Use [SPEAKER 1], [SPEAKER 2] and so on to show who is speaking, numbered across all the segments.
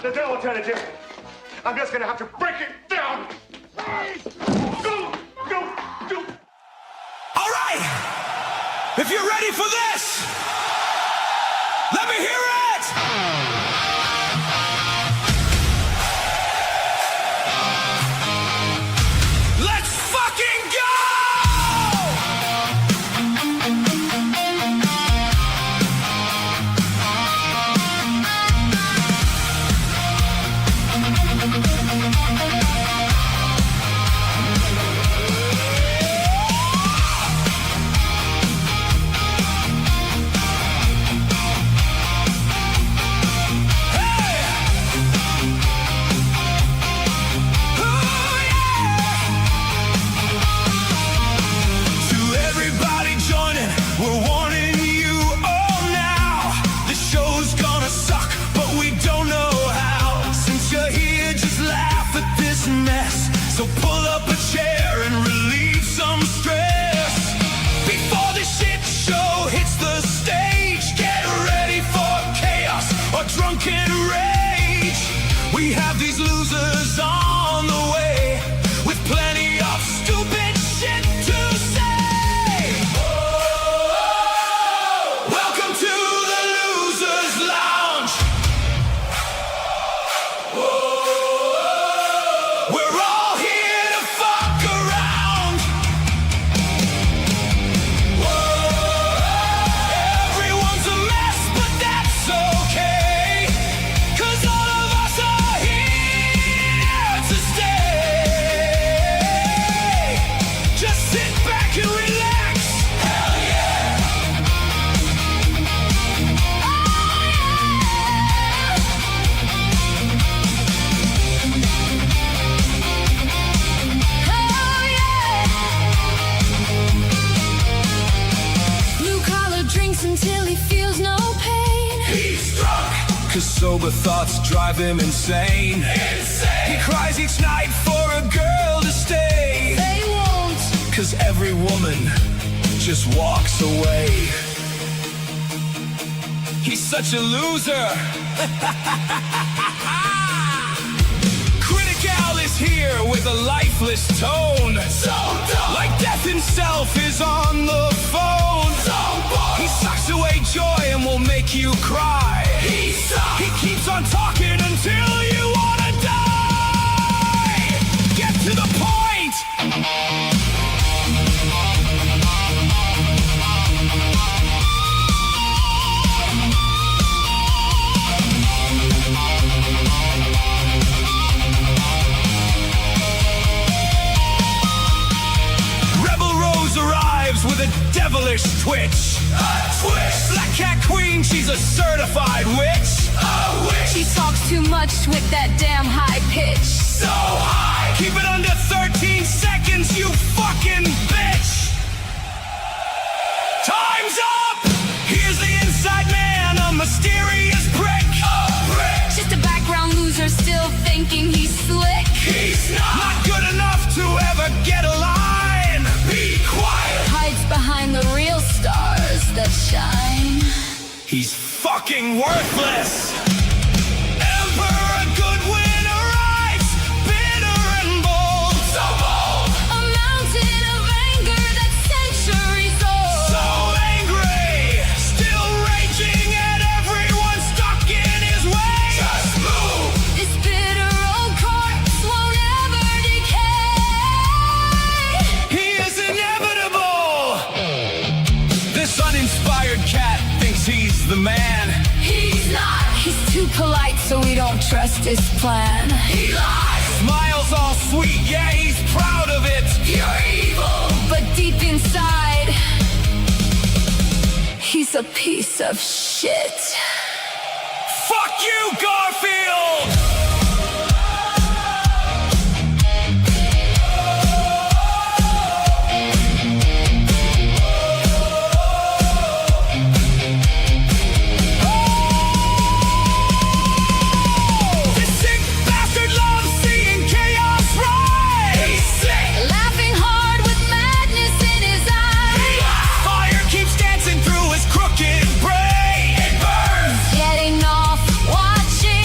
[SPEAKER 1] The devil, Lieutenant Jim. I'm just gonna have to break it down. Go, go, go.
[SPEAKER 2] All right! If you're ready for this, let me hear it! Let's fucking go! So pull up a chair and relieve some stress. Before this shit show hits the stage, get ready for chaos or drunken rage. We have these losers on the way with plenty of stupid shit to say. Oh, welcome to the Losers Lounge. We're all
[SPEAKER 3] until he feels no pain.
[SPEAKER 2] He's drunk, 'cause sober thoughts drive him insane. He cries each night for a girl to stay.
[SPEAKER 3] They won't,
[SPEAKER 2] 'cause every woman just walks away. He's such a loser. Critical is here with a lifeless tone. So dumb. Like death himself is on the phone. So bold. He sucks away joy and will make you cry. He keeps on talking until you wanna die. Get to the point. With a devilish twitch. Black Cat Queen, she's a certified witch.
[SPEAKER 3] She talks too much with that damn high pitch.
[SPEAKER 2] So high. Keep it under 13 seconds, you fucking bitch. Time's up. Here's the inside man, a mysterious prick.
[SPEAKER 3] Just a background loser still thinking he's slick.
[SPEAKER 2] He's not good enough to ever get a line. Be quiet.
[SPEAKER 3] Hides behind the real stars that shine.
[SPEAKER 2] He's fucking worthless. Emperor Goodwin arrives, bitter and bold. So bold.
[SPEAKER 3] A mountain of anger that's centuries old.
[SPEAKER 2] So angry, still raging at everyone stuck in his way. Just move.
[SPEAKER 3] This bitter old corpse won't ever decay.
[SPEAKER 2] He is inevitable. This uninspired cat thinks he's the man.
[SPEAKER 3] He's not. He's too polite, so we don't trust his plan.
[SPEAKER 2] He lies. Smiles all sweet, yeah, he's proud of it. You're evil.
[SPEAKER 3] But deep inside, he's a piece of shit.
[SPEAKER 2] Fuck you, Garfield!
[SPEAKER 3] Laughing hard with madness in his eyes.
[SPEAKER 2] Fire keeps dancing through his crooked brain. It burns.
[SPEAKER 3] Getting off watching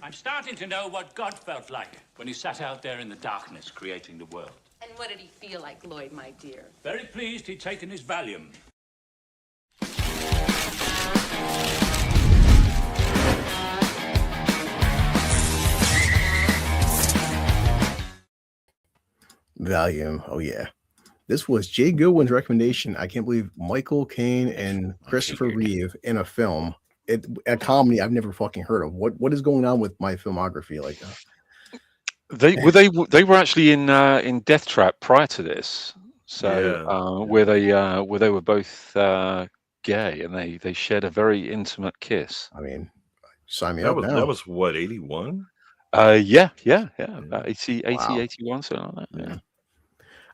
[SPEAKER 4] I'm starting to know what God felt like when he sat out there in the darkness creating the world.
[SPEAKER 5] And what did he feel like, Lloyd, my dear?
[SPEAKER 4] Very pleased he'd taken his Valium.
[SPEAKER 6] Valium. Oh yeah. This was Jay Goodwin's recommendation. I can't believe Michael Caine and Christopher Reeve in a film. A comedy I've never fucking heard of. What is going on with my filmography? Like
[SPEAKER 7] they were actually in Death Trap prior to this. So where they were both gay and they shared a very intimate kiss.
[SPEAKER 6] I mean, sign me
[SPEAKER 8] that
[SPEAKER 6] up
[SPEAKER 8] was
[SPEAKER 6] now.
[SPEAKER 8] That was what, 81?
[SPEAKER 7] Yeah. About 80,
[SPEAKER 6] Wow.
[SPEAKER 7] 81, something like that. Yeah.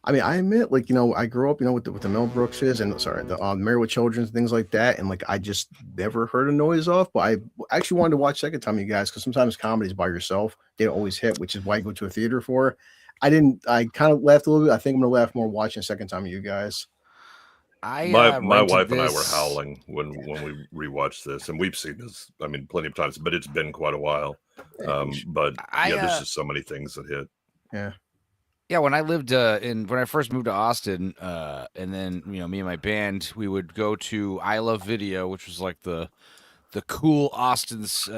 [SPEAKER 6] I mean, I admit, like, I grew up, with the Mel Brookses and the Married with Children, things like that, and like I just never heard a noise off. But I actually wanted to watch second time, you guys, because sometimes comedies by yourself they don't always hit, which is why I go to a theater for. I kind of laughed a little bit. I think I'm gonna laugh more watching second time with you guys.
[SPEAKER 8] My wife and I were howling when we rewatched this, and we've seen this, I mean, plenty of times, but it's been quite a while. But there's just so many things that hit.
[SPEAKER 9] Yeah, when I lived when I first moved to Austin, and then me and my band, we would go to I Love Video, which was like the cool Austin's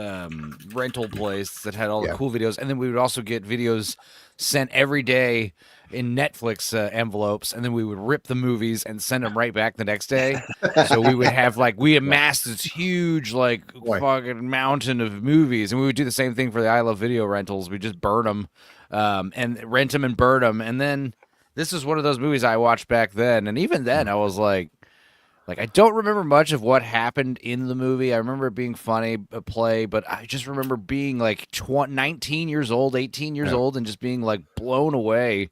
[SPEAKER 9] rental place that had all the cool videos, and then we would also get videos sent every day in Netflix envelopes, and then we would rip the movies and send them right back the next day. So we would have we amassed this huge fucking mountain of movies, and we would do the same thing for the I Love Video rentals. We just burn them. And rent them and burn them. And then this is one of those movies I watched back then. And even then I was like I don't remember much of what happened in the movie. I remember it being funny, a play, but I just remember being 19 years old, 18 years old, and just being blown away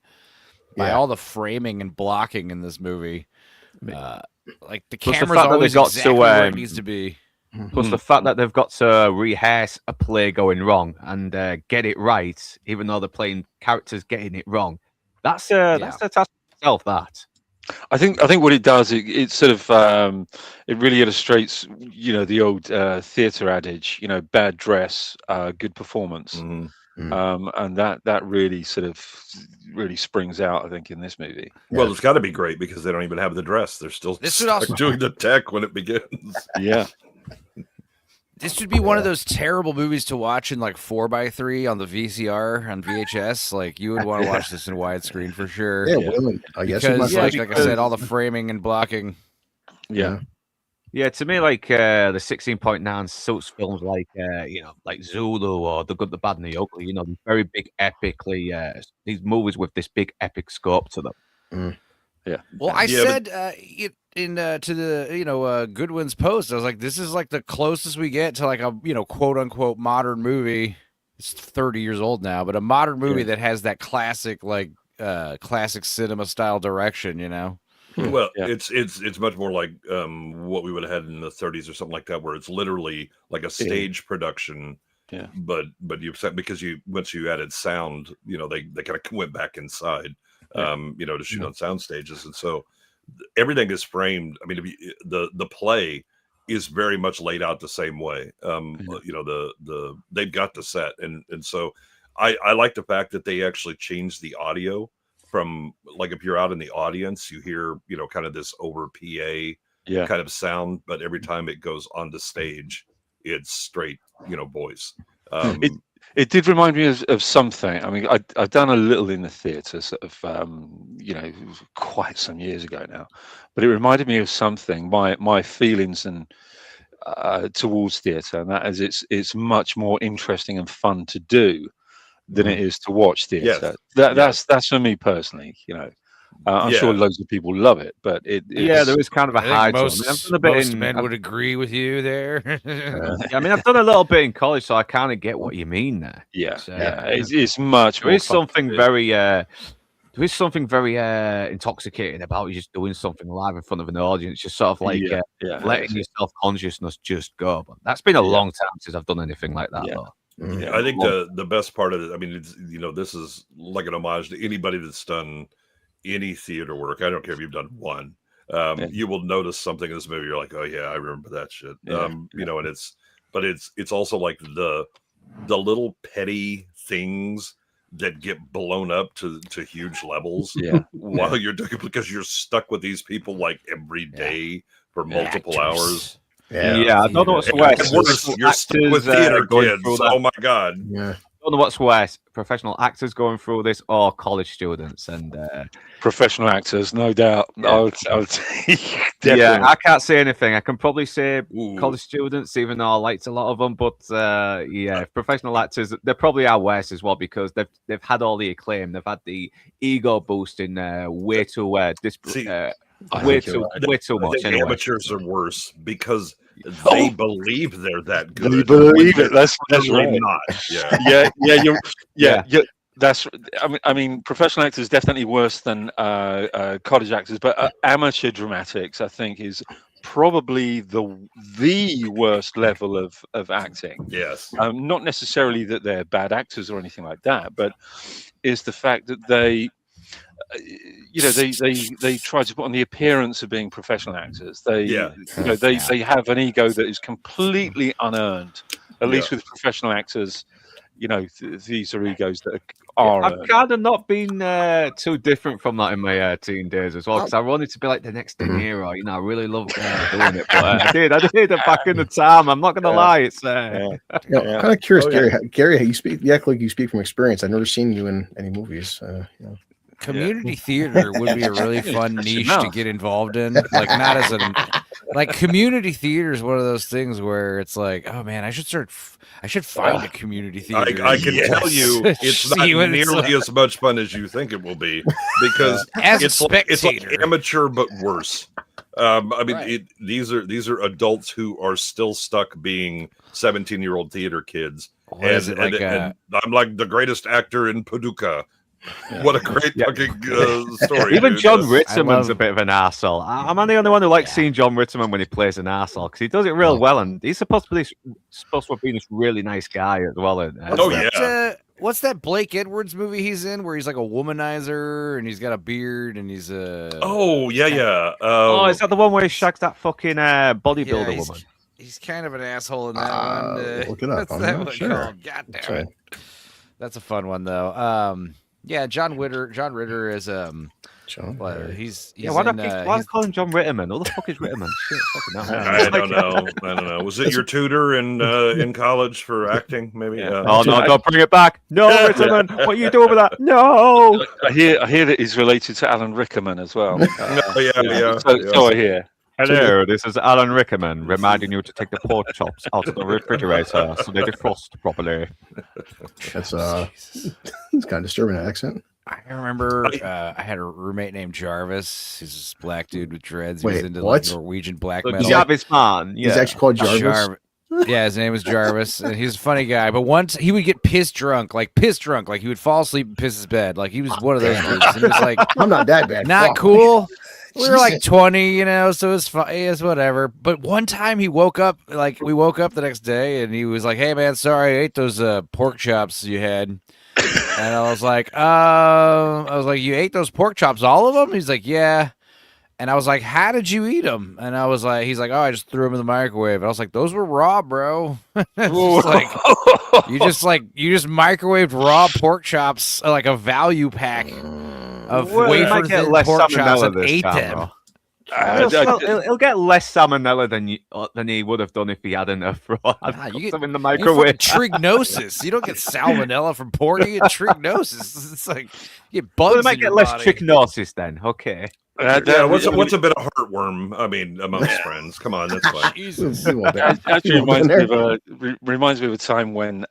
[SPEAKER 9] by all the framing and blocking in this movie. The camera's always exactly where it needs to be.
[SPEAKER 10] Plus the fact that they've got to rehearse a play going wrong and get it right, even though they're playing characters getting it wrong. That's a task itself. That
[SPEAKER 7] I think what it does, it sort of it really illustrates, the old theatre adage, bad dress, good performance, and that really sort of springs out, I think, in this movie.
[SPEAKER 8] Well, it's got to be great because they don't even have the dress; they're still doing the tech when it begins.
[SPEAKER 7] Yeah.
[SPEAKER 9] This would be one of those terrible movies to watch in 4:3 on the VCR on VHS. You would want to watch this in widescreen for sure.
[SPEAKER 6] Yeah, really. I guess
[SPEAKER 9] because, like I said, all the framing and blocking.
[SPEAKER 10] Yeah. To me, the 16.9 suits films like Zulu or The Good, the Bad, and the Ugly. These very big, epically these movies with this big epic scope to them.
[SPEAKER 7] Yeah.
[SPEAKER 9] Well, I said to the Goodwin's post, I was like, this is the closest we get to a quote unquote modern movie. It's 30 years old now, but a modern movie that has that classic classic cinema style direction.
[SPEAKER 8] Well, it's much more like what we would have had in the 30s or something like that, where it's literally like a stage production.
[SPEAKER 7] Yeah.
[SPEAKER 8] But you said because once you added sound, they kind of went back inside. To shoot on sound stages, and so everything is framed. I mean, the play is very much laid out the same way. They've got the set, and so I like the fact that they actually changed the audio from if you're out in the audience, you hear kind of this over PA kind of sound, but every time it goes on the stage, it's straight voice.
[SPEAKER 7] It did remind me of something. I mean, I've done a little in the theatre, sort of, quite some years ago now. But it reminded me of something. My feelings and towards theatre, and that is, it's much more interesting and fun to do than it is to watch theatre.
[SPEAKER 8] Yes.
[SPEAKER 7] That's for me personally. I'm sure loads of people love it, but
[SPEAKER 10] there is kind of a high.
[SPEAKER 9] Most men would agree with you there.
[SPEAKER 10] I've done a little bit in college, so I kind of get what you mean there.
[SPEAKER 7] It's much.
[SPEAKER 10] There is something very intoxicating about you just doing something live in front of an audience, just sort of letting your self-consciousness just go. But that's been a long time since I've done anything like that. Though.
[SPEAKER 8] Yeah, I think the best part of it, I mean, it's, this is like an homage to anybody that's done any theater work. I don't care if you've done one. You will notice something in this movie. You're like, oh yeah, I remember that shit. And it's also like the the little petty things that get blown up to huge levels.
[SPEAKER 7] Yeah.
[SPEAKER 8] While you're doing it, because you're stuck with these people like every day for multiple hours.
[SPEAKER 10] Yeah, I don't know what's
[SPEAKER 8] And
[SPEAKER 10] worse.
[SPEAKER 8] worse, you're stuck with theater kids. Oh my god.
[SPEAKER 6] Yeah.
[SPEAKER 10] I don't know what's worse: professional actors going through this, or college students. And
[SPEAKER 7] Professional actors, no doubt.
[SPEAKER 10] Yeah.
[SPEAKER 7] I would definitely.
[SPEAKER 10] yeah, I can't say anything. I can probably say
[SPEAKER 8] Ooh.
[SPEAKER 10] college students, even though I liked a lot of them. But yeah, professional actors, they probably are worse as well because they've had all the acclaim, they've had the ego boosting way too way too much.
[SPEAKER 8] Anyway. Amateurs are worse because they believe they're that good.
[SPEAKER 7] They believe it. That's
[SPEAKER 8] really
[SPEAKER 7] right.
[SPEAKER 8] not. Yeah.
[SPEAKER 7] Yeah. That's. I mean, professional actors definitely worse than college actors, but amateur dramatics, I think, is probably the worst level of acting.
[SPEAKER 8] Yes.
[SPEAKER 7] Not necessarily that they're bad actors or anything like that, but is the fact that they try to put on the appearance of being professional actors. They have an ego that is completely unearned. At least with professional actors, these are egos that are.
[SPEAKER 10] I've kind of not been too different from that in my teen days as well, because I wanted to be like the next De Niro. I really loved doing it, but I did it back in the time. I'm not gonna lie, it's.
[SPEAKER 6] Kind of curious, Gary. You speak. You act like you speak from experience. I've never seen you in any movies.
[SPEAKER 9] Community theater would be a really fun niche to get involved in. Like not as an community theater is one of those things where it's like, oh man, I should find a community theater.
[SPEAKER 8] I can tell you, it's not nearly as much fun as you think it will be because it's like amateur but worse. I mean, these are adults who are still stuck being 17-year-old theater kids, and I'm like the greatest actor in Paducah. What a great fucking story.
[SPEAKER 10] Even John Ritterman's a bit of an arsehole. Am I the only one who likes seeing John Ritterman when he plays an arsehole? Because he does it real well, and he's supposed to be this really nice guy as well.
[SPEAKER 9] What's that Blake Edwards movie he's in where he's like a womanizer and he's got a beard and he's
[SPEAKER 8] is that
[SPEAKER 10] the one where he shags that fucking bodybuilder woman?
[SPEAKER 9] He's kind of an asshole in that one.
[SPEAKER 6] Look it up.
[SPEAKER 9] What's that one called? God damn it. That's a fun one though. Yeah, John Ritter is he's
[SPEAKER 10] why do I call him John Ritterman? Who the fuck is Ritterman? Shit,
[SPEAKER 8] I don't know. Was it your tutor in college for acting? Maybe.
[SPEAKER 10] Oh no! Don't bring it back. No, Ritterman. What are you doing with that? No.
[SPEAKER 7] I hear that he's related to Alan Rickman as well. So I hear.
[SPEAKER 10] Hello, this is Alan Rickman reminding you to take the pork chops out of the refrigerator so they defrost properly.
[SPEAKER 6] That's it's kind of disturbing, that accent.
[SPEAKER 9] I remember I had a roommate named Jarvis. He's this black dude with dreads. He
[SPEAKER 6] Wait,
[SPEAKER 9] was into
[SPEAKER 6] what?
[SPEAKER 9] like Norwegian black metal.
[SPEAKER 10] Jarvis man. Yeah.
[SPEAKER 6] He's actually called Jarvis.
[SPEAKER 9] Yeah, his name was Jarvis, and he's a funny guy. But once he would get pissed drunk. Like he would fall asleep and piss his bed. Like he was one of those dudes. And it was like,
[SPEAKER 6] I'm not that bad.
[SPEAKER 9] Not cool. We were like 20, so it's fine. It's whatever. But one time we woke up the next day, and he was like, "Hey man, sorry, I ate those pork chops you had." And I was like, "You ate those pork chops, all of them?" He's like, "Yeah." And I was like, "How did you eat them?" And I was like, "He's like, oh, I just threw them in the microwave." And I was like, "Those were raw, bro." You just microwaved raw pork chops, like a value pack of wafer thin pork chops, and ate them.
[SPEAKER 10] He'll get less salmonella than he would have done if he hadn't you get them in the microwave.
[SPEAKER 9] Trichinosis. You don't get salmonella from pork. You get trichinosis. It's like you get bugs.
[SPEAKER 10] Well, might get less trichinosis then. Okay.
[SPEAKER 8] What's a bit of heartworm? I mean, amongst friends. Come on, that's fine.
[SPEAKER 9] Jesus.
[SPEAKER 7] Actually reminds me of a time when me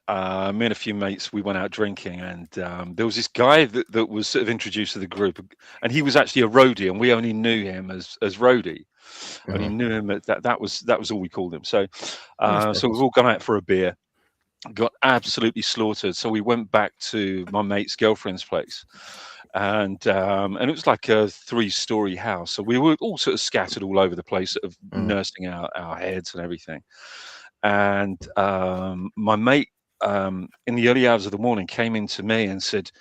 [SPEAKER 7] and a few mates, we went out drinking, and there was this guy that was sort of introduced to the group, and he was actually a roadie, and we only knew him as roadie. Only knew him that was all we called him. So so we've all gone out for a beer, got absolutely slaughtered. So we went back to my mate's girlfriend's place. And it was like a 3-story house, so we were all sort of scattered all over the place, sort of nursing our heads and everything. And my mate, in the early hours of the morning, came in to me and said,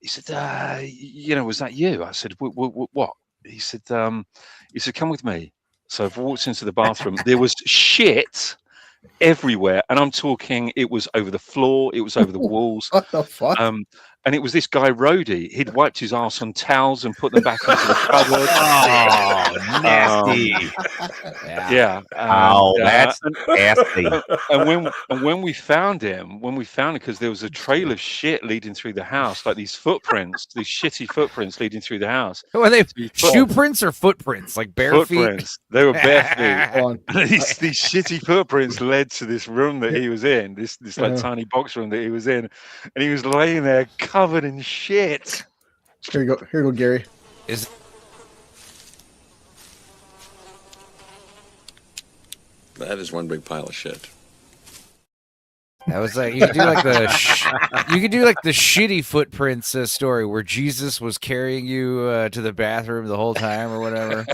[SPEAKER 7] "Was that you?" I said, "What?" He said, "Come with me." So I've walked into the bathroom. There was shit everywhere, and I'm talking. It was over the floor. It was over the walls.
[SPEAKER 6] What the fuck?
[SPEAKER 7] And it was this guy Rhodey. He'd wiped his ass on towels and put them back into the cupboard.
[SPEAKER 10] Oh, nasty!
[SPEAKER 7] Yeah.
[SPEAKER 10] Oh, that's nasty.
[SPEAKER 7] And when we found him, because there was a trail of shit leading through the house, like these footprints, these shitty footprints leading through the house.
[SPEAKER 9] Were they shoe prints or footprints? Like bare
[SPEAKER 7] footprints. They were bare feet.
[SPEAKER 6] On.
[SPEAKER 7] these shitty footprints led to this room that he was in, this like tiny box room that he was in, and he was laying there covered in shit.
[SPEAKER 6] Here you go, Gary.
[SPEAKER 11] That is one big pile of shit.
[SPEAKER 9] That was like you could do like the shitty footprints story where Jesus was carrying you to the bathroom the whole time or whatever.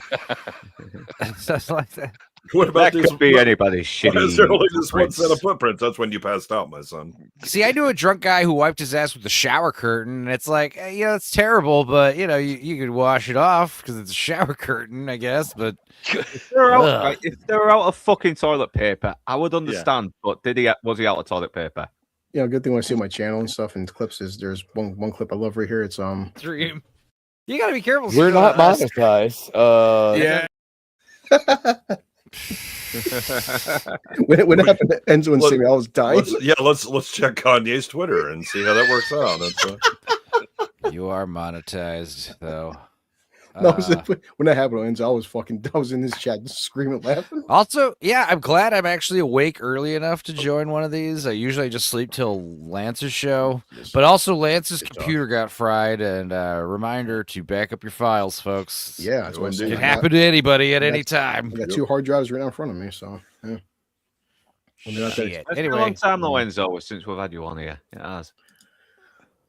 [SPEAKER 9] Stuff like that.
[SPEAKER 8] What about
[SPEAKER 10] That
[SPEAKER 8] this?
[SPEAKER 10] could be anybody's shitty.
[SPEAKER 8] Why is there only this one
[SPEAKER 10] footprints?
[SPEAKER 8] set of footprints? That's when you passed out, my son.
[SPEAKER 9] See, I knew a drunk guy who wiped his ass with a shower curtain, and it's like, it's terrible, but you could wash it off because it's a shower curtain, I guess. But
[SPEAKER 10] If they were out of fucking toilet paper, I would understand. But was he out of toilet paper?
[SPEAKER 6] Good thing when I see my channel and stuff and clips is there's one clip I love right here. It's
[SPEAKER 9] Dream, you gotta be careful.
[SPEAKER 12] We're not monetized.
[SPEAKER 9] Yeah.
[SPEAKER 6] when it happened to Enzo and Sammy, I was dying.
[SPEAKER 8] Let's check Kanye's Twitter and see how that works out. That's,
[SPEAKER 9] You are monetized, though.
[SPEAKER 6] No, when that happened to Enzo, I was in his chat just screaming, laughing.
[SPEAKER 9] Also, I'm glad I'm actually awake early enough to join one of these. I usually just sleep till Lance's show, but also Lance's computer got fried, and reminder to back up your files, folks.
[SPEAKER 6] Yeah, that's what
[SPEAKER 9] it can happen to anybody at any time.
[SPEAKER 6] I got 2 hard drives right now in front of me, so yeah.
[SPEAKER 9] Shit.
[SPEAKER 10] It's
[SPEAKER 9] Anyway,
[SPEAKER 10] been a long time though, Enzo, since we've had you on here. It has.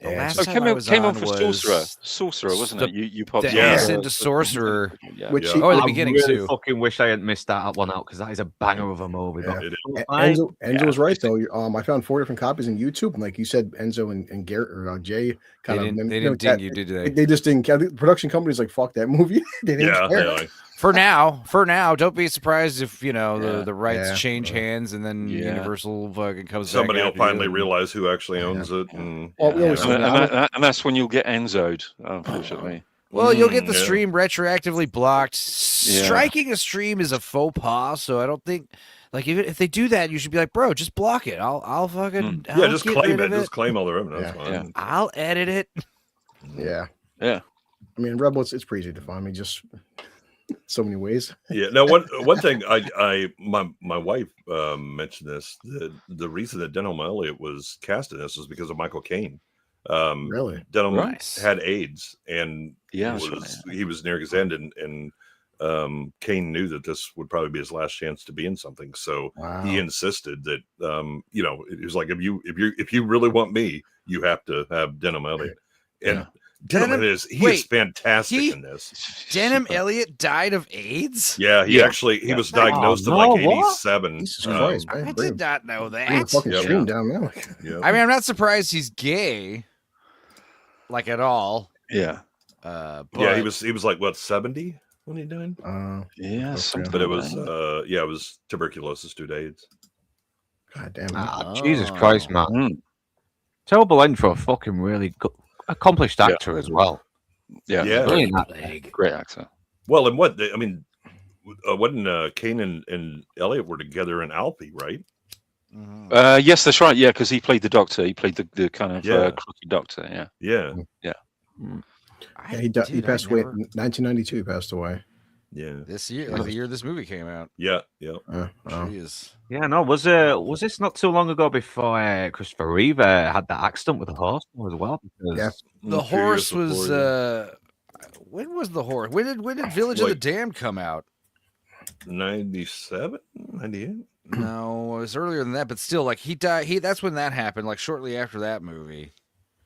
[SPEAKER 9] The last
[SPEAKER 7] So
[SPEAKER 9] time I was
[SPEAKER 7] came on
[SPEAKER 9] on
[SPEAKER 7] for
[SPEAKER 9] was
[SPEAKER 7] Sorcerer, wasn't it? You popped
[SPEAKER 9] the ass into Sorcerer.
[SPEAKER 6] Which
[SPEAKER 9] the beginning
[SPEAKER 10] I really
[SPEAKER 9] too.
[SPEAKER 10] fucking wish I hadn't missed that one out because that is a banger of a movie.
[SPEAKER 6] Yeah. Enzo was right though. I found 4 different copies on YouTube, and like you said, Enzo and Garrett or Jay kind of
[SPEAKER 9] they didn't ding you, did they?
[SPEAKER 6] They just didn't care. The production company's like, fuck that movie. They didn't care.
[SPEAKER 9] For now, don't be surprised if the rights change hands and then Universal fucking comes.
[SPEAKER 8] somebody
[SPEAKER 9] back
[SPEAKER 8] will
[SPEAKER 9] after you
[SPEAKER 8] finally
[SPEAKER 9] and-
[SPEAKER 8] realize who actually owns it. And,
[SPEAKER 7] and that's when you'll get Enzo'd, unfortunately.
[SPEAKER 9] Well, you'll get the
[SPEAKER 8] yeah.
[SPEAKER 9] stream retroactively blocked. Striking a stream is a faux pas, so I don't think even if they do that, you should be like, bro, just block it. I'll fucking I'll
[SPEAKER 8] just
[SPEAKER 9] get
[SPEAKER 8] claim
[SPEAKER 9] rid
[SPEAKER 8] it.
[SPEAKER 9] of
[SPEAKER 8] Just claim all the revenue. That's fine.
[SPEAKER 9] I'll edit it.
[SPEAKER 6] Yeah.
[SPEAKER 7] Yeah.
[SPEAKER 6] I mean, Rebel, it's pretty easy to find me. Just so many ways.
[SPEAKER 8] Yeah. Now, one thing my wife mentioned this. The reason that Denholm Elliott was cast in this was because of Michael Caine.
[SPEAKER 6] Really?
[SPEAKER 8] Denholm had AIDS, and
[SPEAKER 7] Yeah,
[SPEAKER 8] he was near his end, and Caine knew that this would probably be his last chance to be in something, so he insisted that it was like, if you really want me, you have to have Denholm Elliott, and Denholm is fantastic in this.
[SPEAKER 9] Denholm Elliott died of AIDS?
[SPEAKER 8] Yeah, he was diagnosed in like 87.
[SPEAKER 6] Jesus Christ, man.
[SPEAKER 9] I did not know that.
[SPEAKER 6] Bring the fucking stream down now.
[SPEAKER 9] I mean, I'm not surprised he's gay, like at all.
[SPEAKER 7] Yeah.
[SPEAKER 8] Yeah, he was like what, 70 when he died?
[SPEAKER 7] Yeah,
[SPEAKER 8] but it was it was tuberculosis due to AIDS.
[SPEAKER 6] God damn.
[SPEAKER 10] Jesus Christ, man. Terrible end for a fucking really accomplished actor as well.
[SPEAKER 8] Yeah.
[SPEAKER 10] Brilliant actor.
[SPEAKER 7] Great actor.
[SPEAKER 8] Well, and wasn't Caine and Elliot were together in Alfie, right?
[SPEAKER 7] Yes, that's right. Yeah, because he played the doctor. He played the kind of crooked doctor.
[SPEAKER 8] Yeah.
[SPEAKER 6] He passed away in 1992. He passed away.
[SPEAKER 8] Yeah.
[SPEAKER 9] This year, like the year this movie came out.
[SPEAKER 8] Yeah.
[SPEAKER 9] Jeez.
[SPEAKER 10] Yeah, no, was this not too long ago before Christopher Reeve had that accident with the horse as well? Because
[SPEAKER 9] The horse was when was the horse? When did Village of the Damned come out?
[SPEAKER 8] 97, 98.
[SPEAKER 9] No, it was earlier than that, but still, like he died. That's when that happened. Like shortly after that movie.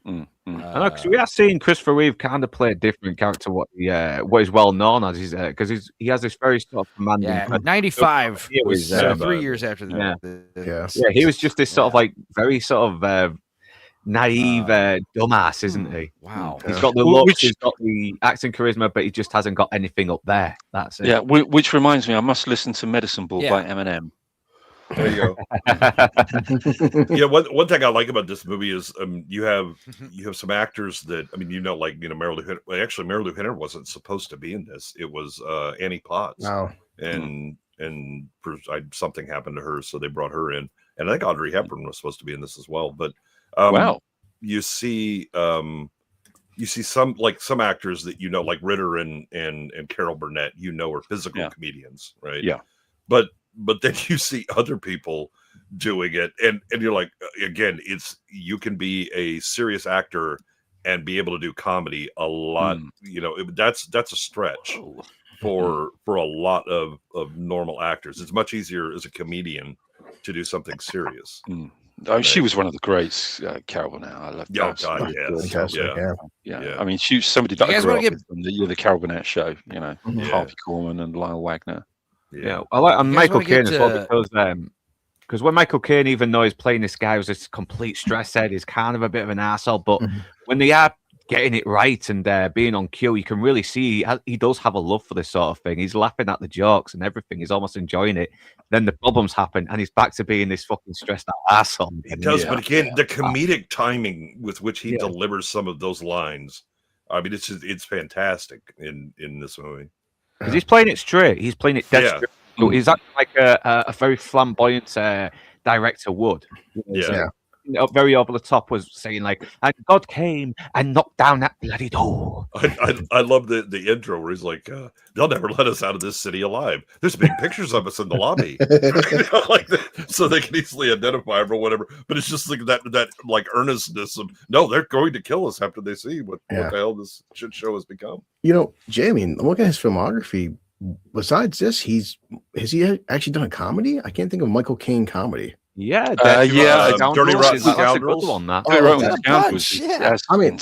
[SPEAKER 10] I know, because we are seeing Christopher Reeve kind of play a different character what is well known as because he has this very sort of commanding.
[SPEAKER 9] Yeah, 95 was 3 years after that.
[SPEAKER 10] Yeah, he was just this sort of like very sort of naive dumbass, isn't he?
[SPEAKER 9] Wow,
[SPEAKER 10] he's got the looks, he's got the acting charisma, but he just hasn't got anything up there. That's it.
[SPEAKER 7] Yeah, which reminds me, I must listen to Medicine Ball by Eminem.
[SPEAKER 8] There you go. Yeah, one thing I like about this movie is you have some actors that Marilu Henner. Well, actually, Marilu Henner wasn't supposed to be in this. It was Annie Potts.
[SPEAKER 6] No.
[SPEAKER 8] And something happened to her, so they brought her in. And I think Audrey Hepburn was supposed to be in this as well. But
[SPEAKER 7] Wow.
[SPEAKER 8] you see some actors that like Ritter and Carol Burnett, are physical comedians, right?
[SPEAKER 7] Yeah.
[SPEAKER 8] But then you see other people doing it, and you're like, again, you can be a serious actor and be able to do comedy a lot. That's a stretch for a lot of normal actors. It's much easier as a comedian to do something serious.
[SPEAKER 7] She was one of the greats, Carol Burnett. I love
[SPEAKER 8] Yeah, God, yes.
[SPEAKER 7] Yeah. I mean, she was somebody that I grew up with from the Carol Burnett show. Harvey Korman and Lyle Wagner.
[SPEAKER 10] Yeah, I like Michael Caine as well because when Michael Caine, even though he's playing this guy who's a complete stress head, is kind of a bit of an asshole. But when they are getting it right and being on cue, you can really see he does have a love for this sort of thing. He's laughing at the jokes and everything. He's almost enjoying it. Then the problems happen, and he's back to being this fucking stressed out asshole.
[SPEAKER 8] He does, but again, the comedic timing with which he delivers some of those lines, I mean, it's fantastic in this movie.
[SPEAKER 10] Because he's playing it straight. He's playing it dead straight. So he's acting like a very flamboyant director would. Very over the top was saying like, and God came and knocked down that bloody door.
[SPEAKER 8] I love the intro where he's like, they'll never let us out of this city alive. There's big pictures of us in the lobby, so they can easily identify him or whatever. But it's just like that like earnestness of no, they're going to kill us after they see what the hell this shit show has become.
[SPEAKER 6] Jay, I mean, look at his filmography. Besides this, has he actually done a comedy? I can't think of Michael Caine comedy.
[SPEAKER 10] Yeah,
[SPEAKER 8] Dirty Rotten
[SPEAKER 10] Scoundrels on that.
[SPEAKER 6] I mean,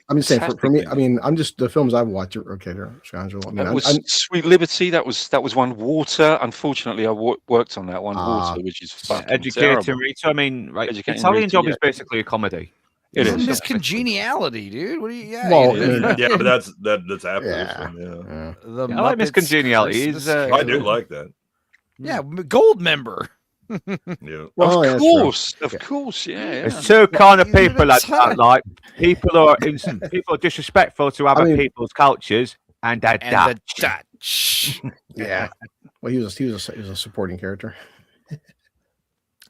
[SPEAKER 6] I'm just saying for me. I mean, I'm just the films I've watched. Okay, Scoundrel. I mean,
[SPEAKER 7] that was Sweet Liberty. That was one. Water. Unfortunately, I worked on that one. Water, which is fucking
[SPEAKER 10] Educating Rita. I mean, right? Italian Job is basically a comedy.
[SPEAKER 9] It is. Miss Congeniality, dude. What do you? Yeah,
[SPEAKER 8] well, but that's after this one.
[SPEAKER 10] I like Miss Congeniality.
[SPEAKER 8] I do like that.
[SPEAKER 9] Yeah, Gold member.
[SPEAKER 8] Yeah.
[SPEAKER 6] Well,
[SPEAKER 7] of course, yeah.
[SPEAKER 10] There's two kind of people like that. Like people are disrespectful to other people's cultures, and the Dutch.
[SPEAKER 6] Yeah. Well, he was a supporting character.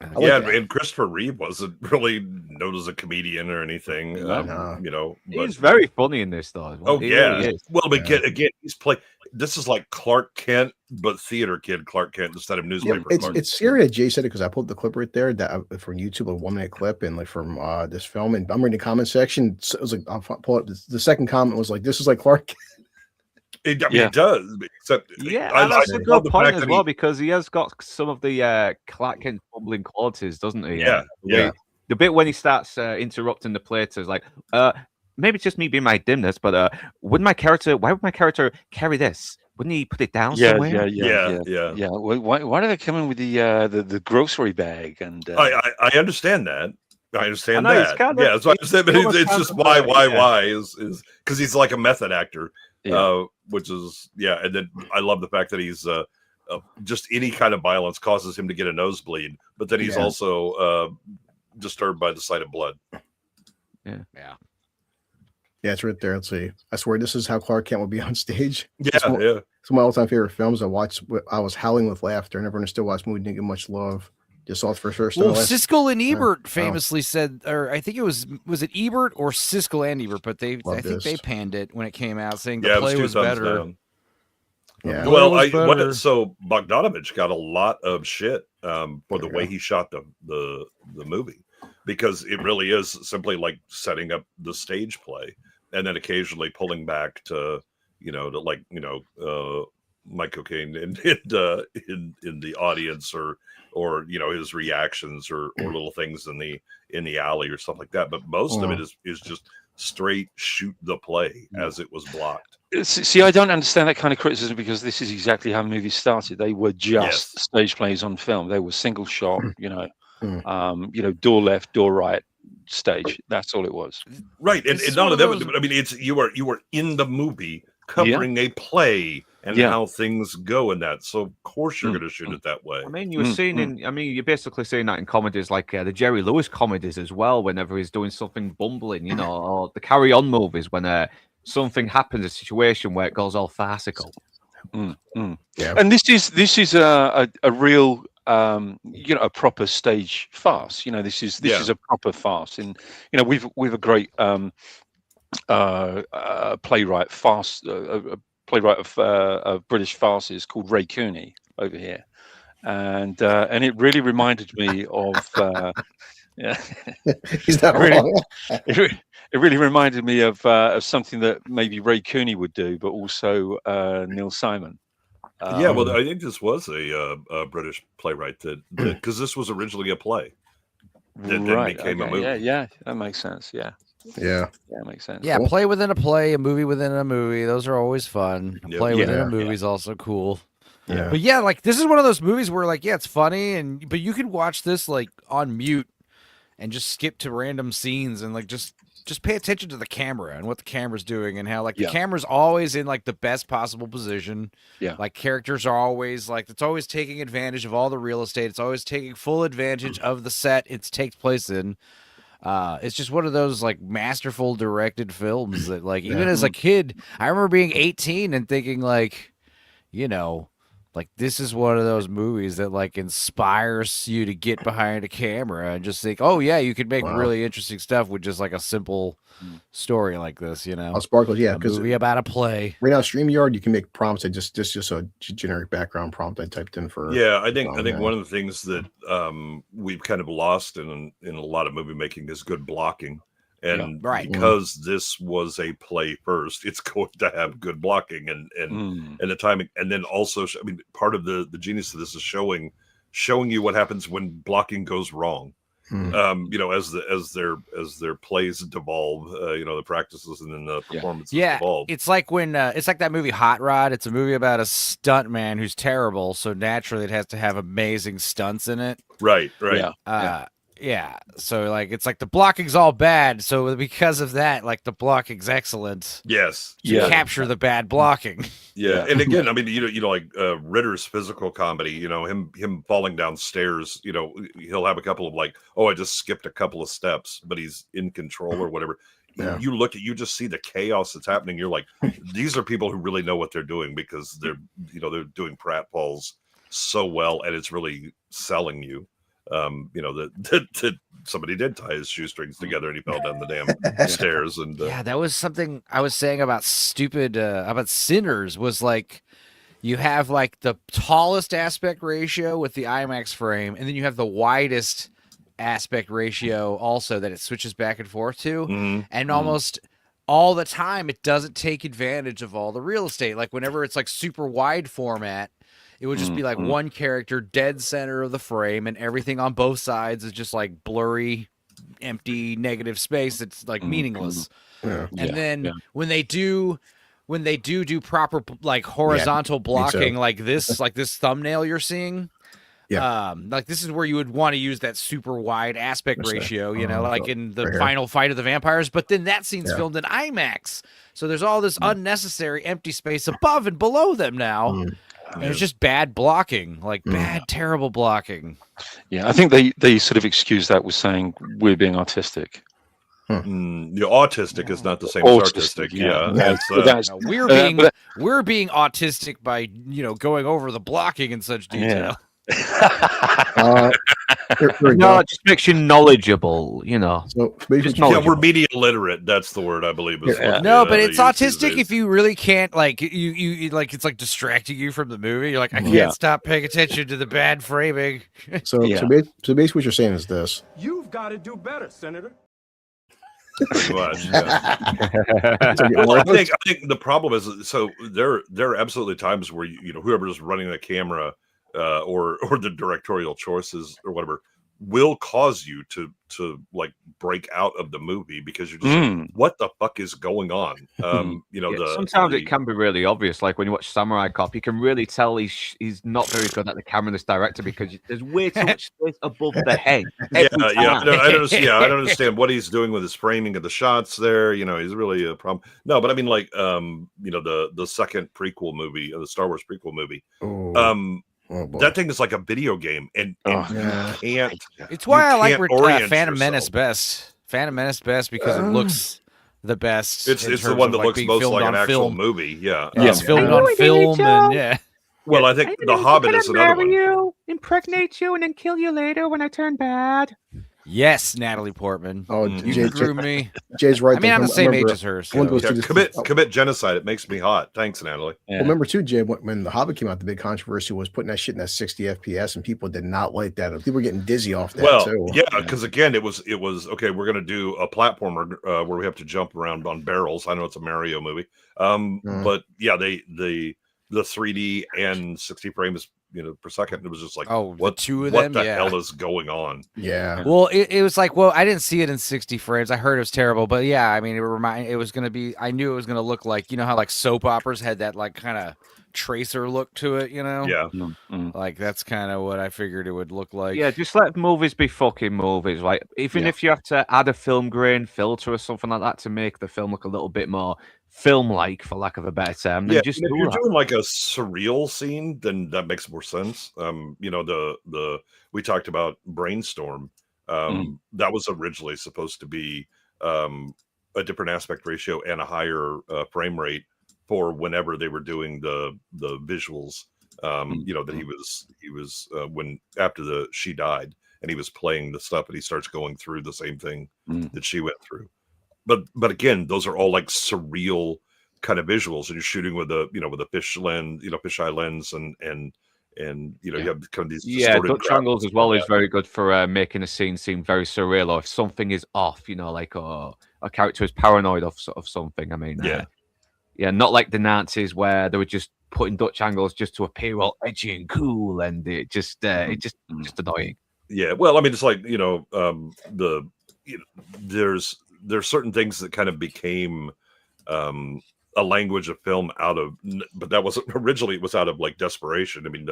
[SPEAKER 8] And Christopher Reeve wasn't really known as a comedian or anything.
[SPEAKER 10] He's very funny in this, though.
[SPEAKER 8] Oh, really well, but again, he's playing. This is like Clark Kent, but theater kid Clark Kent instead of newspaper.
[SPEAKER 6] It's scary that Jay said it because I pulled the clip right there that from YouTube, a 1-minute clip, and like from this film, and I'm reading the comment section. So it was like I'll pull up the second comment was like, "This is like Clark Kent."
[SPEAKER 8] It does, except
[SPEAKER 10] that's a good point as well because he has got some of the Clark Kent bumbling qualities, doesn't he?
[SPEAKER 8] Yeah.
[SPEAKER 10] The bit when he starts interrupting the play is like, maybe it's just me being my dimness, but why would my character carry this? Wouldn't he put it down somewhere?
[SPEAKER 7] Yeah. Why do they come in with the grocery bag? And
[SPEAKER 8] I understand that. I understand that. So I understand, but it's just why is because he's like a method actor. Which is and then I love the fact that he's just any kind of violence causes him to get a nosebleed, but then he's also disturbed by the sight of blood.
[SPEAKER 6] Yeah, it's right there. Let's see. I swear this is how Clark Kent would be on stage.
[SPEAKER 8] It's one of
[SPEAKER 6] my all-time favorite films. I watched. I was howling with laughter. I never understood why this movie didn't get much love. Just saw it for first time.
[SPEAKER 9] Well, Siskel and Ebert famously said, or I think it was it Ebert or Siskel and Ebert, but I think they panned it when it came out, saying the play was better.
[SPEAKER 8] Down. Yeah. Well, so Bogdanovich got a lot of shit for the way he shot the movie, because it really is simply like setting up the stage play and then occasionally pulling back to Michael Caine in the audience or his reactions or little things in the alley or stuff like that. But most of it is just straight shoot the play as it was blocked.
[SPEAKER 7] See, I don't understand that kind of criticism because this is exactly how movies started. They were just stage plays on film. They were single shot, door left, door right, stage. That's all it was.
[SPEAKER 8] Right, and none of them. I mean, you were in the movie covering a play and
[SPEAKER 7] Yeah.
[SPEAKER 8] how things go in that. So of course you're
[SPEAKER 7] Mm,
[SPEAKER 8] going to shoot it that way.
[SPEAKER 10] I mean, you were seeing in. I mean, you're basically seeing that in comedies like the Jerry Lewis comedies as well. Whenever he's doing something bumbling, you know, or the Carry On movies when something happens, a situation where it goes all farcical.
[SPEAKER 6] Yeah.
[SPEAKER 7] And this is a real you know, a proper stage farce. You know, this is a proper farce. And you know, we've a great playwright playwright of British farces called Ray Cooney over here, and it really reminded me of yeah.
[SPEAKER 6] He's not
[SPEAKER 7] really,
[SPEAKER 6] wrong.
[SPEAKER 7] it really reminded me of something that maybe Ray Cooney would do, but also Neil Simon.
[SPEAKER 8] Yeah, well, I think this was a British playwright that because this was originally a play that then became a movie.
[SPEAKER 7] Yeah, that makes sense. Yeah, that makes sense.
[SPEAKER 9] Yeah, play within a play, a movie within a movie. Those are always fun. A
[SPEAKER 8] Yep.
[SPEAKER 9] play within
[SPEAKER 6] Yeah.
[SPEAKER 9] a movie is also cool.
[SPEAKER 6] Yeah.
[SPEAKER 9] But yeah, like this is one of those movies where like, yeah, it's funny, but you can watch this like on mute and just skip to random scenes and like just pay attention to the camera and what the camera's doing and how like the camera's always in like the best possible position.
[SPEAKER 7] Yeah.
[SPEAKER 9] Like characters are always like, it's always taking advantage of all the real estate. It's always taking full advantage of the set it takes place in. It's just one of those like masterful directed films that like even as a kid, I remember being 18 and thinking like, you know, like this is one of those movies that like inspires you to get behind a camera and just think, oh yeah, you could make really interesting stuff with just like a simple story like this, you know.
[SPEAKER 6] Sparkles, yeah,
[SPEAKER 9] a
[SPEAKER 6] because
[SPEAKER 9] movie about a play.
[SPEAKER 6] right now StreamYard you can make prompts that just a generic background prompt I typed in for.
[SPEAKER 8] Yeah, I think one of the things that we've kind of lost in a lot of movie making is good blocking. And because this was a play first, it's going to have good blocking and the timing, and then also, I mean, part of the genius of this is showing you what happens when blocking goes wrong. You know, as their plays devolve, you know, the practices and then the performances devolve.
[SPEAKER 9] It's like when it's like that movie Hot Rod. It's a movie about a stunt man who's terrible, so naturally it has to have amazing stunts in it.
[SPEAKER 8] Right.
[SPEAKER 9] Yeah. So like it's like the blocking's all bad. So because of that, like the blocking's excellent.
[SPEAKER 8] Yes.
[SPEAKER 9] To capture the bad blocking.
[SPEAKER 8] Yeah. And again, I mean, you know, like Ritter's physical comedy, you know, him falling downstairs, you know, he'll have a couple of like, oh, I just skipped a couple of steps, but he's in control or whatever. Yeah. You just see the chaos that's happening. You're like, these are people who really know what they're doing because they're doing pratfalls so well, and it's really selling you. You know, that somebody did tie his shoestrings together and he fell down the damn stairs. And
[SPEAKER 9] that was something I was saying about about Sinners was like, you have like the tallest aspect ratio with the IMAX frame, and then you have the widest aspect ratio also that it switches back and forth to. And almost all the time, it doesn't take advantage of all the real estate. Like whenever it's like super wide format, it would just be like one character dead center of the frame, and everything on both sides is just like blurry, empty, negative space. It's like meaningless. And then when they do proper like horizontal blocking, like this thumbnail you're seeing, like this is where you would want to use that super wide aspect ratio, you know, like in the final fight of the vampires. But then that scene's filmed in IMAX, so there's all this unnecessary empty space above and below them now. And it's just bad blocking, like bad, terrible blocking.
[SPEAKER 7] Yeah, I think they sort of excuse that with saying we're being artistic.
[SPEAKER 8] Autistic is not the same as artistic.
[SPEAKER 9] We're being autistic by, you know, going over the blocking in such detail.
[SPEAKER 10] No, it just makes you knowledgeable, you know.
[SPEAKER 6] So
[SPEAKER 8] we're media literate. That's the word I believe.
[SPEAKER 9] No, but it's autistic if you really can't like you like it's like distracting you from the movie. You're like, I can't stop paying attention to the bad framing.
[SPEAKER 6] So basically what you're saying is this.
[SPEAKER 1] You've got to do better, Senator.
[SPEAKER 8] Pretty much, well, I think the problem is, so there are absolutely times where you know whoever is running the camera or the directorial choices or whatever will cause you to like break out of the movie because you're just like, what the fuck is going on? You know,
[SPEAKER 10] sometimes it can be really obvious. Like when you watch Samurai Cop, you can really tell he's not very good at the camera. This director, because there's way too much space above the head.
[SPEAKER 8] I don't understand what he's doing with his framing of the shots there. You know, he's really a problem. No, but I mean, like, you know, the second prequel movie, the Star Wars prequel movie. That thing is like a video game, and
[SPEAKER 9] it's why I like Phantom Menace best. Phantom Menace best because it looks the best.
[SPEAKER 8] It's the one that looks most like an actual movie. Yeah,
[SPEAKER 9] it's filmed on film, and
[SPEAKER 8] Well, I think The Hobbit is another one.
[SPEAKER 10] You, impregnate you, and then kill you later when I turn bad.
[SPEAKER 9] Yes, Natalie Portman.
[SPEAKER 6] Oh,
[SPEAKER 9] you grew me.
[SPEAKER 6] Jay's right.
[SPEAKER 9] I mean, I'm the same age as her. So.
[SPEAKER 8] Commit genocide. It makes me hot. Thanks, Natalie.
[SPEAKER 6] Well, remember too, Jay, when The Hobbit came out, the big controversy was putting that shit in that 60 FPS, and people did not like that. People were getting dizzy off that too.
[SPEAKER 8] Yeah, because again, it was okay. We're gonna do a platformer where we have to jump around on barrels. I know it's a Mario movie, but yeah, the 3D and 60 frames, you know, per second. It was just like, what the hell is going on?
[SPEAKER 6] Yeah.
[SPEAKER 9] Well, it was like, I didn't see it in 60 frames. I heard it was terrible, but yeah, I mean, it was going to be. I knew it was going to look like, you know how like soap operas had that like kind of tracer look to it, you know?
[SPEAKER 8] Yeah.
[SPEAKER 9] Like that's kind of what I figured it would look like.
[SPEAKER 10] Yeah, just let movies be fucking movies. Like even if you have to add a film grain filter or something like that to make the film look a little bit more film-like, for lack of a better term, then just
[SPEAKER 8] if you're doing like a surreal scene, then that makes more sense. You know, the we talked about Brainstorm. That was originally supposed to be a different aspect ratio and a higher frame rate for whenever they were doing the visuals. You know, that he was when after she died and he was playing the stuff and he starts going through the same thing that she went through. But again, those are all like surreal kind of visuals, and you're shooting with a fisheye lens, and you know you have kind of these
[SPEAKER 10] Dutch angles as well is very good for making a scene seem very surreal, or if something is off, you know, like a character is paranoid of something. I mean, not like the Nazis where they were just putting Dutch angles just to appear all edgy and cool, and it just annoying.
[SPEAKER 8] Yeah, well, I mean, it's like, you know, there's certain things that kind of became a language of film but that wasn't originally. It was out of like desperation. I mean,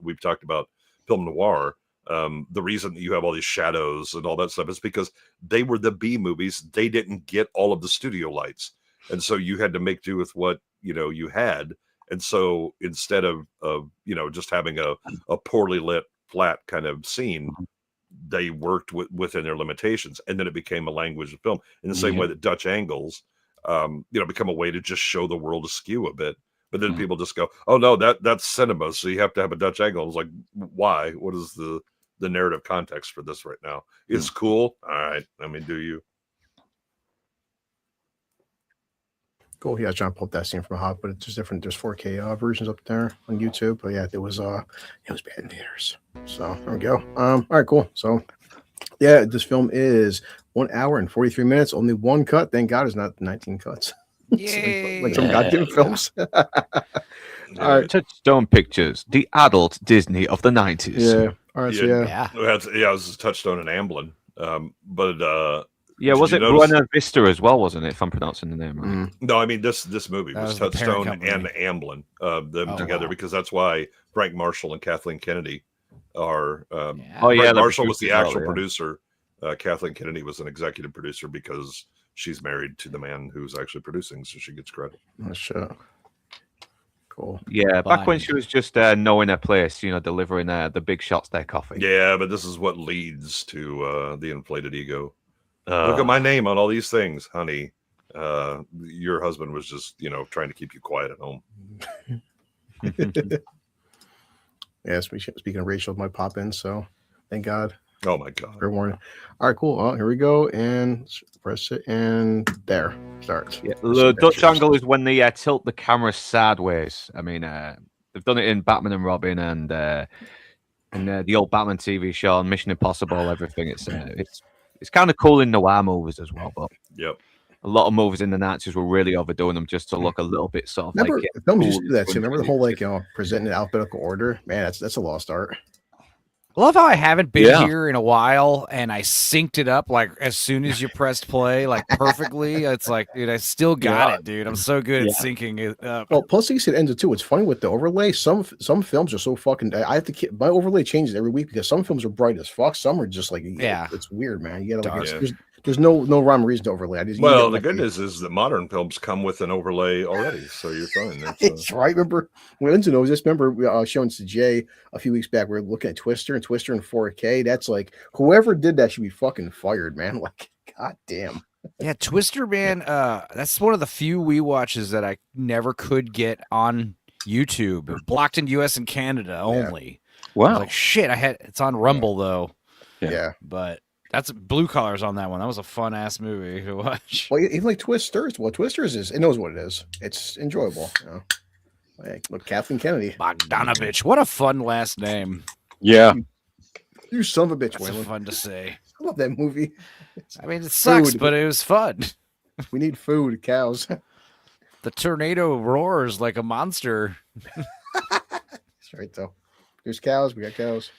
[SPEAKER 8] we've talked about film noir. The reason that you have all these shadows and all that stuff is because they were the B movies. They didn't get all of the studio lights, and so you had to make do with what you had. And so instead of you know, just having a poorly lit flat kind of scene, they worked within their limitations, and then it became a language of film in the same way that Dutch angles, you know, become a way to just show the world askew a bit. But then people just go, "Oh no, that's cinema, so you have to have a Dutch angle." It's like, why? What is the narrative context for this right now? It's cool. All right, I mean, do you?
[SPEAKER 6] Cool. Yeah, I was trying to pull up that scene from Hot, but it's just different. There's 4K versions up there on YouTube. But yeah, it was bad in theaters. So there we go. All right, cool. So yeah, this film is 1 hour and 43 minutes. Only one cut. Thank God it's not 19 cuts. like some goddamn films. All right.
[SPEAKER 10] Touchstone Pictures, the adult Disney of the 90s.
[SPEAKER 6] Yeah. All right.
[SPEAKER 8] It was Touchstone and Amblin.
[SPEAKER 10] Was it Buena Vista as well, wasn't it, if I'm pronouncing the name right?
[SPEAKER 8] No, I mean this movie was Touchstone and Amblin, them together, because that's why Frank Marshall and Kathleen Kennedy are Frank Marshall was the actual producer. Kathleen Kennedy was an executive producer because she's married to the man who's actually producing, so she gets credit.
[SPEAKER 6] Oh, shit. Cool.
[SPEAKER 10] Yeah, back when she was just knowing her place, you know, delivering the big shots there, coffee.
[SPEAKER 8] Yeah, but this is what leads to the inflated ego. Look at my name on all these things, honey. Your husband was just, you know, trying to keep you quiet at home.
[SPEAKER 6] Yeah, speaking of Rachel, might pop in, so thank God.
[SPEAKER 8] Oh my God.
[SPEAKER 6] Fair warning. All right, cool. Well, here we go, and press it, and there starts.
[SPEAKER 10] Yeah, the Dutch angle is when they tilt the camera sideways. I mean, they've done it in Batman and Robin and the old Batman TV show and Mission Impossible. Everything. It's kind of cool in noir movies as well, but a lot of movies in the 90s were really overdoing them just to look a little bit sort of
[SPEAKER 6] remember,
[SPEAKER 10] like.
[SPEAKER 6] Films used to do that too. Remember the whole presenting in alphabetical order? Man, that's a lost art.
[SPEAKER 9] I love how I haven't been
[SPEAKER 7] Yeah.
[SPEAKER 9] here in a while, and I synced it up like as soon as you pressed play, like perfectly. It's like, dude, I still got it, dude. I'm so good at syncing it up.
[SPEAKER 6] Well, plus you said ends it too. It's funny with the overlay. Some films are so fucking. I have to keep my overlay changes every week because some films are bright as fuck. Some are just like it's weird, man. You gotta like there's no rhyme or reason to overlay.
[SPEAKER 8] Well, the good news is that modern films come with an overlay already, so you're fine.
[SPEAKER 6] That's right. Remember when Enzo knows this? Remember showing to Jay a few weeks back. We were looking at Twister in 4K. That's like whoever did that should be fucking fired, man. Like, god damn.
[SPEAKER 9] Yeah, Twister, man. That's one of the few Wii watches that I never could get on YouTube. Blocked in US and Canada only.
[SPEAKER 7] Wow.
[SPEAKER 9] Like shit. It's on Rumble though.
[SPEAKER 6] Yeah.
[SPEAKER 9] But that's Blue Collars on that one. That was a fun ass movie to watch.
[SPEAKER 6] Well, even like Twisters. Well, Twisters it knows what it is. It's enjoyable. You know? Like, look, Kathleen Kennedy.
[SPEAKER 9] Bogdanovich. What a fun last name.
[SPEAKER 7] Yeah.
[SPEAKER 6] You son of a bitch,
[SPEAKER 9] That's
[SPEAKER 6] Waylon.
[SPEAKER 9] fun to say.
[SPEAKER 6] I love that movie.
[SPEAKER 9] I mean, it sucks,
[SPEAKER 6] Food.
[SPEAKER 9] but it was fun.
[SPEAKER 6] We need food, cows.
[SPEAKER 9] The tornado roars like a monster.
[SPEAKER 6] That's right, though. There's cows. We got cows.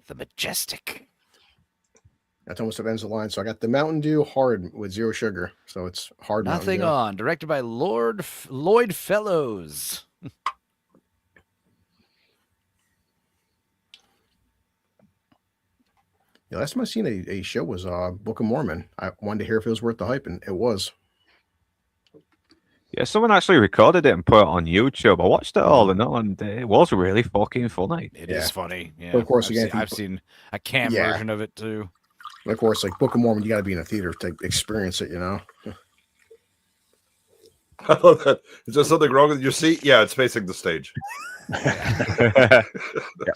[SPEAKER 9] The Majestic.
[SPEAKER 6] That's almost what ends the line. So I got the Mountain Dew hard with zero sugar. So it's hard.
[SPEAKER 9] Nothing
[SPEAKER 6] Mountain
[SPEAKER 9] on. Directed by Lloyd Fellows.
[SPEAKER 6] Yeah, last time I seen a show was Book of Mormon. I wanted to hear if it was worth the hype, and it was.
[SPEAKER 10] Yeah, someone actually recorded it and put it on YouTube. I watched it all and it was really fucking funny.
[SPEAKER 9] It is funny. Yeah.
[SPEAKER 6] But of course,
[SPEAKER 9] I've seen a cam version of it too.
[SPEAKER 6] But of course, like Book of Mormon, you got to be in a theater to experience it. You know.
[SPEAKER 8] I love that. Is there something wrong with your seat? Yeah, it's facing the stage.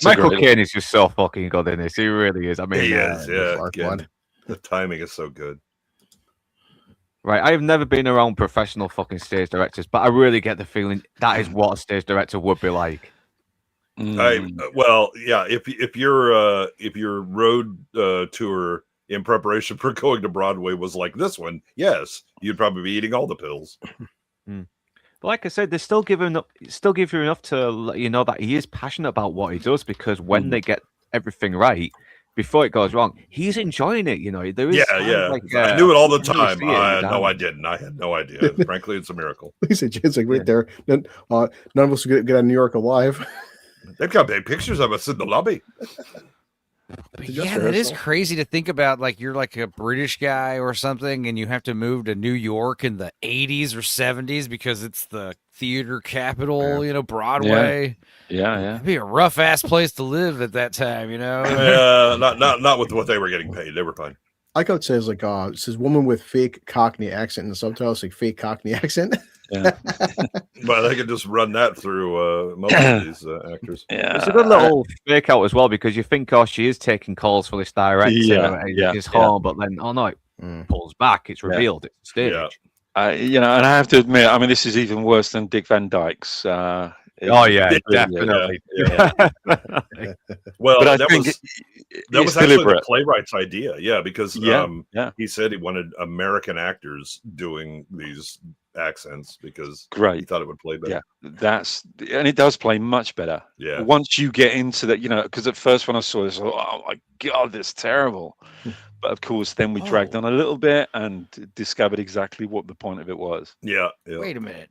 [SPEAKER 10] Michael Caine is just so fucking good in this. He really is. I mean,
[SPEAKER 8] he is. Yeah, again, the timing is so good.
[SPEAKER 10] Right, I have never been around professional fucking stage directors, but I really get the feeling that is what a stage director would be like.
[SPEAKER 8] Well, yeah. If your road tour in preparation for going to Broadway was like this one, yes, you'd probably be eating all the pills.
[SPEAKER 10] But like I said, they still give you enough to let you know that he is passionate about what he does, because when they get everything right, before it goes wrong, he's enjoying it. You know, there is like,
[SPEAKER 8] I knew it all the
[SPEAKER 10] you really
[SPEAKER 8] time.
[SPEAKER 10] see it
[SPEAKER 8] No, I didn't. I had no idea. Frankly, it's a miracle.
[SPEAKER 6] He said, "It's like right there. None of us get out of New York alive."
[SPEAKER 8] They've got big pictures of us in the lobby.
[SPEAKER 9] But yeah, that is crazy to think about. Like, you're like a British guy or something, and you have to move to New York in the 80s or 70s because it's the theater capital, you know, Broadway.
[SPEAKER 7] Yeah.
[SPEAKER 9] It'd be a rough ass place to live at that time, you know.
[SPEAKER 8] Not with what they were getting paid. They were fine.
[SPEAKER 6] I like how it says like it says woman with fake Cockney accent in the subtitles, like fake Cockney accent.
[SPEAKER 7] Yeah.
[SPEAKER 8] But they could just run that through most of these actors.
[SPEAKER 7] Yeah.
[SPEAKER 10] It's a good little fake out as well, because you think, oh, she is taking calls for this director. It's home, but then, oh no, it pulls back. It's revealed. It's stage.
[SPEAKER 7] You know, and I have to admit, I mean, this is even worse than Dick Van Dyke's.
[SPEAKER 10] Definitely.
[SPEAKER 8] Well,
[SPEAKER 7] but I
[SPEAKER 8] that
[SPEAKER 7] think
[SPEAKER 8] was
[SPEAKER 7] it's
[SPEAKER 8] actually
[SPEAKER 7] deliberate.
[SPEAKER 8] the playwright's idea. Yeah, because
[SPEAKER 7] he
[SPEAKER 8] said he wanted American actors doing these accents because
[SPEAKER 7] Great.
[SPEAKER 8] he thought it would play better.
[SPEAKER 7] Yeah, and it does play much better.
[SPEAKER 8] Yeah.
[SPEAKER 7] Once you get into that, you know, because at first when I saw this, I thought, oh my God, that's terrible. But of course, then we dragged on a little bit and discovered exactly what the point of it was.
[SPEAKER 8] Yeah.
[SPEAKER 9] Wait a minute.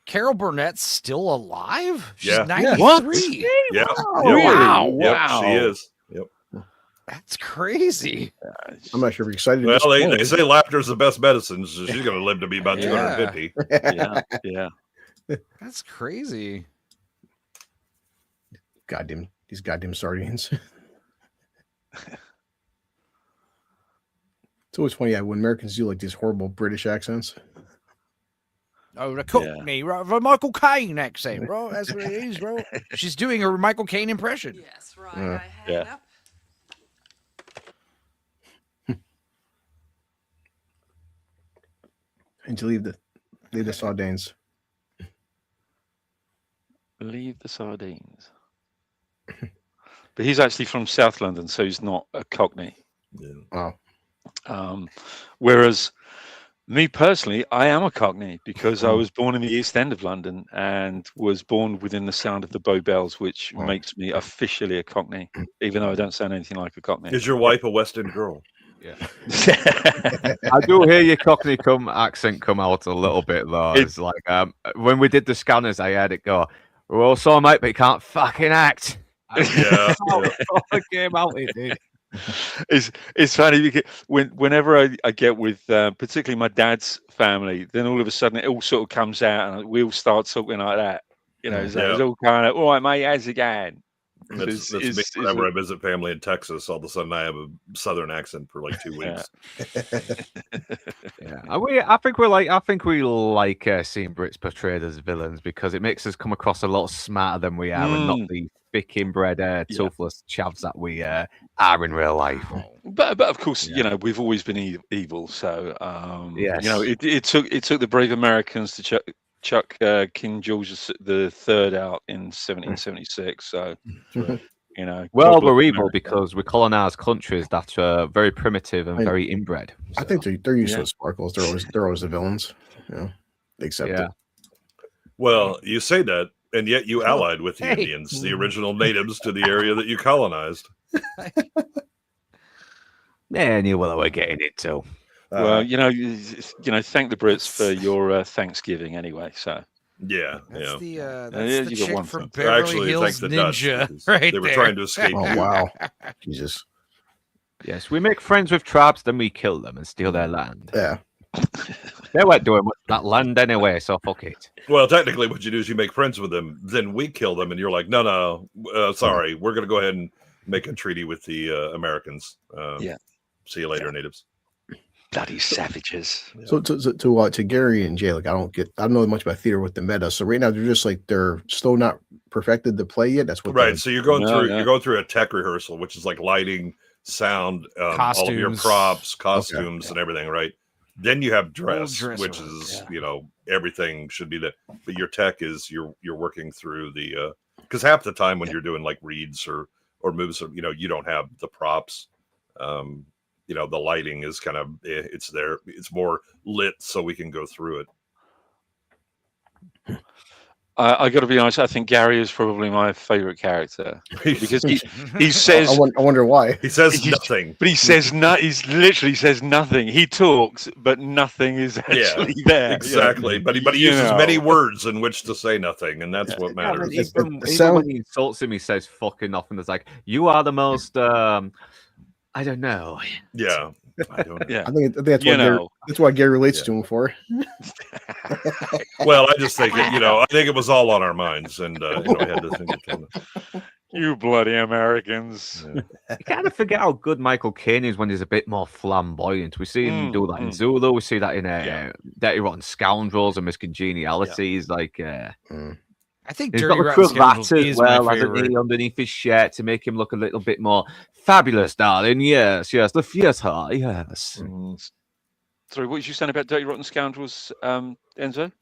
[SPEAKER 9] Carol Burnett's still alive? She's
[SPEAKER 8] Yeah.
[SPEAKER 9] 93.
[SPEAKER 8] Yeah.
[SPEAKER 9] Wow.
[SPEAKER 8] Yep,
[SPEAKER 9] Wow.
[SPEAKER 8] she is. Yep.
[SPEAKER 9] That's crazy.
[SPEAKER 6] I'm not sure if you're excited.
[SPEAKER 8] Well, they say laughter's the best medicine, so she's going to live to be about 250.
[SPEAKER 7] Yeah.
[SPEAKER 9] That's crazy.
[SPEAKER 6] Goddamn, these goddamn sardines. It's always funny when Americans do like these horrible British accents.
[SPEAKER 9] Oh, the Cockney, the Michael Caine accent, bro. That's what it is, bro. She's doing her Michael Caine impression.
[SPEAKER 5] Yes, right.
[SPEAKER 7] Yeah.
[SPEAKER 6] And to leave the sardines.
[SPEAKER 7] Leave the sardines. But he's actually from South London, so he's not a Cockney.
[SPEAKER 6] Wow.
[SPEAKER 7] Whereas Me personally, I am a Cockney because I was born in the East End of London and was born within the sound of the Bow Bells, which makes me officially a Cockney, even though I don't sound anything like a Cockney.
[SPEAKER 8] Is your wife a West End girl?
[SPEAKER 10] Yeah. I do hear your Cockney accent come out a little bit though. It's like when we did the Scanners, I heard it go, "We're all so mate, but you can't fucking act."
[SPEAKER 8] Yeah.
[SPEAKER 10] It came out, it did.
[SPEAKER 7] It's funny because whenever I get with particularly my dad's family, then all of a sudden it all sort of comes out and we all start talking like that. You know, so it's all kind of, all right, mate, how's it going?
[SPEAKER 8] That's me whenever I visit family in Texas. All of a sudden, I have a Southern accent for like 2 weeks.
[SPEAKER 10] Yeah, I think we like seeing Brits portrayed as villains because it makes us come across a lot smarter than we are, and not the thick inbred, toothless chavs that we are in real life.
[SPEAKER 7] But of course, you know, we've always been evil. So
[SPEAKER 10] yes.
[SPEAKER 7] You know, it took the brave Americans to chuck King George III out in 1776. So, you know,
[SPEAKER 10] well, we're evil because we colonize countries that are very primitive and very inbred.
[SPEAKER 6] I think they're used to sparkles. They're always the villains. You know, they accept it.
[SPEAKER 8] Well, you say that, and yet you allied with the Indians, the original natives to the area that you colonized.
[SPEAKER 10] Yeah, I knew what we're getting into.
[SPEAKER 7] Well, you know, thank the Brits for your Thanksgiving anyway. So
[SPEAKER 8] yeah,
[SPEAKER 12] that's the
[SPEAKER 7] you got
[SPEAKER 12] chick
[SPEAKER 7] one
[SPEAKER 12] from
[SPEAKER 7] point.
[SPEAKER 12] Beverly
[SPEAKER 8] Actually,
[SPEAKER 12] Hills
[SPEAKER 8] thank the Dutch,
[SPEAKER 12] Ninja,
[SPEAKER 8] because
[SPEAKER 12] right
[SPEAKER 8] they were
[SPEAKER 12] there.
[SPEAKER 8] trying to escape.
[SPEAKER 6] Oh wow, Jesus!
[SPEAKER 10] Yes, we make friends with tribes, then we kill them and steal their land.
[SPEAKER 6] Yeah,
[SPEAKER 10] they weren't doing much with that land anyway, so fuck it.
[SPEAKER 8] Well, technically, what you do is you make friends with them, then we kill them, and you're like, no, sorry, we're going to go ahead and make a treaty with the Americans. See you later, natives.
[SPEAKER 7] Bloody savages.
[SPEAKER 6] So to Gary and Jay, like I don't know much about theater with the meta. So right now they're still not perfected to play yet. That's what
[SPEAKER 8] Right. So you're going through a tech rehearsal, which is like lighting, sound, all of your props, costumes, and everything. Right. Then you have dress, which is you know, everything should be that. But your tech is you're working through the because half the time when you're doing like reads or moves, you know, you don't have the props. You know, the lighting is kind of it's there. It's more lit, so we can go through it.
[SPEAKER 7] I got to be honest. I think Gary is probably my favorite character because he says.
[SPEAKER 6] I wonder why.
[SPEAKER 8] He says nothing,
[SPEAKER 7] but he says He literally says nothing. He talks, but nothing is actually there.
[SPEAKER 8] Exactly. You know? But he uses many words in which to say nothing, and that's what matters.
[SPEAKER 10] Even when he insults him, he says fucking nothing. It's like you are the most. I don't know.
[SPEAKER 8] Yeah. I don't know.
[SPEAKER 7] Yeah.
[SPEAKER 6] I think that's why Gary relates to him for.
[SPEAKER 8] Well, I just think I think it was all on our minds, and I had to think it.
[SPEAKER 7] You bloody Americans!
[SPEAKER 10] You kind of forget how good Michael Caine is when he's a bit more flamboyant. We see him do that in Zulu. We see that in Dirty Rotten Scoundrels and Miss Congeniality. He's like.
[SPEAKER 12] I think
[SPEAKER 10] he's
[SPEAKER 12] Dirty
[SPEAKER 10] got the
[SPEAKER 12] Rotten
[SPEAKER 10] cravat
[SPEAKER 12] Scoundrels
[SPEAKER 10] as
[SPEAKER 12] is
[SPEAKER 10] well,
[SPEAKER 12] my
[SPEAKER 10] hasn't
[SPEAKER 12] favorite.
[SPEAKER 10] he, underneath his shirt to make him look a little bit more fabulous, darling. Yes, the theatre, yes.
[SPEAKER 7] Sorry, what was you saying about Dirty Rotten Scoundrels, Enzo?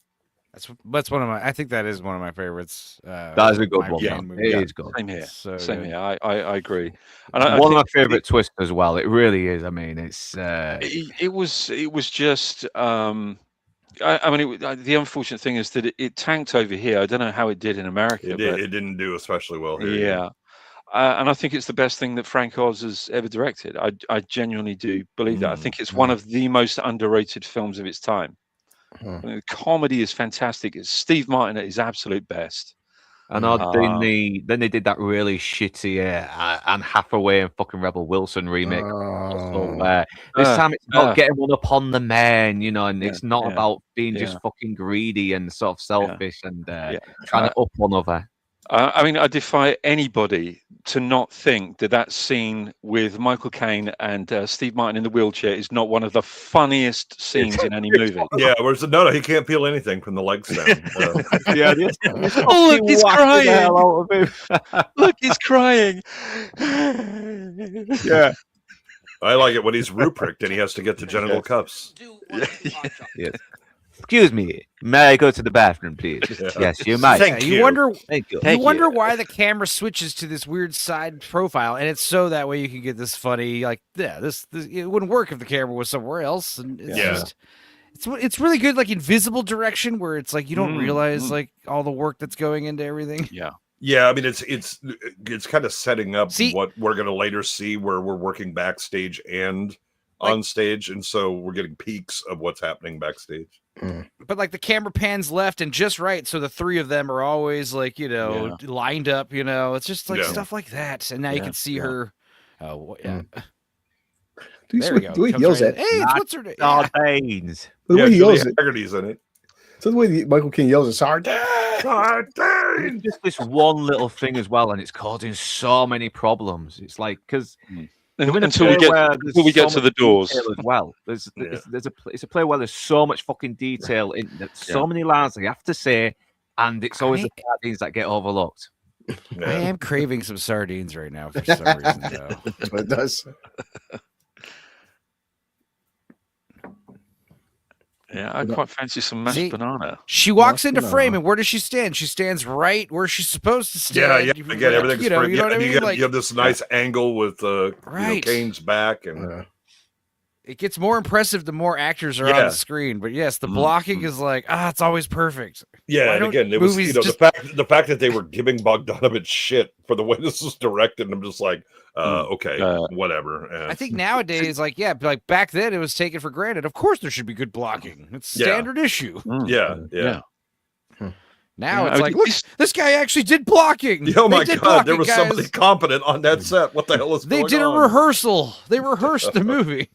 [SPEAKER 12] That's one of my. I think that is one of my favorites.
[SPEAKER 10] That is a good one.
[SPEAKER 12] Yeah,
[SPEAKER 10] it is good.
[SPEAKER 7] Same here.
[SPEAKER 12] So
[SPEAKER 7] Same
[SPEAKER 12] good.
[SPEAKER 7] here. I agree. And
[SPEAKER 10] one of my favorite twists as well. It really is. I mean, it's.
[SPEAKER 7] It was just. I mean, the unfortunate thing is that it tanked over here. I don't know how it did in America.
[SPEAKER 8] It didn't do especially well here.
[SPEAKER 7] Yeah. And I think it's the best thing that Frank Oz has ever directed. I genuinely do believe that. I think it's one of the most underrated films of its time. I mean, the comedy is fantastic. It's Steve Martin at his absolute best.
[SPEAKER 10] And then they did that really shitty Anne Hathaway and fucking Rebel Wilson remake. This time it's about getting one up on the man, you know, and it's not about being just fucking greedy and sort of selfish and trying to up one other.
[SPEAKER 7] I mean, I defy anybody to not think that scene with Michael Caine and Steve Martin in the wheelchair is not one of the funniest scenes in any movie.
[SPEAKER 8] Yeah, whereas no, he can't peel anything from the legs down.
[SPEAKER 7] Oh, look, he's crying. Look, he's crying.
[SPEAKER 8] Yeah. I like it when he's Ruprecht and he has to get the genital cups.
[SPEAKER 10] Yes. Excuse me, may I go to the bathroom, please? Yes, you might.
[SPEAKER 12] Thank you.
[SPEAKER 10] Thank you.
[SPEAKER 12] You wonder why the camera switches to this weird side profile, and it's so that way you can get this funny, like, this it wouldn't work if the camera was somewhere else, and it's It's really good, like invisible direction, where it's like you don't realize like all the work that's going into everything.
[SPEAKER 7] Yeah.
[SPEAKER 8] Yeah, I mean it's kind of setting up what we're going to later see, where we're working backstage and on stage, and so we're getting peaks of what's happening backstage.
[SPEAKER 12] But like the camera pans left and just right, so the three of them are always like lined up. It's just like stuff like that, and now you can see her. Oh yeah. There we go.
[SPEAKER 6] The way he yells at,
[SPEAKER 12] hey, it's what's her name?
[SPEAKER 10] Sardines.
[SPEAKER 6] The way he yells at,
[SPEAKER 8] Haggerty's in it.
[SPEAKER 6] so the way Michael King yells at Sardines.
[SPEAKER 10] It's just this one little thing as well, and it's causing so many problems. It's like because
[SPEAKER 7] until we get to the doors
[SPEAKER 10] as well. There's it's a play where there's so much fucking detail in so many lines that you have to say, and it's always the sardines that get overlooked.
[SPEAKER 12] I am craving some sardines right now for some reason. Though.
[SPEAKER 6] That's what it does.
[SPEAKER 7] Yeah, I quite fancy some mashed banana.
[SPEAKER 12] She walks into frame, and where does she stand? She stands right where she's supposed to stand.
[SPEAKER 8] Yeah. Again, everything's
[SPEAKER 12] you know what I mean?
[SPEAKER 8] You have this nice angle with Kane's back, and
[SPEAKER 12] it gets more impressive the more actors are on the screen. But yes, the blocking is like it's always perfect.
[SPEAKER 8] Yeah, and again, it was the fact that they were giving Bogdanovich shit for the way this was directed. And I'm just like, okay, whatever.
[SPEAKER 12] I think nowadays, like back then, it was taken for granted. Of course, there should be good blocking. It's standard issue.
[SPEAKER 8] Yeah.
[SPEAKER 12] Now it's like, look, this guy actually did blocking.
[SPEAKER 8] Oh my God, there was somebody competent on that set. What the hell is going on?
[SPEAKER 12] They did a rehearsal. They rehearsed the movie.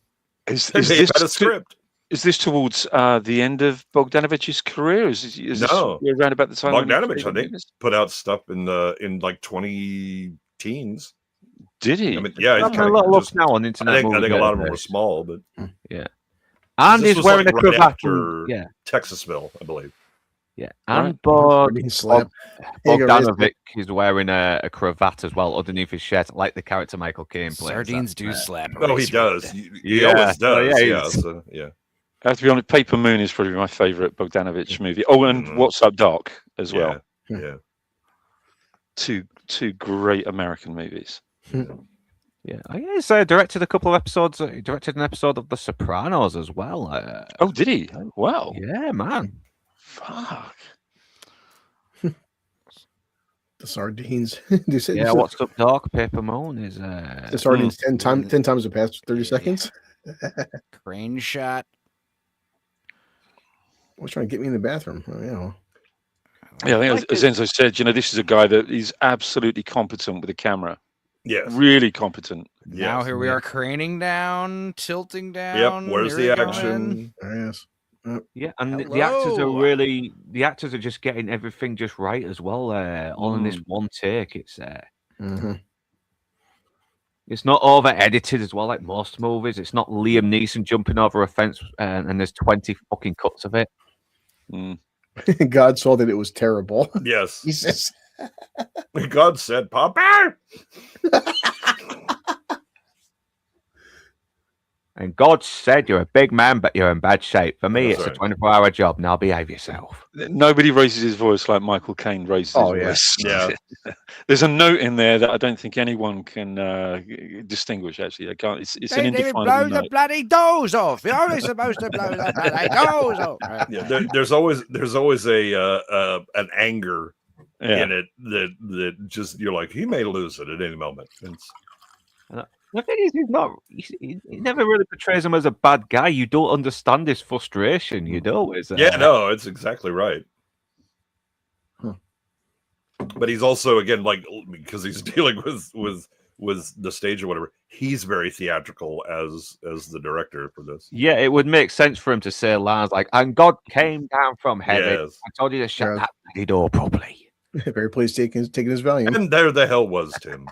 [SPEAKER 7] Is this
[SPEAKER 8] a script?
[SPEAKER 7] Is this towards the end of Bogdanovich's career? Is this around about the time
[SPEAKER 8] Bogdanovich, I think, put out stuff in like 20-teens.
[SPEAKER 7] Did he?
[SPEAKER 8] I mean, yeah,
[SPEAKER 10] he's kind of just now on internet.
[SPEAKER 8] I think a lot of them were small, but
[SPEAKER 10] and he's wearing a cravat
[SPEAKER 8] after Texasville, I believe.
[SPEAKER 10] Yeah, and Bogdanovich is wearing a cravat as well underneath his shirt, like the character Michael Caine plays.
[SPEAKER 12] Sardines do slap.
[SPEAKER 8] Oh, he does. He always does. Yeah.
[SPEAKER 7] I have to be honest, Paper Moon is probably my favorite Bogdanovich movie. Oh, and What's Up, Doc as well.
[SPEAKER 8] Yeah.
[SPEAKER 7] Two great American movies.
[SPEAKER 10] Yeah, he's directed a couple of episodes. He directed an episode of The Sopranos as well.
[SPEAKER 7] Did he? Wow.
[SPEAKER 10] Yeah, man.
[SPEAKER 7] Fuck.
[SPEAKER 6] The sardines.
[SPEAKER 10] What's Up, Doc? Paper Moon is
[SPEAKER 6] the sardines 10 times the past 30 seconds.
[SPEAKER 12] Crane shot.
[SPEAKER 6] Was trying to get me in the bathroom.
[SPEAKER 7] Yeah, I think as Enzo said, this is a guy that is absolutely competent with a camera.
[SPEAKER 8] Yes.
[SPEAKER 7] Really competent.
[SPEAKER 12] Now here we are craning down, tilting down.
[SPEAKER 8] Yep. Where's the action?
[SPEAKER 6] Yes.
[SPEAKER 10] Yeah, and the actors are just getting everything just right as well. All in this one take. It's it's not over edited as well, like most movies. It's not Liam Neeson jumping over a fence and there's 20 fucking cuts of it.
[SPEAKER 6] God saw that it was terrible.
[SPEAKER 8] Yes.
[SPEAKER 6] He says,
[SPEAKER 8] God said, Papa.
[SPEAKER 10] And God said, you're a big man, but you're in bad shape. For me,
[SPEAKER 8] That's
[SPEAKER 10] it's a 24-hour job. Now behave yourself.
[SPEAKER 7] Nobody raises his voice like Michael Caine raises his voice.
[SPEAKER 8] Yeah.
[SPEAKER 7] There's a note in there that I don't think anyone can distinguish, actually. They can't. It's an indefinable
[SPEAKER 12] blow
[SPEAKER 7] note.
[SPEAKER 12] the bloody doors off. You're only supposed to blow the bloody doors off.
[SPEAKER 8] Yeah, there's always a an anger in it that just, you're like, he may lose it at any moment.
[SPEAKER 10] The thing is, he never really portrays him as a bad guy. You don't understand his frustration.
[SPEAKER 8] No, it's exactly right. But he's also, again, like, because he's dealing with the stage or whatever, he's very theatrical as the director for this.
[SPEAKER 10] Yeah, it would make sense for him to say lines like, and God came down from heaven.
[SPEAKER 8] Yes.
[SPEAKER 10] I told you to shut that bloody door properly.
[SPEAKER 6] Very pleased taking his Valium.
[SPEAKER 8] And there the hell was Tim.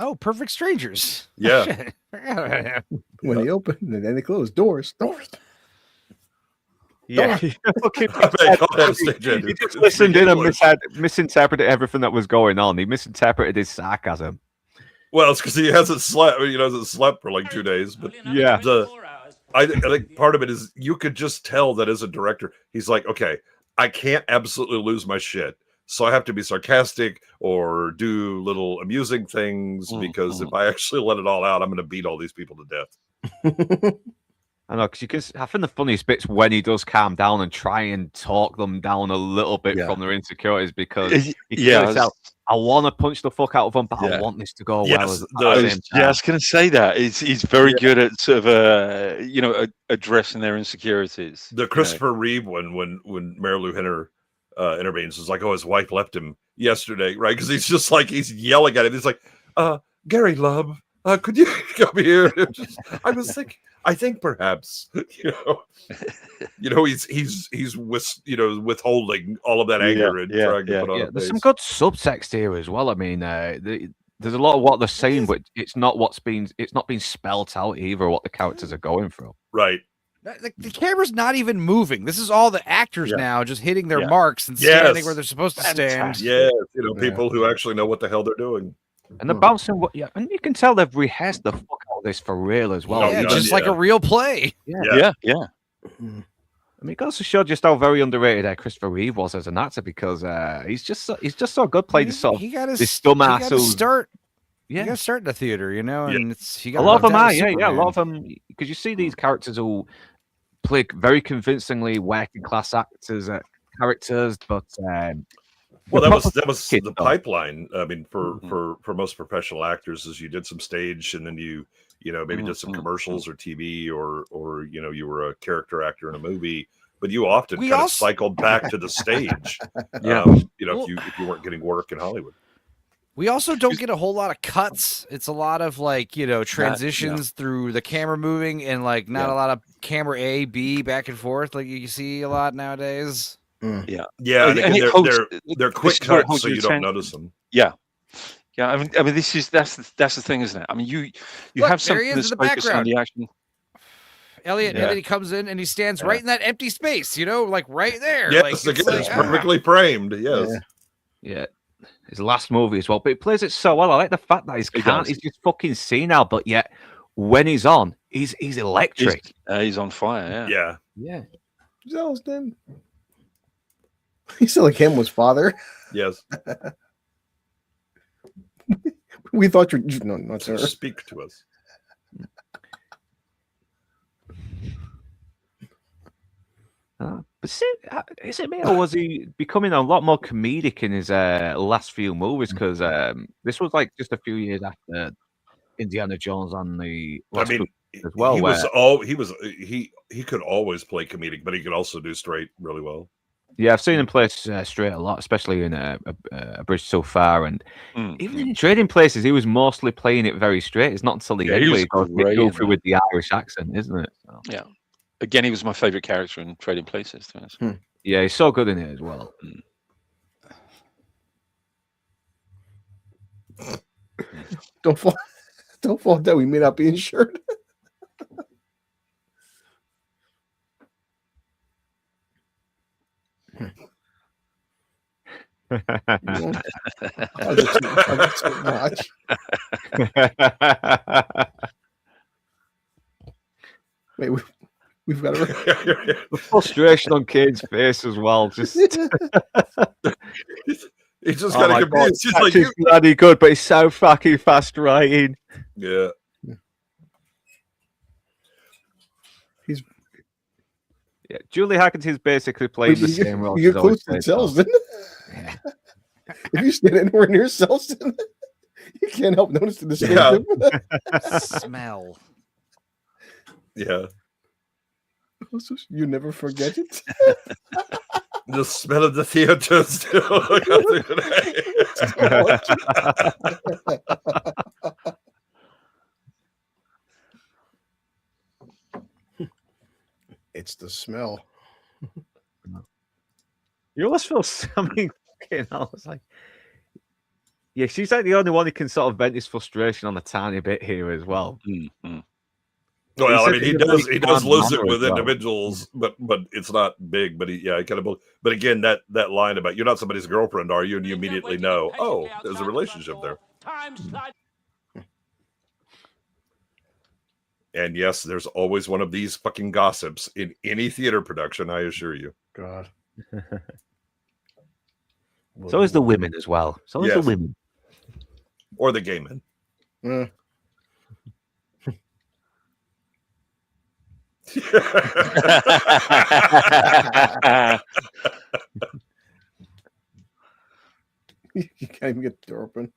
[SPEAKER 12] Oh, Perfect Strangers.
[SPEAKER 8] Yeah.
[SPEAKER 6] When they open and then they close. Doors.
[SPEAKER 10] Yeah. He
[SPEAKER 8] He
[SPEAKER 10] just listened in and misinterpreted everything that was going on. He misinterpreted his sarcasm.
[SPEAKER 8] Well, it's because he hasn't slept for like 2 days. But I think part of it is you could just tell that as a director, he's like, okay, I can't absolutely lose my shit. so I have to be sarcastic or do little amusing things because if I actually let it all out, I'm going to beat all these people to death.
[SPEAKER 10] I know, because I think the funniest bit's when he does calm down and try and talk them down a little bit from their insecurities, because I want to punch the fuck out of them, but I want this to go well.
[SPEAKER 7] I was going to say that he's very good at sort of addressing their insecurities.
[SPEAKER 8] The Christopher Reeve one, when Marilu Henner intervenes, is like, oh, his wife left him yesterday, right? Because he's just like, he's yelling at him. He's like, Gary Love, could you come here? I was thinking, I think perhaps, he's withholding all of that anger and trying to put on a
[SPEAKER 10] There's
[SPEAKER 8] face.
[SPEAKER 10] some good subtext here as well. I mean, there's a lot of what they're saying, but it's not being spelt out either, what the characters are going through.
[SPEAKER 8] Right.
[SPEAKER 12] The camera's not even moving. This is all the actors now just hitting their marks and standing where they're supposed to stand.
[SPEAKER 8] Yes, people who actually know what the hell they're doing.
[SPEAKER 10] And they're bouncing, and you can tell they've rehearsed the fuck out of this for real as well.
[SPEAKER 12] Just like a real play.
[SPEAKER 10] Yeah. I mean, it goes to show just how very underrated Christopher Reeve was as an actor, because he's just so good playing this sort of this dumbass who
[SPEAKER 12] start. You got to start in the theater, and
[SPEAKER 10] a lot of them are, a lot of them, because you see these characters who play very convincingly working class characters, but
[SPEAKER 8] well, that was the pipeline. I mean, for most professional actors, is you did some stage, and then you maybe did some commercials or TV, or you were a character actor in a movie, but you often kind of cycled back to the stage. If you weren't getting work in Hollywood.
[SPEAKER 12] We also don't get a whole lot of cuts. It's a lot of transitions through the camera moving, and not a lot of camera A, B, back and forth like you see a lot nowadays.
[SPEAKER 8] Yeah. They're quick cuts, so you don't notice them.
[SPEAKER 7] Yeah. I mean, that's the thing, isn't it? I mean, you have something that's focused on the action.
[SPEAKER 12] Elliot, and then he comes in and he stands right in that empty space, right there.
[SPEAKER 8] Yes, it's perfectly framed. Yes.
[SPEAKER 10] Yeah. His last movie as well, but he plays it so well. I like the fact that he's just fucking senile, but yet when he's on, he's electric.
[SPEAKER 7] He's on fire.
[SPEAKER 8] Yeah.
[SPEAKER 6] Zelston. He said like him was father.
[SPEAKER 8] Yes.
[SPEAKER 6] We thought you're no, sir.
[SPEAKER 8] Speak to us.
[SPEAKER 10] But see, is it me, or was he becoming a lot more comedic in his last few movies? Because this was just a few years after Indiana Jones on the last movie as well.
[SPEAKER 8] He could always play comedic, but he could also do straight really well.
[SPEAKER 10] Yeah, I've seen him play straight a lot, especially in a Bridge So Far, and even in Trading Places, he was mostly playing it very straight. It's not until the end where he goes goofy with the Irish accent, isn't it? So.
[SPEAKER 7] Yeah. Again, he was my favorite character in Trading Places.
[SPEAKER 10] Yeah, he's so good in it as well.
[SPEAKER 6] Don't fall down. We may not be insured. I'll just watch. Wait, we've got
[SPEAKER 10] the frustration on Kane's face as well. Just
[SPEAKER 8] he's just kind of confused. He's like,
[SPEAKER 10] he's bloody good, but he's so fucking fast writing.
[SPEAKER 8] Yeah.
[SPEAKER 10] Yeah, Julie Harkins basically playing the same role.
[SPEAKER 6] You're close to Zelston. If you stand anywhere near Zelston, you can't help noticing the
[SPEAKER 12] smell.
[SPEAKER 6] Yeah. You never forget it.
[SPEAKER 8] The smell of the theater still.
[SPEAKER 6] It's the smell.
[SPEAKER 10] You always feel something. I was like, yeah, she's like the only one who can sort of vent his frustration on a tiny bit here as well.
[SPEAKER 8] Well, I mean, he does lose it with individuals, but it's not big. But he kind of. But again, that line about you're not somebody's girlfriend, are you? And you immediately know, oh, there's a relationship there. And yes, there's always one of these fucking gossips in any theater production, I assure you.
[SPEAKER 6] God.
[SPEAKER 10] So is the women as well. So is the
[SPEAKER 8] Yes.
[SPEAKER 10] women.
[SPEAKER 8] Or the gay men.
[SPEAKER 6] You can't even get the door open.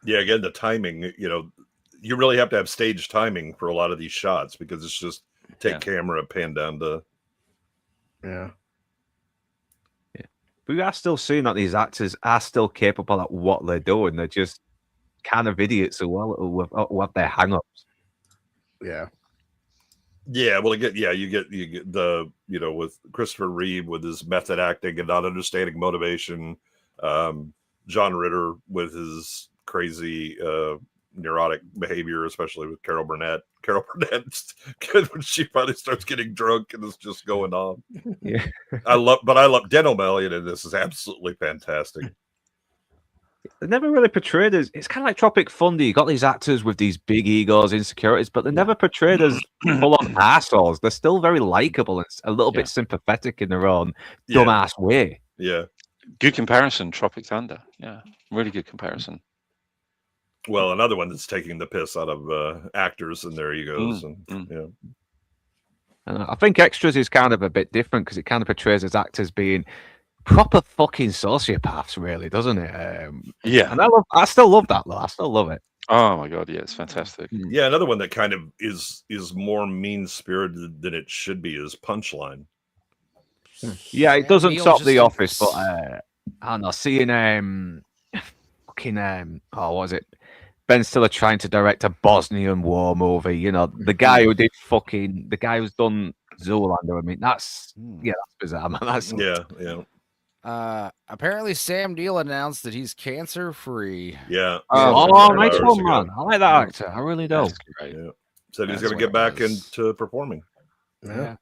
[SPEAKER 8] Yeah, again, the timing, you really have to have stage timing for a lot of these shots because it's just take camera, pan down to.
[SPEAKER 6] Yeah.
[SPEAKER 10] But we are still seeing that these actors are still capable at what they're doing. They're just kind of idiots who have their hang-ups.
[SPEAKER 6] Yeah.
[SPEAKER 8] Yeah, well, you get the with Christopher Reeve with his method acting and not understanding motivation, John Ritter with his crazy neurotic behavior, especially with Carol Burnett. Carol Burnett, when she finally starts getting drunk and it's just going on.
[SPEAKER 10] Yeah,
[SPEAKER 8] I love Den O'Malley, and this is absolutely fantastic.
[SPEAKER 10] They're never really portrayed as. It's kind of like Tropic Thunder. You got these actors with these big egos, insecurities, but they're never portrayed as full-on assholes. They're still very likable and a little bit sympathetic in their own dumbass way.
[SPEAKER 8] Yeah,
[SPEAKER 7] good comparison. Tropic Thunder. Yeah, really good comparison.
[SPEAKER 8] Well, another one that's taking the piss out of actors and their egos,
[SPEAKER 10] And I think Extras is kind of a bit different because it kind of portrays as actors being proper fucking sociopaths, really, doesn't it?
[SPEAKER 7] Yeah,
[SPEAKER 10] and I still love that though. I still love it.
[SPEAKER 7] Oh my god, yeah, it's fantastic.
[SPEAKER 8] Yeah, another one that kind of is more mean spirited than it should be is Punchline.
[SPEAKER 10] Yeah, it doesn't
[SPEAKER 12] Neil's
[SPEAKER 10] top
[SPEAKER 12] just
[SPEAKER 10] The
[SPEAKER 12] like-
[SPEAKER 10] Office, but I don't know. Seeing what was it? Ben Stiller trying to direct a Bosnian war movie. The guy who did the guy who's done Zoolander. I mean, that's bizarre, man. That's
[SPEAKER 12] Apparently Sam Neill announced that he's cancer free.
[SPEAKER 8] Yeah.
[SPEAKER 10] Nice one, man. I like that actor. I really do.
[SPEAKER 8] Yeah. Said he's going to get back into performing.
[SPEAKER 6] Yeah.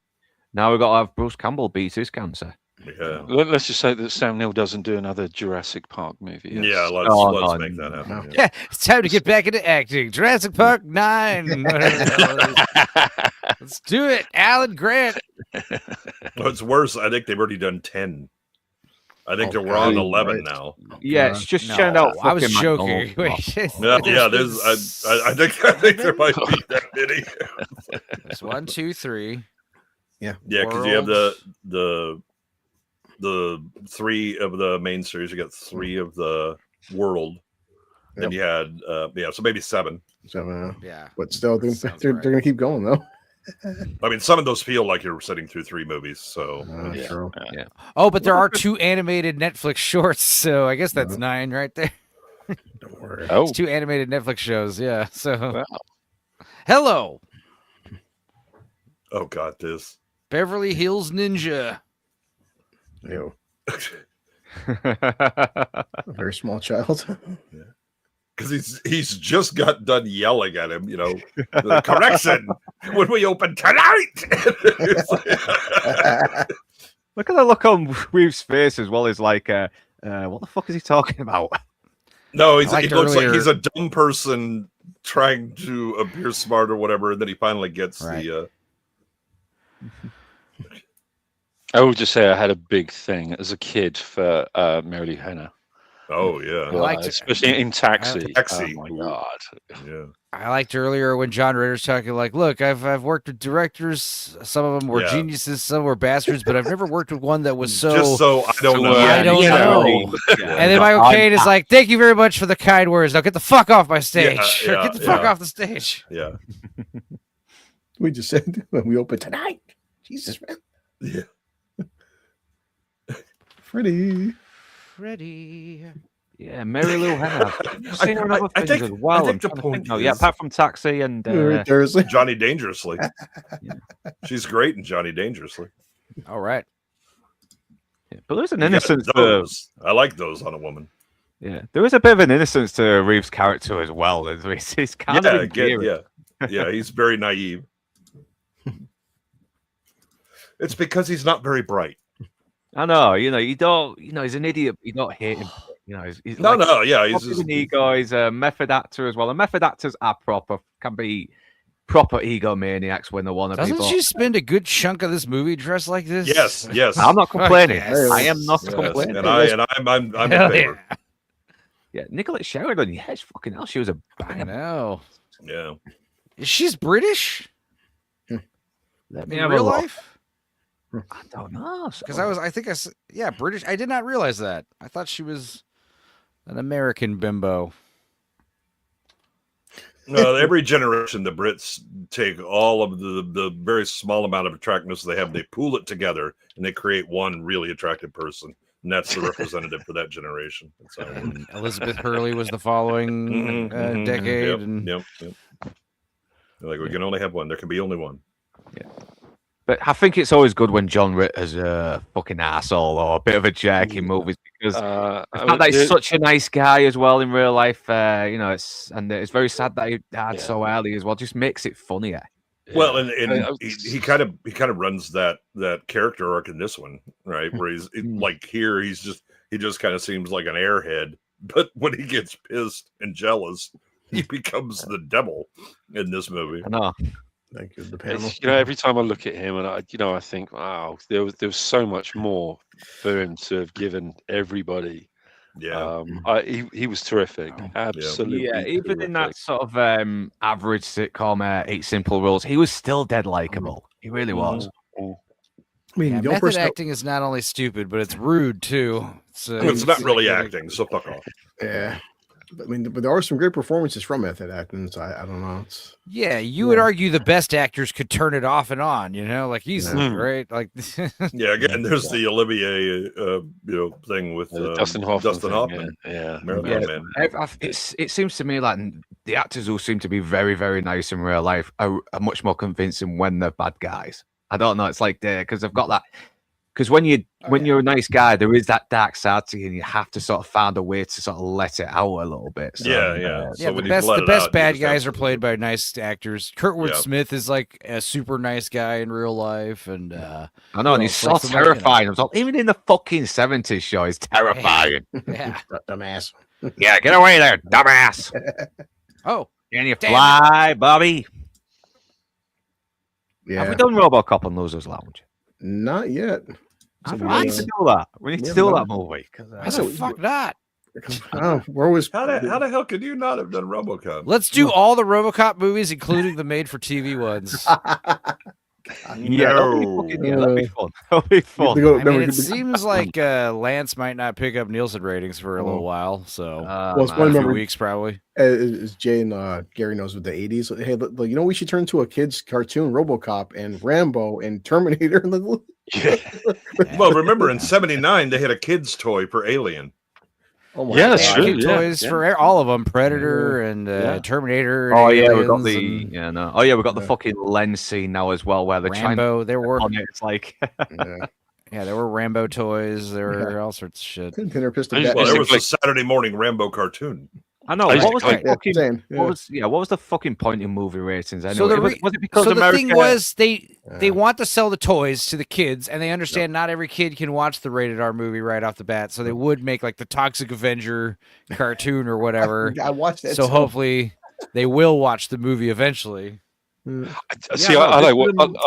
[SPEAKER 10] Now we've got to have Bruce Campbell beat his cancer.
[SPEAKER 8] Yeah.
[SPEAKER 7] Let's just say that Sam Neill doesn't do another Jurassic Park movie. Yes.
[SPEAKER 8] Yeah, let's make that happen.
[SPEAKER 6] No.
[SPEAKER 12] Yeah, it's time to get back into acting. Jurassic Park 9. Let's do it, Alan Grant.
[SPEAKER 8] What's worse, I think they've already done 10. I think we're on 11 now.
[SPEAKER 10] Yeah, it's just churned out.
[SPEAKER 12] I was
[SPEAKER 10] fucking
[SPEAKER 12] joking.
[SPEAKER 10] McDonald's.
[SPEAKER 8] Yeah, there's. I think there might be that many.
[SPEAKER 12] There's 1, 2, 3.
[SPEAKER 8] Yeah, because you have the 3 of the main series. You got 3 of the world. Then you had so maybe 7.
[SPEAKER 12] Yeah,
[SPEAKER 6] but still, they're gonna keep going though.
[SPEAKER 8] I mean, some of those feel like you're sitting through 3 movies. So
[SPEAKER 6] True.
[SPEAKER 10] Yeah.
[SPEAKER 12] Oh, but there are 2 animated Netflix shorts, so I guess that's 9 right there.
[SPEAKER 6] Don't worry.
[SPEAKER 7] Oh,
[SPEAKER 12] It's 2 animated Netflix shows. Yeah. So, hello,
[SPEAKER 8] oh god, this.
[SPEAKER 12] Beverly Hills Ninja.
[SPEAKER 6] Ew. A very small child.
[SPEAKER 8] Because he's just got done yelling at him, the correction when we open tonight.
[SPEAKER 10] Look at the look on Reeve's face as well as like, what the fuck is he talking about?
[SPEAKER 8] No, he
[SPEAKER 12] liked
[SPEAKER 8] looks like
[SPEAKER 12] earlier-
[SPEAKER 8] he's a dumb person trying to appear smart or whatever, and then he finally gets the.
[SPEAKER 7] I will just say I had a big thing as a kid for Mary Lou Henner.
[SPEAKER 8] Oh yeah,
[SPEAKER 7] especially in Taxi.
[SPEAKER 8] Taxi.
[SPEAKER 7] Oh my god.
[SPEAKER 8] Yeah.
[SPEAKER 12] I liked earlier when John Ritter's talking like, look, I've worked with directors. Some of them were geniuses, some were bastards, but I've never worked with one that was so.
[SPEAKER 8] Just so I don't know.
[SPEAKER 12] I don't know. And then Michael Caine is like, thank you very much for the kind words. Now get the fuck off my stage. Get the fuck off the stage.
[SPEAKER 8] Yeah.
[SPEAKER 6] We just said when we open tonight. Jesus, man.
[SPEAKER 8] Yeah.
[SPEAKER 6] Freddie.
[SPEAKER 10] Yeah, Mary Lou Henner. I've seen her in other
[SPEAKER 8] I
[SPEAKER 10] things
[SPEAKER 8] think-
[SPEAKER 10] as well.
[SPEAKER 8] I think
[SPEAKER 10] I'm
[SPEAKER 8] the
[SPEAKER 10] trying to
[SPEAKER 8] point
[SPEAKER 10] think now. Yeah,
[SPEAKER 8] is-
[SPEAKER 10] apart from Taxi and
[SPEAKER 6] Thursday.
[SPEAKER 8] Johnny Dangerously. She's great in Johnny Dangerously.
[SPEAKER 12] All right.
[SPEAKER 10] but there's an
[SPEAKER 8] You got
[SPEAKER 10] innocence to
[SPEAKER 8] those. I like those on a woman.
[SPEAKER 10] there is a bit of an innocence to Reeves' character as well. He's kind of endearing.
[SPEAKER 8] Yeah, he's very naive. It's because he's not very bright.
[SPEAKER 10] I know, you don't, he's an idiot. You don't hate him. You know, he's
[SPEAKER 8] No,
[SPEAKER 10] like,
[SPEAKER 8] no, yeah,
[SPEAKER 10] he's an ego. He's a method actor as well. And method actors are can be proper egomaniacs when they want to be.
[SPEAKER 12] Doesn't she spend a good chunk of this movie dressed like this?
[SPEAKER 8] Yes, yes.
[SPEAKER 10] I'm not complaining.
[SPEAKER 12] Yes.
[SPEAKER 10] I am not
[SPEAKER 8] Yes,
[SPEAKER 10] complaining.
[SPEAKER 8] and I'm in favor.
[SPEAKER 10] Yeah, Nicolette Sheridan. Yes, fucking hell, she was a
[SPEAKER 12] I
[SPEAKER 10] banger.
[SPEAKER 12] know.
[SPEAKER 8] Yeah.
[SPEAKER 12] She's British
[SPEAKER 10] Let me
[SPEAKER 12] in
[SPEAKER 10] have
[SPEAKER 12] real
[SPEAKER 10] a look.
[SPEAKER 12] life.
[SPEAKER 10] I don't know.
[SPEAKER 12] Because I think British. I did not realize that. I thought she was an American bimbo.
[SPEAKER 8] No, every generation, the Brits take all of the very small amount of attractiveness they have, they pool it together, and they create one really attractive person. And that's the representative for that generation. That's how it works.
[SPEAKER 12] Elizabeth Hurley was the following decade.
[SPEAKER 8] Yep,
[SPEAKER 12] and
[SPEAKER 8] yep. They're like, we can only have one. There can be only one.
[SPEAKER 10] Yeah. But I think it's always good when John Ritter's a fucking asshole or a bit of a jerk in movies because the fact that he's such a nice guy as well in real life, you know, it's very sad that he died so early as well. Just makes it funnier.
[SPEAKER 8] Well, and he kind of runs that character arc in this one, right? Where he's like here, he just kind of seems like an airhead, but when he gets pissed and jealous, he becomes the devil in this movie.
[SPEAKER 10] I know.
[SPEAKER 6] Thank you. The panel.
[SPEAKER 7] You know, every time I look at him, and I think, wow, there was so much more for him to have given everybody.
[SPEAKER 8] Yeah,
[SPEAKER 7] he was terrific. Absolutely.
[SPEAKER 10] Yeah, even
[SPEAKER 7] terrific.
[SPEAKER 10] in that sort of average sitcom, 8 Simple Rules, he was still dead likable. He really was.
[SPEAKER 6] I mean, the only
[SPEAKER 12] method
[SPEAKER 6] person
[SPEAKER 12] acting is not only stupid, but it's rude too.
[SPEAKER 8] It's not really acting, so fuck off.
[SPEAKER 6] Yeah. I mean, but there are some great performances from method acting. So I don't know.
[SPEAKER 12] Yeah, you would argue the best actors could turn it off and on. You know, like he's right. Like
[SPEAKER 8] yeah, again, there's the Olivier, thing with
[SPEAKER 7] Dustin Hoffman.
[SPEAKER 8] Dustin Hoffman.
[SPEAKER 7] Yeah.
[SPEAKER 8] Marathon Man.
[SPEAKER 10] It seems to me like the actors who seem to be very, very nice in real life are much more convincing when they're bad guys. I don't know. It's like because they've got that. Because when you're a nice guy, there is that dark side to you, and you have to sort of find a way to sort of let it out a little bit. So,
[SPEAKER 8] yeah.
[SPEAKER 12] So the best bad guys are played by nice actors. Kurtwood Smith is like a super nice guy in real life, and
[SPEAKER 10] I know, and he's so terrifying. Even in the fucking 70s show, he's terrifying.
[SPEAKER 12] Yeah,
[SPEAKER 6] dumbass.
[SPEAKER 10] Yeah, get away there, dumbass.
[SPEAKER 12] Oh,
[SPEAKER 10] can you fly, Bobby?
[SPEAKER 6] Yeah.
[SPEAKER 10] Have we done RoboCop on Losers Lounge?
[SPEAKER 6] Not yet.
[SPEAKER 10] We need to do that. We need to do that movie.
[SPEAKER 12] Why the fuck not?
[SPEAKER 6] Where was
[SPEAKER 8] how the hell could you not have done RoboCop?
[SPEAKER 12] Let's do all the RoboCop movies, including the made-for-TV ones.
[SPEAKER 10] Yeah, that'll be fun. That'll be fun.
[SPEAKER 12] I mean, it seems like Lance might not pick up Nielsen ratings for a little while, so
[SPEAKER 6] it's one
[SPEAKER 12] a few
[SPEAKER 6] memory-
[SPEAKER 12] weeks probably.
[SPEAKER 6] As Jay and Gary knows with the 80s, hey, you know, we should turn to a kids cartoon, RoboCop and Rambo and Terminator.
[SPEAKER 8] Well, remember in '79 they had a kids toy for Alien.
[SPEAKER 6] Oh my
[SPEAKER 7] Yeah, that's
[SPEAKER 6] God.
[SPEAKER 7] true.
[SPEAKER 12] Toys for all of them, Predator and Terminator. And
[SPEAKER 10] Oh yeah, we got
[SPEAKER 12] Aliens
[SPEAKER 10] the
[SPEAKER 12] and
[SPEAKER 10] we got the fucking lens scene now as well, where they're
[SPEAKER 12] Rambo. There were
[SPEAKER 10] on it. It's like
[SPEAKER 12] there were Rambo toys. There were all sorts of shit.
[SPEAKER 6] Pinner Pistol
[SPEAKER 7] Well,
[SPEAKER 6] Bat-
[SPEAKER 8] Well, there was a
[SPEAKER 7] Basically-
[SPEAKER 8] Saturday morning Rambo cartoon.
[SPEAKER 10] I know.
[SPEAKER 7] I used
[SPEAKER 10] What
[SPEAKER 7] to
[SPEAKER 10] was
[SPEAKER 7] collect-
[SPEAKER 10] the fucking
[SPEAKER 6] same, yeah.
[SPEAKER 10] what was the fucking point in movie ratings anyway?
[SPEAKER 12] So
[SPEAKER 10] was it because
[SPEAKER 12] the
[SPEAKER 10] America?
[SPEAKER 12] thing was they want to sell the toys to the kids, and they understand not every kid can watch the rated R movie right off the bat. So they would make like the Toxic Avenger cartoon or whatever.
[SPEAKER 6] I watched that.
[SPEAKER 12] So
[SPEAKER 6] too.
[SPEAKER 12] hopefully they will watch the movie eventually.
[SPEAKER 7] See, I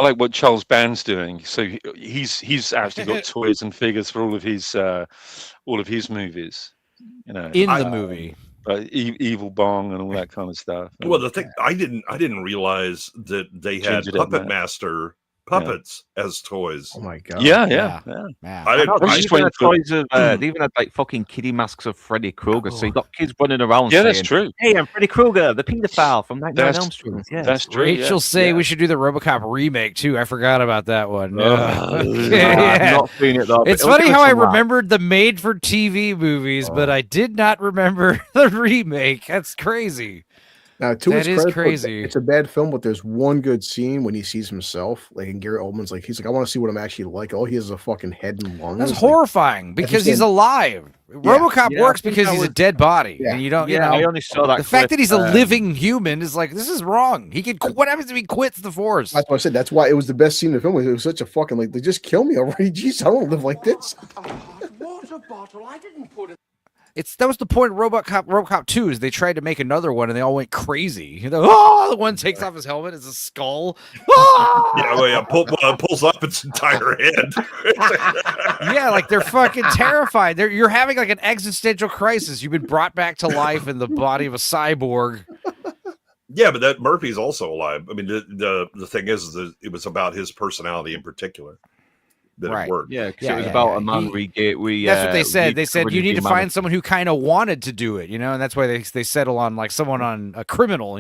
[SPEAKER 7] like what Charles Band's doing. So he's actually got toys and figures for all of his movies. You know,
[SPEAKER 12] In the movie.
[SPEAKER 7] Evil Bong and all that kind of stuff.
[SPEAKER 8] Well, the thing I didn't realize that they had
[SPEAKER 7] Ginger Dead
[SPEAKER 8] Puppet
[SPEAKER 7] Man.
[SPEAKER 8] Master puppets as toys.
[SPEAKER 6] Oh my God.
[SPEAKER 7] Yeah.
[SPEAKER 8] I didn't.
[SPEAKER 10] They
[SPEAKER 7] just
[SPEAKER 10] even had
[SPEAKER 7] went for-
[SPEAKER 10] toys of, they even had like fucking kiddie masks of Freddy Krueger. So you got kids running around.
[SPEAKER 7] Yeah, that's
[SPEAKER 10] saying,
[SPEAKER 7] true.
[SPEAKER 10] Hey, I'm Freddy Krueger, the paedophile from Nightmare on
[SPEAKER 7] That's
[SPEAKER 10] Elm Street. Yeah.
[SPEAKER 7] That's true.
[SPEAKER 12] Rachel say we should do the RoboCop remake too. I forgot about that one.
[SPEAKER 10] I've
[SPEAKER 12] Yeah.
[SPEAKER 10] not seen it though. but
[SPEAKER 12] It's
[SPEAKER 10] it'll
[SPEAKER 12] funny
[SPEAKER 10] give us
[SPEAKER 12] how I
[SPEAKER 10] some laugh.
[SPEAKER 12] remembered the made-for-TV movies, but I did not remember the remake. That's crazy.
[SPEAKER 6] Now, to
[SPEAKER 12] That
[SPEAKER 6] his
[SPEAKER 12] is
[SPEAKER 6] credit,
[SPEAKER 12] crazy.
[SPEAKER 6] It's a bad film, but there's one good scene when he sees himself. Like, and Gary Oldman's like, he's like, I want to see what I'm actually like. All he has is a fucking head and lungs.
[SPEAKER 12] That's
[SPEAKER 6] Like,
[SPEAKER 12] horrifying because he's
[SPEAKER 6] saying-
[SPEAKER 12] alive. RoboCop
[SPEAKER 10] Yeah,
[SPEAKER 12] works
[SPEAKER 10] I think
[SPEAKER 12] because
[SPEAKER 10] that
[SPEAKER 12] he's a
[SPEAKER 10] was-
[SPEAKER 12] dead body,
[SPEAKER 6] Yeah.
[SPEAKER 12] and you don't.
[SPEAKER 10] Yeah,
[SPEAKER 12] you
[SPEAKER 10] I
[SPEAKER 12] know,
[SPEAKER 10] only saw that.
[SPEAKER 12] the fact
[SPEAKER 10] clip,
[SPEAKER 12] that he's a living human is like this is wrong. He could. What happens if he quits the force?
[SPEAKER 6] That's what I said. That's why it was the best scene in the film. It was such a fucking like, they just kill me already. Jeez, I don't live like this.
[SPEAKER 1] Water bottle. I didn't put it.
[SPEAKER 12] That was the point of RoboCop 2 is they tried to make another one and they all went crazy. The one takes off his helmet, it's a skull.
[SPEAKER 8] Pulls up its entire head.
[SPEAKER 12] Yeah, like they're fucking terrified. You're having like an existential crisis. You've been brought back to life in the body of a cyborg.
[SPEAKER 8] Yeah, but that Murphy's also alive. I mean, the thing is that it was about his personality in particular. That it worked.
[SPEAKER 10] Yeah, because it was about a man
[SPEAKER 12] that's what they said. They said you need to find someone who kind of wanted to do it, and that's why they settle on like someone on a criminal,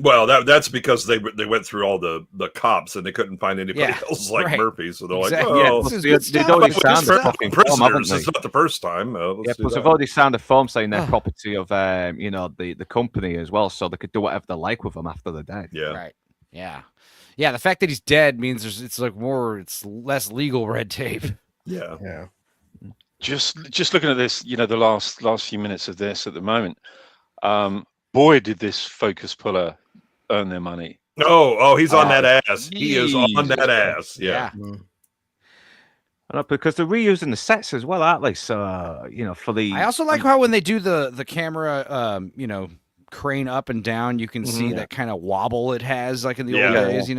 [SPEAKER 8] Well, that's because they went through all the cops and they couldn't find anybody else like Murphy, so they're like, "Oh,
[SPEAKER 10] they've already signed a fucking form, haven't they?
[SPEAKER 8] It's not the first time."
[SPEAKER 10] Plus they've already signed a form saying they're property of the company as well, so they could do whatever they like with them after they're dead.
[SPEAKER 8] Yeah,
[SPEAKER 12] right. Yeah. The fact that he's dead means it's less legal red tape.
[SPEAKER 8] Yeah.
[SPEAKER 7] Just looking at this, the last few minutes of this at the moment. Boy, did this focus puller earn their money.
[SPEAKER 8] Oh, he's on that ass. He is on that ass. Yeah.
[SPEAKER 10] I know, because they're reusing the sets as well, aren't they? So, for the...
[SPEAKER 12] I also like how when they do the camera, crane up and down, you can see that kind of wobble it has, like in the old days.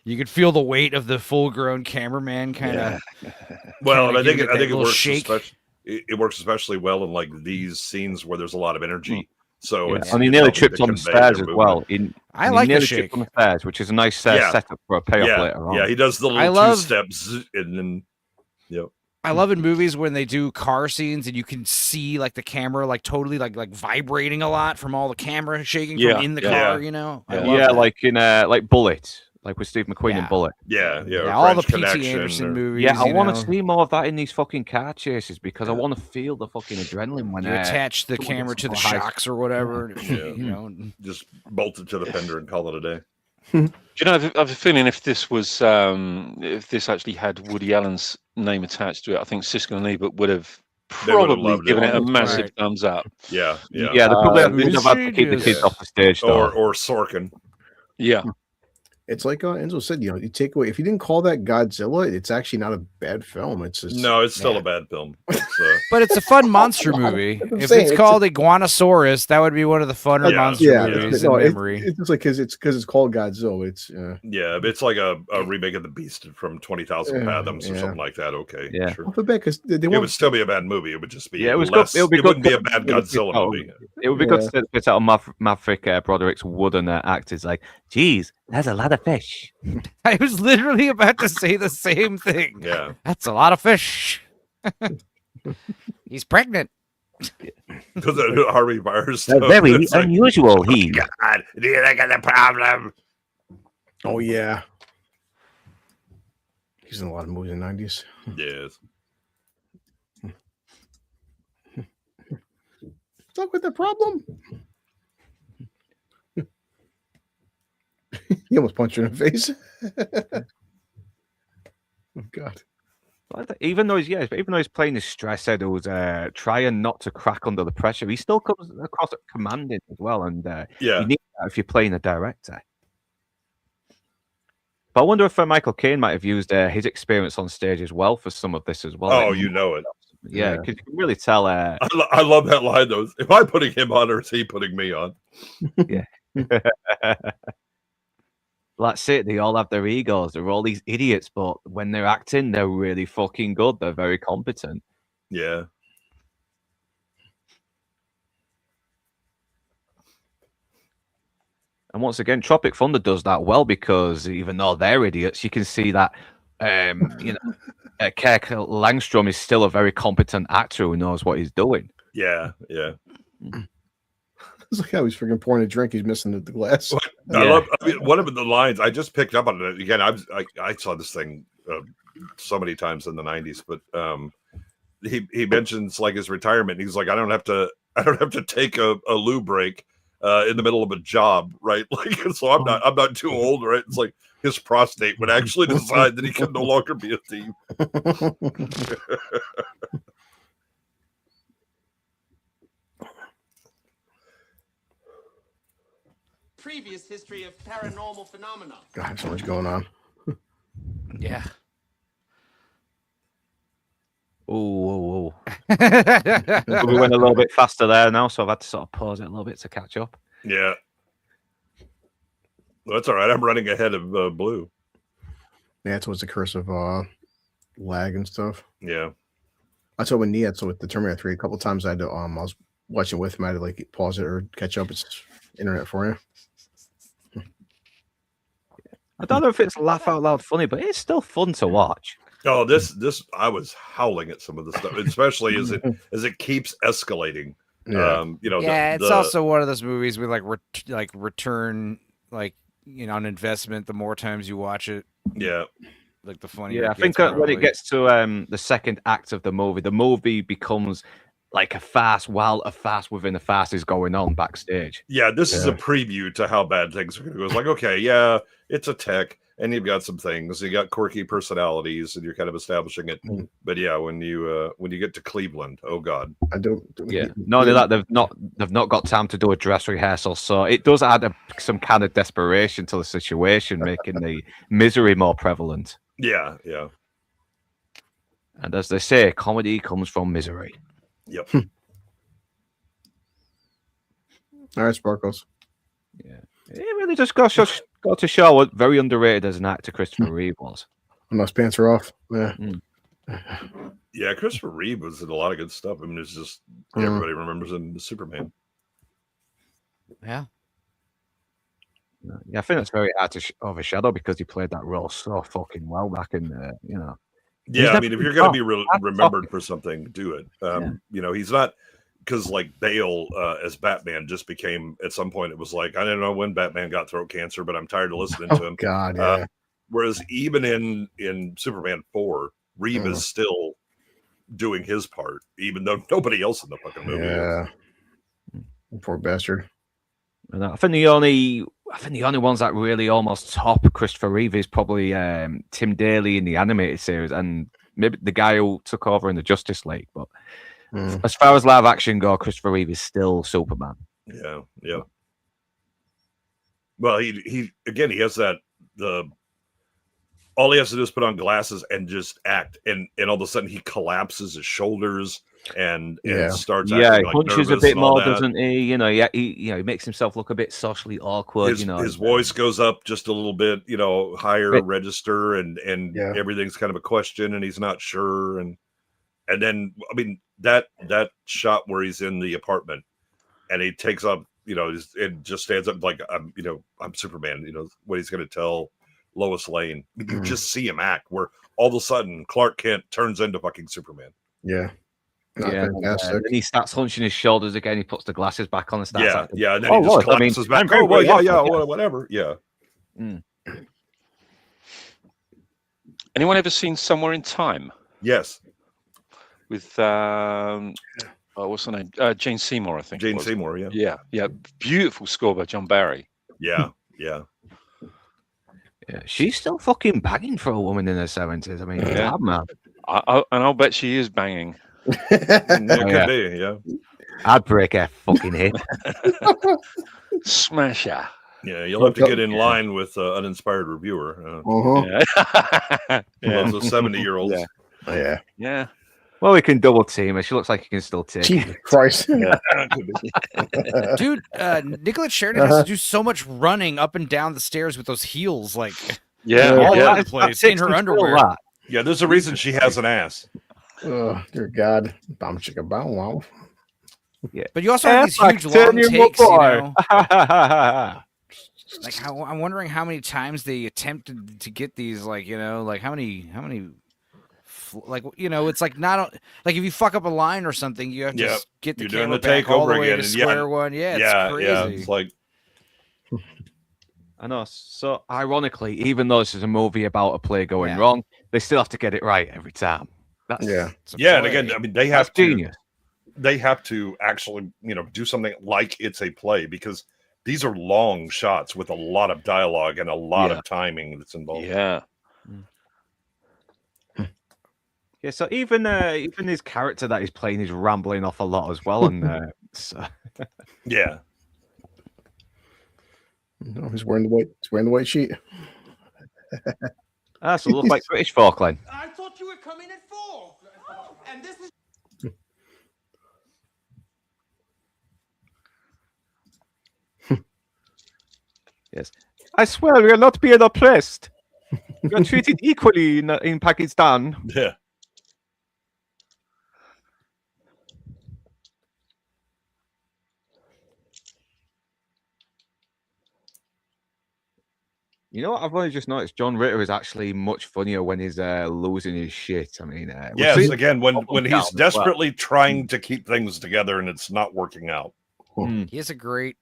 [SPEAKER 12] You could feel the weight of the full-grown cameraman kind of.
[SPEAKER 8] Well, I think it works. It works especially well in like these scenes where there's a lot of energy. So
[SPEAKER 10] and he nearly tripped on the stairs as well.
[SPEAKER 12] I like the shake
[SPEAKER 10] on the stairs, which is a nice setup for a payoff later on.
[SPEAKER 8] Yeah, he does the little 2 steps and then.
[SPEAKER 12] I love in movies when they do car scenes and you can see like the camera like totally like vibrating a lot from all the camera shaking from in the car. I love that.
[SPEAKER 10] Like in like Bullet. Like with Steve McQueen in Bullet.
[SPEAKER 8] Yeah.
[SPEAKER 12] All the P.T. Anderson movies.
[SPEAKER 10] Yeah, I want to see more of that in these fucking car chases because I want to feel the fucking adrenaline when
[SPEAKER 12] you attach the camera to the shocks or whatever.
[SPEAKER 8] Just bolt it to the fender and call it a day.
[SPEAKER 7] Do you know? I have a feeling if this actually had Woody Allen's name attached to it, I think Siskel and Ebert would have probably given it a massive thumbs up.
[SPEAKER 8] Yeah.
[SPEAKER 10] They probably have had to keep the kids off the stage, though.
[SPEAKER 8] Or Sorkin.
[SPEAKER 7] Yeah.
[SPEAKER 6] It's like Enzo said, you take away if you didn't call that Godzilla, it's actually not a bad film. It's just
[SPEAKER 8] it's still a bad film.
[SPEAKER 12] But it's a fun monster movie. If it's called Iguanosaurus, that would be one of the funner monster movies in memory.
[SPEAKER 6] It's just like because it's called Godzilla. It's
[SPEAKER 8] it's like a remake of The Beast from 20,000 Fathoms or something like that. Okay, sure.
[SPEAKER 6] Because
[SPEAKER 8] it would still be a bad movie. It would just be
[SPEAKER 10] it was good. It
[SPEAKER 8] wouldn't be a bad Godzilla movie.
[SPEAKER 10] It would be good to see the bit out of Maverick Broderick's wooden actors like, geez, that's a lot of fish.
[SPEAKER 12] I was literally about to say the same thing.
[SPEAKER 8] Yeah.
[SPEAKER 12] That's a lot of fish. He's pregnant.
[SPEAKER 8] Because of Harvey Myers.
[SPEAKER 10] Very unusual. He.
[SPEAKER 8] God, do you think of the problem?
[SPEAKER 6] Oh, yeah. He's in a lot of movies in the 90s.
[SPEAKER 8] Yes.
[SPEAKER 6] Stuck with the problem. He almost punched her in the face. Oh God!
[SPEAKER 10] Even though he's playing the stress head who's trying not to crack under the pressure, he still comes across commanding as well. And you need that if you're playing a director. But I wonder if Michael Caine might have used his experience on stage as well for some of this as well.
[SPEAKER 8] Oh, you know it.
[SPEAKER 10] Yeah, because you can really tell.
[SPEAKER 8] I love that line though. Am I putting him on or is he putting me on?
[SPEAKER 10] Yeah. That's it. They all have their egos. They're all these idiots, but when they're acting, they're really fucking good. They're very competent.
[SPEAKER 8] Yeah.
[SPEAKER 10] And once again, Tropic Thunder does that well because even though they're idiots, you can see that Kirk Langstrom is still a very competent actor who knows what he's doing.
[SPEAKER 8] Yeah.
[SPEAKER 6] It's like how he's freaking pouring a drink. He's missing the glass.
[SPEAKER 8] I mean, one of the lines I just picked up on it again. I saw this thing so many times in the 90s, but he mentions like his retirement. He's like, I don't have to take a loo break in the middle of a job, right? Like, so I'm not too old, right? It's like his prostate would actually decide that he can no longer be a thief.
[SPEAKER 13] Previous history of paranormal phenomena.
[SPEAKER 6] God, so much going on.
[SPEAKER 12] Yeah.
[SPEAKER 10] Oh. We went a little bit faster there now, so I've had to sort of pause it a little bit to catch up.
[SPEAKER 8] Yeah. Well, that's all right. I'm running ahead of Blue.
[SPEAKER 6] Yeah, it's what's the curse of lag and stuff.
[SPEAKER 8] Yeah.
[SPEAKER 6] I told when Nia, so with the Terminator 3, a couple times I had to I was watching with him, I had to like pause it or catch up. It's internet for you.
[SPEAKER 10] I don't know if it's laugh out loud funny, but it's still fun to watch.
[SPEAKER 8] Oh, this I was howling at some of the stuff, especially as it keeps escalating.
[SPEAKER 6] Yeah.
[SPEAKER 8] You know,
[SPEAKER 12] yeah, it's also one of those movies with like return, like, you know, an investment the more times you watch it.
[SPEAKER 8] Yeah.
[SPEAKER 12] Like the funnier.
[SPEAKER 10] Yeah, I think when it gets to the second act of the movie becomes like a farce while a farce within a farce is going on backstage.
[SPEAKER 8] Yeah, this is a preview to how bad things are going to go. It's like, okay, yeah, it's a tech, and you've got some things. You got quirky personalities, and you're kind of establishing it. But yeah, when you get to Cleveland, oh god,
[SPEAKER 6] I don't.
[SPEAKER 10] Yeah, not only that, they've not got time to do a dress rehearsal, so it does add some kind of desperation to the situation, making the misery more prevalent.
[SPEAKER 8] Yeah, yeah.
[SPEAKER 10] And as they say, comedy comes from misery.
[SPEAKER 8] Yep.
[SPEAKER 6] All right, Sparkles.
[SPEAKER 10] Yeah, it really just got to show what very underrated as an actor Christopher Reeve was.
[SPEAKER 6] Unless pants are off. Yeah.
[SPEAKER 8] Yeah, Christopher Reeve was in a lot of good stuff. I mean, it's just everybody remembers him as Superman.
[SPEAKER 12] Yeah.
[SPEAKER 10] Yeah, I think that's very hard to overshadow because he played that role so fucking well back in the, you know.
[SPEAKER 8] Yeah, I mean, if you're going to be remembered for something, do it. You know, he's not, because like Bale as Batman just became, at some point, it was like, I don't know when Batman got throat cancer, but I'm tired of listening to him.
[SPEAKER 6] God, yeah.
[SPEAKER 8] Whereas even in Superman 4, Reeve is still doing his part, even though nobody else in the fucking movie is.
[SPEAKER 6] Poor bastard.
[SPEAKER 10] And I think the only ones that really almost top Christopher Reeve is probably Tim Daly in the animated series, and maybe the guy who took over in the Justice League. But as far as live action go, Christopher Reeve is still Superman.
[SPEAKER 8] Yeah, yeah. Well, he has that all he has to do is put on glasses and just act, and all of a sudden he collapses his shoulders and starts acting like
[SPEAKER 10] punches a
[SPEAKER 8] nervous
[SPEAKER 10] bit
[SPEAKER 8] and all
[SPEAKER 10] more,
[SPEAKER 8] that.
[SPEAKER 10] doesn't he? You know, he makes himself look a bit socially awkward.
[SPEAKER 8] His voice goes up just a little bit, higher register, and everything's kind of a question, and he's not sure, and then I mean that shot where he's in the apartment and he takes up, it just stands up like I'm Superman. What he's going to tell Lois Lane. You just see him act where all of a sudden Clark Kent turns into fucking Superman.
[SPEAKER 6] Yeah.
[SPEAKER 10] Then he starts hunching his shoulders again. He puts the glasses back on and starts acting.
[SPEAKER 8] And then he just collapses back. Whatever. Yeah.
[SPEAKER 7] Anyone ever seen Somewhere in Time?
[SPEAKER 8] Yes.
[SPEAKER 7] With what's her name? Jane Seymour, I think.
[SPEAKER 8] Jane Seymour,
[SPEAKER 7] yeah. Beautiful score by John Barry.
[SPEAKER 8] Yeah.
[SPEAKER 10] Yeah, she's still fucking banging for a woman in her 70s. I mean, God, man.
[SPEAKER 7] I'll bet she is banging.
[SPEAKER 8] Could be, yeah.
[SPEAKER 10] I'd break her fucking head.
[SPEAKER 7] Smash her.
[SPEAKER 8] Yeah, you'll have to get in line with uninspired reviewer. Those 70-year-olds.
[SPEAKER 7] Yeah.
[SPEAKER 10] Well, we can double team her. She looks like you can still take.
[SPEAKER 6] Jesus Christ.
[SPEAKER 12] Dude, Nicolette Sheridan has to do so much running up and down the stairs with those heels, like all over the place in her underwear.
[SPEAKER 8] Yeah, there's a reason she has an ass.
[SPEAKER 6] Oh, dear God. Bum chicka bow wow.
[SPEAKER 10] Yeah.
[SPEAKER 12] But you also have these huge long takes, Like I'm wondering how many times they attempted to get these, like how many, it's like not like if you fuck up a line or something, you have to get the camera back all the way to square one. Yeah, it's crazy.
[SPEAKER 8] Yeah, it's like.
[SPEAKER 10] I know. So ironically, even though this is a movie about a play going wrong, they still have to get it right every time. That's
[SPEAKER 8] and again, I mean, they have to.
[SPEAKER 10] Genius.
[SPEAKER 8] They have to actually, do something like it's a play, because these are long shots with a lot of dialogue and a lot of timing that's involved.
[SPEAKER 7] Yeah.
[SPEAKER 10] Yeah, so even his character that he's playing is rambling off a lot as well, and
[SPEAKER 8] yeah.
[SPEAKER 6] No, he's wearing the white sheet.
[SPEAKER 10] So it looks like British Falkland.
[SPEAKER 13] I thought you were coming at 4. And this is...
[SPEAKER 10] Yes. I swear we are not being oppressed. We are treated equally in Pakistan.
[SPEAKER 8] Yeah.
[SPEAKER 10] You know what? I've only just noticed John Ritter is actually much funnier when he's losing his shit. I mean,
[SPEAKER 8] yes, again, when he's
[SPEAKER 10] down as well.
[SPEAKER 8] desperately trying to keep things together and it's not working out.
[SPEAKER 12] He has a great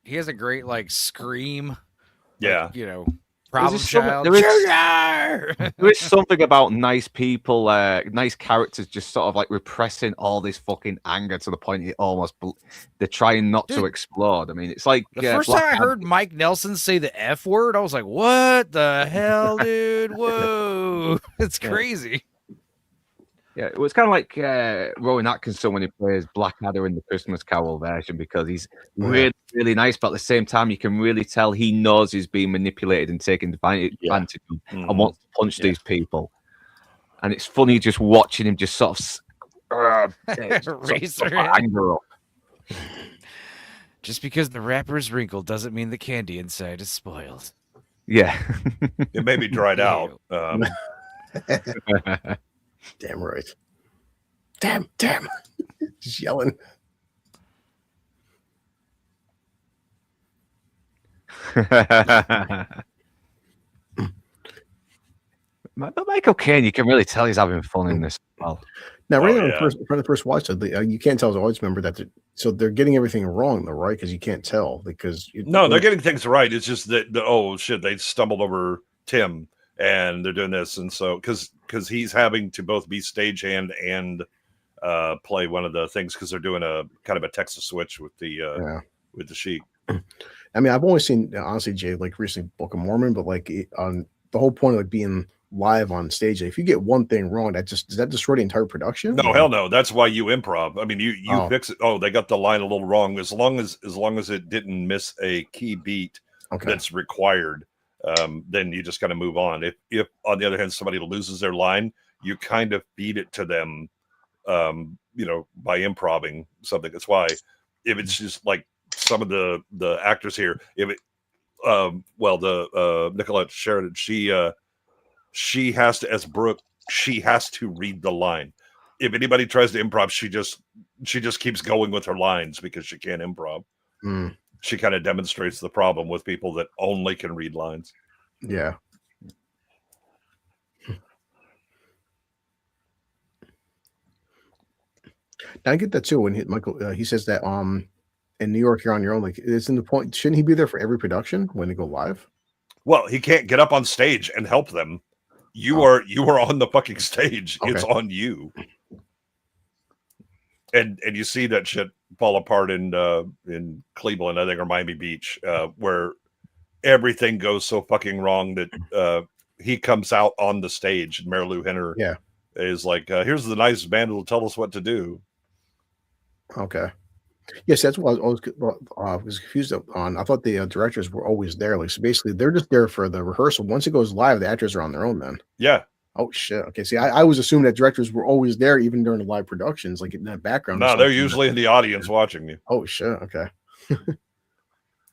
[SPEAKER 12] like scream.
[SPEAKER 8] Yeah.
[SPEAKER 12] Like, you know, problem child.
[SPEAKER 10] There is something about nice people, nice characters, just sort of like repressing all this fucking anger to the point it almost they're trying not to explode. I mean, it's like
[SPEAKER 12] The first time I heard Mike Nelson say the F word, I was like, "What the hell, dude? Whoa, it's crazy."
[SPEAKER 10] Yeah, it was kind of like Rowan Atkinson when he plays Blackadder in the Christmas Carol version, because he's really, really nice, but at the same time, you can really tell he knows he's being manipulated and taken advantage of and wants to punch these people. And it's funny just watching him just sort of
[SPEAKER 12] Raise
[SPEAKER 10] sort
[SPEAKER 12] their
[SPEAKER 10] of
[SPEAKER 12] hand.
[SPEAKER 10] anger up.
[SPEAKER 12] Just because the wrapper's wrinkled doesn't mean the candy inside is spoiled.
[SPEAKER 10] Yeah.
[SPEAKER 8] It may be dried out.
[SPEAKER 6] Damn right. Damn. Just yelling.
[SPEAKER 10] But Michael Caine, you can really tell he's having fun in this as well.
[SPEAKER 6] Now, right on the first watch, you can't tell as an audience member that they're getting everything wrong, though, right? Because you can't tell because
[SPEAKER 8] no, they're getting things right. It's just that oh shit, they stumbled over Tim and they're doing this, and so because he's having to both be stagehand and play one of the things because they're doing a kind of a Texas switch with the Sheik.
[SPEAKER 6] I mean, I've only seen honestly, Jay, like recently Book of Mormon, but like on the whole point of like being live on stage, if you get one thing wrong, does that destroy the entire production?
[SPEAKER 8] No, hell no. That's why you improv. I mean, you fix it. Oh, they got the line a little wrong. As long as it didn't miss a key beat that's required, then you just got to move on. If on the other hand somebody loses their line, you kind of feed it to them, by improving something. That's why if it's just like some of the actors here, if it, Nicolette Sheridan, she has to, as Brooke, she has to read the line. If anybody tries to improv, she just keeps going with her lines because she can't improv. She kind of demonstrates the problem with people that only can read lines.
[SPEAKER 6] Yeah. Now, I get that too when Michael he says that in New York you're on your own. Like, isn't the point? Shouldn't he be there for every production when they go live?
[SPEAKER 8] Well, he can't get up on stage and help them. You are on the fucking stage.
[SPEAKER 6] Okay.
[SPEAKER 8] It's on you. And you see that shit fall apart in Cleveland, I think, or Miami Beach, where everything goes so fucking wrong that he comes out on the stage and Marilu Henner is like, here's the nice band who'll tell us what to do.
[SPEAKER 6] Okay. Yes, that's what I was confused on. I thought the directors were always there. Like, so basically, they're just there for the rehearsal. Once it goes live, the actors are on their own then.
[SPEAKER 8] Yeah.
[SPEAKER 6] Oh, shit. Okay, see, I was assuming that directors were always there even during the live productions, like in that background.
[SPEAKER 8] No, they're usually in the audience watching you.
[SPEAKER 6] Oh, shit. Okay.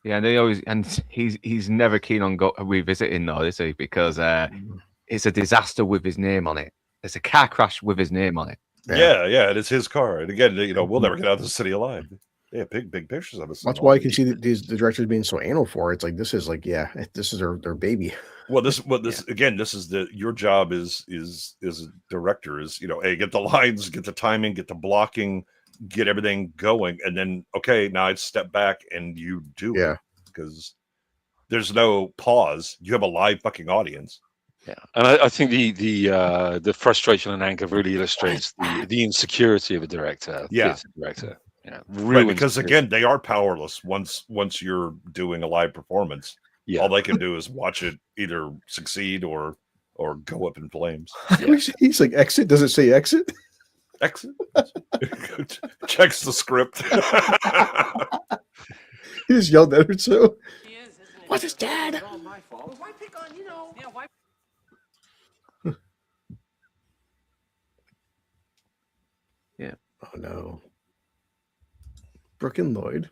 [SPEAKER 10] Yeah, and he's never keen on revisiting though, is he? Because it's a disaster with his name on it. It's a car crash with his name on it.
[SPEAKER 8] Yeah, and it's his car. And again, we'll never get out of the city alive. Yeah, big pictures of us.
[SPEAKER 6] That's why you can see the directors being so anal for it. It's like this is their baby.
[SPEAKER 8] Well, this is your job is a director is, hey, get the lines, get the timing, get the blocking, get everything going, and then now I'd step back and you do it because there's no pause. You have a live fucking audience.
[SPEAKER 7] Yeah, and I think the frustration and anger really illustrates the insecurity of a director. Theater director. Yeah,
[SPEAKER 8] right, because again, they are powerless once you're doing a live performance. Yeah. All they can do is watch it either succeed or go up in flames.
[SPEAKER 6] Yeah. He's like, exit? Does it say exit?
[SPEAKER 8] Exit. Checks the script.
[SPEAKER 6] He just yelled at her too. What's his dad?
[SPEAKER 13] It's all my fault. Why pick on, Yeah, why?
[SPEAKER 10] Yeah.
[SPEAKER 6] Oh no. Brooke and Lloyd.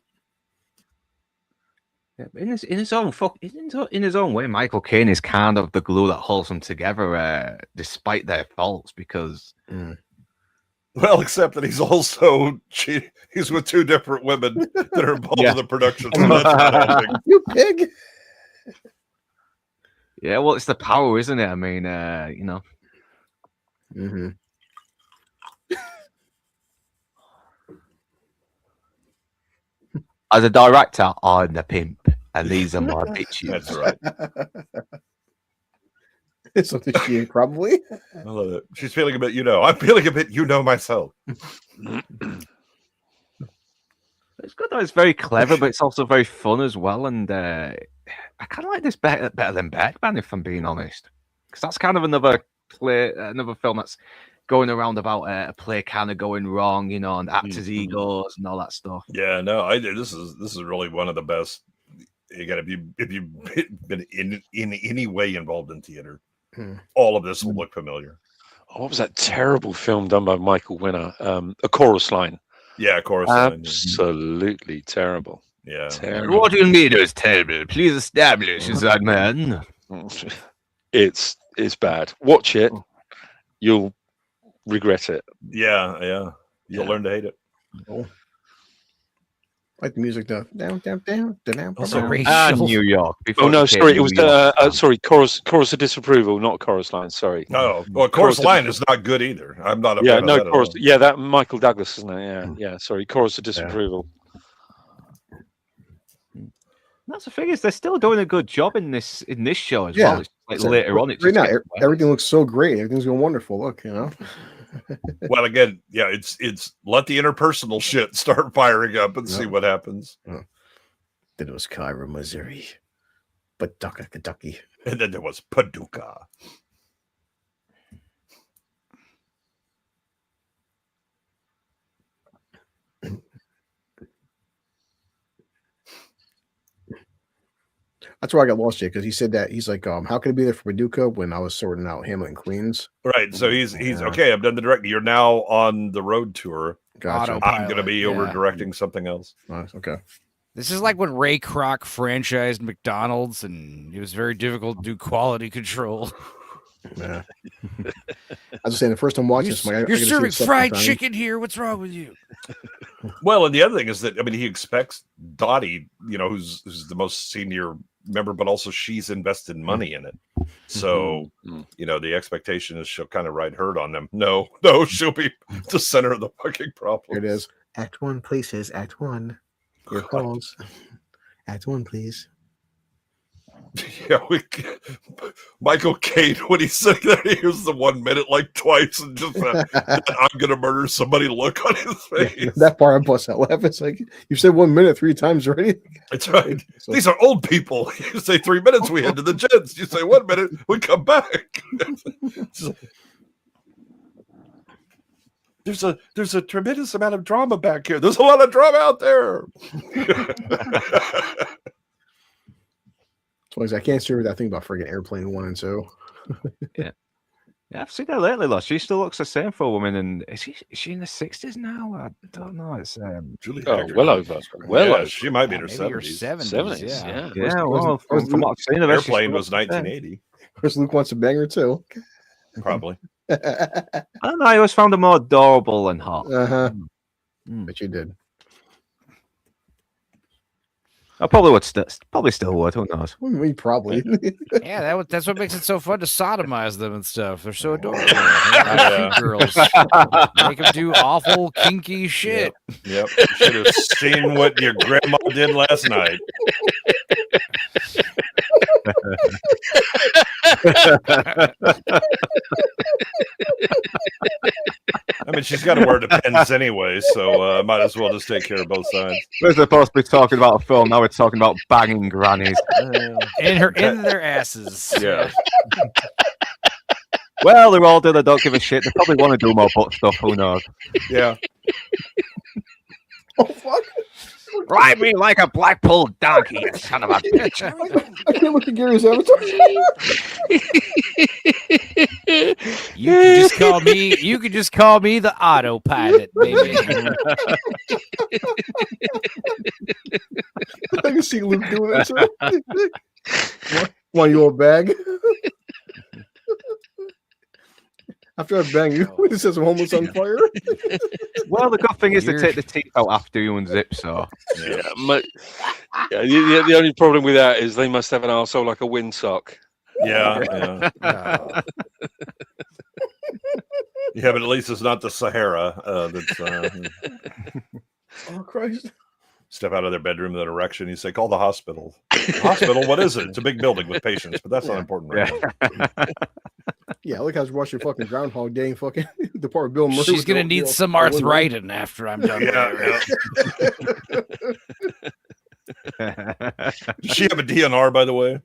[SPEAKER 10] In his own way, Michael Caine is kind of the glue that holds them together, despite their faults. Because,
[SPEAKER 8] well, except that he's also he's with two different women that are involved in the production. So that's not helping.
[SPEAKER 6] You pig.
[SPEAKER 10] Yeah, well, it's the power, isn't it? I mean, you know.
[SPEAKER 6] Mm-hmm.
[SPEAKER 10] As a director, I'm the pimp, and these are my bitches.
[SPEAKER 8] That's right.
[SPEAKER 6] It's something she probably.
[SPEAKER 8] I love it. She's feeling a bit, I'm feeling a bit, myself.
[SPEAKER 10] It's good though. It's very clever, but it's also very fun as well. And I kind of like this better than Batman, if I'm being honest, because that's kind of another film that's going around about a play kind of going wrong, and actors' egos and all that stuff.
[SPEAKER 8] Yeah, no, this is really one of the best. Again, if you've been in any way involved in theater, all of this will look familiar.
[SPEAKER 7] What was that terrible film done by Michael Winner? A Chorus Line.
[SPEAKER 8] Yeah, Chorus Line.
[SPEAKER 7] Absolutely terrible.
[SPEAKER 8] Yeah.
[SPEAKER 10] Terrible. What do you mean it's terrible? Please establish, is that man?
[SPEAKER 7] It's bad. Watch it. You'll regret it.
[SPEAKER 8] Yeah. You'll learn to hate it.
[SPEAKER 6] Oh. Like the music though. Down.
[SPEAKER 10] Also, New York.
[SPEAKER 7] Oh no, sorry. It was chorus of disapproval, not Chorus Line. Sorry.
[SPEAKER 8] No, well, Chorus Line is not good either. I'm not a fan of that
[SPEAKER 7] chorus. Yeah, that Michael Douglas, isn't it? Yeah. Sorry, Chorus of disapproval.
[SPEAKER 10] That's the thing is they're still doing a good job in this show as well. It's like later on,
[SPEAKER 6] right now everything looks so great. Everything's going wonderful. Look,
[SPEAKER 8] Well, again, it's let the interpersonal shit start firing up and see what happens.
[SPEAKER 6] Then it was Cairo, Missouri, Paducah, Kentucky,
[SPEAKER 8] and then there was Paducah.
[SPEAKER 6] That's where I got lost here because he said that he's like, how can I be there for Paducah when I was sorting out Hamilton, Queens?
[SPEAKER 8] Right. So he's okay. I've done the directing. You're now on the road tour.
[SPEAKER 6] Gotcha.
[SPEAKER 8] I'm going to be over directing something else.
[SPEAKER 6] Nice. Okay.
[SPEAKER 12] This is like when Ray Kroc franchised McDonald's, and it was very difficult to do quality control.
[SPEAKER 6] Yeah. I was saying the first time watching this,
[SPEAKER 12] you're serving fried chicken here. What's wrong with you?
[SPEAKER 8] Well, and the other thing is that he expects Dottie, who's the most senior member, but also she's invested money in it. So, the expectation is she'll kind of ride herd on them. No, she'll be the center of the fucking problem.
[SPEAKER 6] Here it is. Act 1, places. Act 1. Your calls. Act 1, please.
[SPEAKER 8] Yeah, Michael Caine, when he's sitting there, he hears the 1 minute like twice, and just I'm gonna murder somebody look on his face.
[SPEAKER 6] That part I bust out laughing. It's like you said 1 minute 3 times already.
[SPEAKER 8] That's right. These are old people. You say 3 minutes, we head to the gents. You say 1 minute, we come back. There's a tremendous amount of drama back here. There's a lot of drama out there.
[SPEAKER 6] I can't see that thing about friggin' Airplane 1 and 2.
[SPEAKER 10] Yeah, I've seen her lately, though. She still looks the same for a woman. And is she in the 60s now? I don't know. It's
[SPEAKER 8] Julie.
[SPEAKER 7] Well over.
[SPEAKER 8] Well, she might be in her
[SPEAKER 12] 70s.
[SPEAKER 7] 70s.
[SPEAKER 10] Yeah. Well, from what I've seen,
[SPEAKER 8] Airplane was 1980.
[SPEAKER 6] Chris Luke wants a banger too.
[SPEAKER 8] Probably.
[SPEAKER 10] I don't know. I always found her more adorable and hot.
[SPEAKER 6] But you did.
[SPEAKER 10] I probably would still would. Who knows?
[SPEAKER 6] We probably.
[SPEAKER 12] Yeah, that's what makes it so fun to sodomize them and stuff. They're so adorable. Girls make them do awful kinky shit.
[SPEAKER 8] Yep. You should have seen what your grandma did last night. I mean, she's got to wear Depends anyway, so might as well just take care of both sides.
[SPEAKER 10] We're supposed to be talking about a film. Now we're talking about banging grannies
[SPEAKER 12] in their asses.
[SPEAKER 8] Yeah.
[SPEAKER 10] Well, they're all doing. They don't give a shit. They probably want to do more butt stuff. Who knows?
[SPEAKER 8] Yeah.
[SPEAKER 6] Oh fuck!
[SPEAKER 10] Ride me like a Blackpool donkey, you son of a bitch.
[SPEAKER 6] I can't look at Gary's avatar.
[SPEAKER 12] You could just call me the autopilot, baby.
[SPEAKER 6] I can see Luke doing that. Want your bag? After I bang you, it says I'm almost on fire.
[SPEAKER 10] Well, the good thing is they take the teeth out after you unzip, so.
[SPEAKER 7] Yeah, the only problem with that is they must have an arsehole like a windsock.
[SPEAKER 8] Yeah. Yeah, but at least it's not the Sahara. That's
[SPEAKER 6] Oh Christ!
[SPEAKER 8] Step out of their bedroom with an erection. You say, "Call the hospital." Hospital? What is it? It's a big building with patients, but that's not important right now.
[SPEAKER 6] Yeah, look how watching fucking Groundhog Day and fucking the part of Bill Murray.
[SPEAKER 12] She's gonna need some arthritis after I'm done.
[SPEAKER 8] Does she have a DNR, by the way?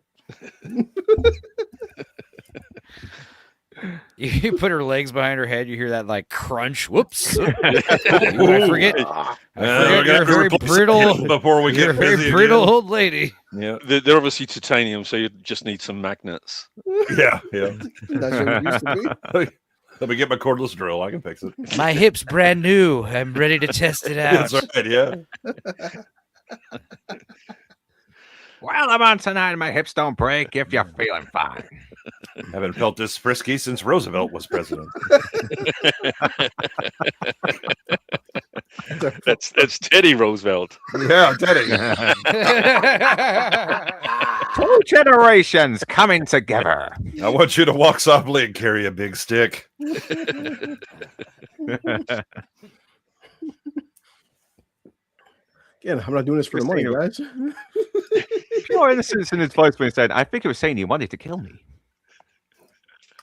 [SPEAKER 12] You put her legs behind her head, you hear that like crunch. Whoops! I forget. You're a very brittle.
[SPEAKER 8] Before we get
[SPEAKER 12] very
[SPEAKER 8] busy
[SPEAKER 12] brittle
[SPEAKER 8] again.
[SPEAKER 12] old lady.
[SPEAKER 8] Yeah,
[SPEAKER 7] they're obviously titanium, so you just need some magnets.
[SPEAKER 8] Yeah.
[SPEAKER 6] That's what it used to be.
[SPEAKER 8] Let me get my cordless drill. I can fix it.
[SPEAKER 12] My hip's brand new. I'm ready to test it out.
[SPEAKER 8] That's right. Yeah.
[SPEAKER 10] Well, I'm on tonight and my hips don't break if you're feeling fine.
[SPEAKER 8] Haven't felt this frisky since Roosevelt was president.
[SPEAKER 7] That's Teddy Roosevelt.
[SPEAKER 8] Yeah, Teddy.
[SPEAKER 10] 2 generations coming together.
[SPEAKER 8] I want you to walk softly and carry a big stick.
[SPEAKER 6] Again, I'm not doing this for the money, guys.
[SPEAKER 10] Pure innocence in his voice when he said, I think he was saying he wanted to kill me.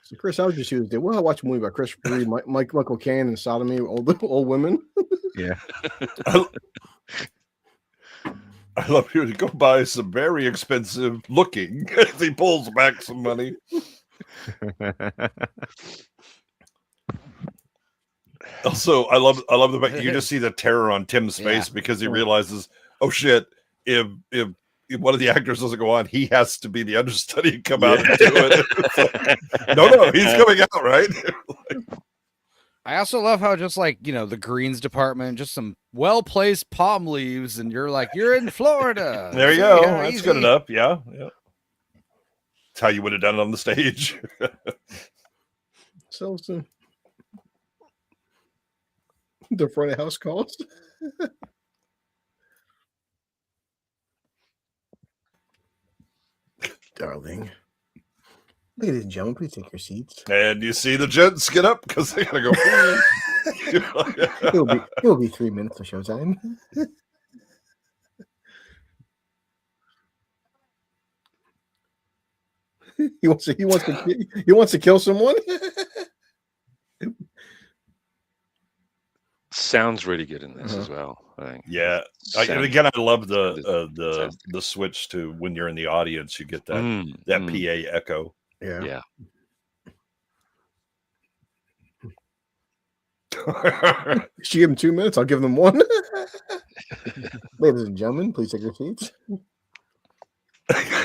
[SPEAKER 6] So Chris, how would you choose? Well, I watched a movie about Christopher Reeve, Michael Caine, and sodomy, old women.
[SPEAKER 10] Yeah.
[SPEAKER 8] I love you to go buy some very expensive looking as he pulls back some money. Also, I love the fact you just see the terror on Tim's face because he realizes, oh shit, if one of the actors doesn't go on, he has to be the understudy and come out and do it. No, he's coming out, right?
[SPEAKER 12] I also love how just like, the greens department, just some well-placed palm leaves, and you're like, you're in Florida.
[SPEAKER 8] There you go. That's good enough. Yeah. That's how you would have done it on the stage.
[SPEAKER 6] So the front of house calls. Darling. Ladies and gentlemen, please take your seats.
[SPEAKER 8] And you see the gents get up because they gotta go.
[SPEAKER 6] It'll be 3 minutes of showtime. He wants to kill someone.
[SPEAKER 7] Sounds really good in this as well, I think.
[SPEAKER 8] Yeah. And again, I love the switch to when you're in the audience, you get that PA echo.
[SPEAKER 6] Yeah. She give him 2 minutes. I'll give them 1. Ladies and gentlemen, please take your seats.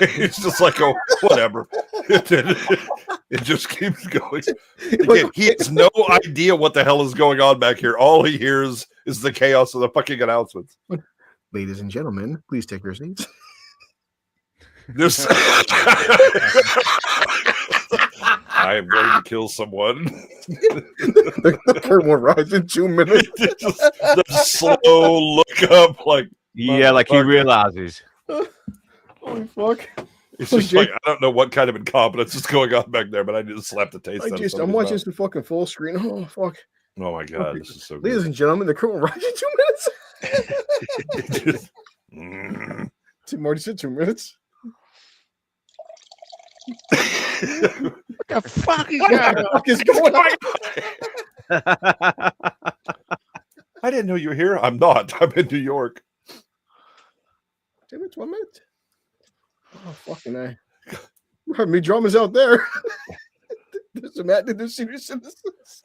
[SPEAKER 8] It's just like, oh, whatever. It just keeps going. Again, he has no idea what the hell is going on back here. All he hears is the chaos of the fucking announcements.
[SPEAKER 6] Ladies and gentlemen, please take your seats.
[SPEAKER 8] This I am going to kill someone.
[SPEAKER 6] The curtain will rise in 2 minutes.
[SPEAKER 8] Just the slow look up, like
[SPEAKER 10] he realizes.
[SPEAKER 6] Holy fuck!
[SPEAKER 8] It's just like I don't know what kind of incompetence is going on back there, but I just slapped the taste.
[SPEAKER 6] I'm watching this fucking full screen. Oh fuck!
[SPEAKER 8] Oh my god, this is so.
[SPEAKER 6] Ladies and gentlemen, the curtain will rise in 2 minutes. Marty said 2 minutes.
[SPEAKER 8] What the fuck
[SPEAKER 6] is going on?
[SPEAKER 8] I didn't know you were here. I'm not. I'm in New York.
[SPEAKER 6] 2 minutes, 1 minute. Oh fucking I. Me drama's out there. There's some there's serious citizens.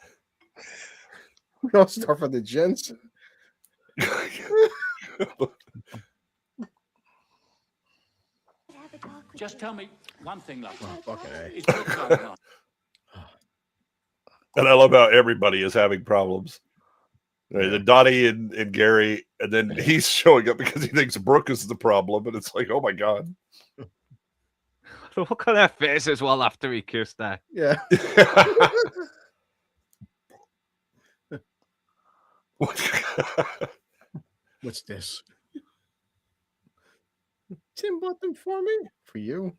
[SPEAKER 6] We all start from the gents.
[SPEAKER 4] Just tell me one thing, Lachlan.
[SPEAKER 6] Okay.
[SPEAKER 4] It's your car.
[SPEAKER 8] And I love how everybody is having problems. Right, the Donnie and Gary, and then he's showing up because he thinks Brooke is the problem, and it's like, oh my god.
[SPEAKER 10] Look at their faces well after he kissed her.
[SPEAKER 6] Yeah. What's this? Tim bought them for me? For you?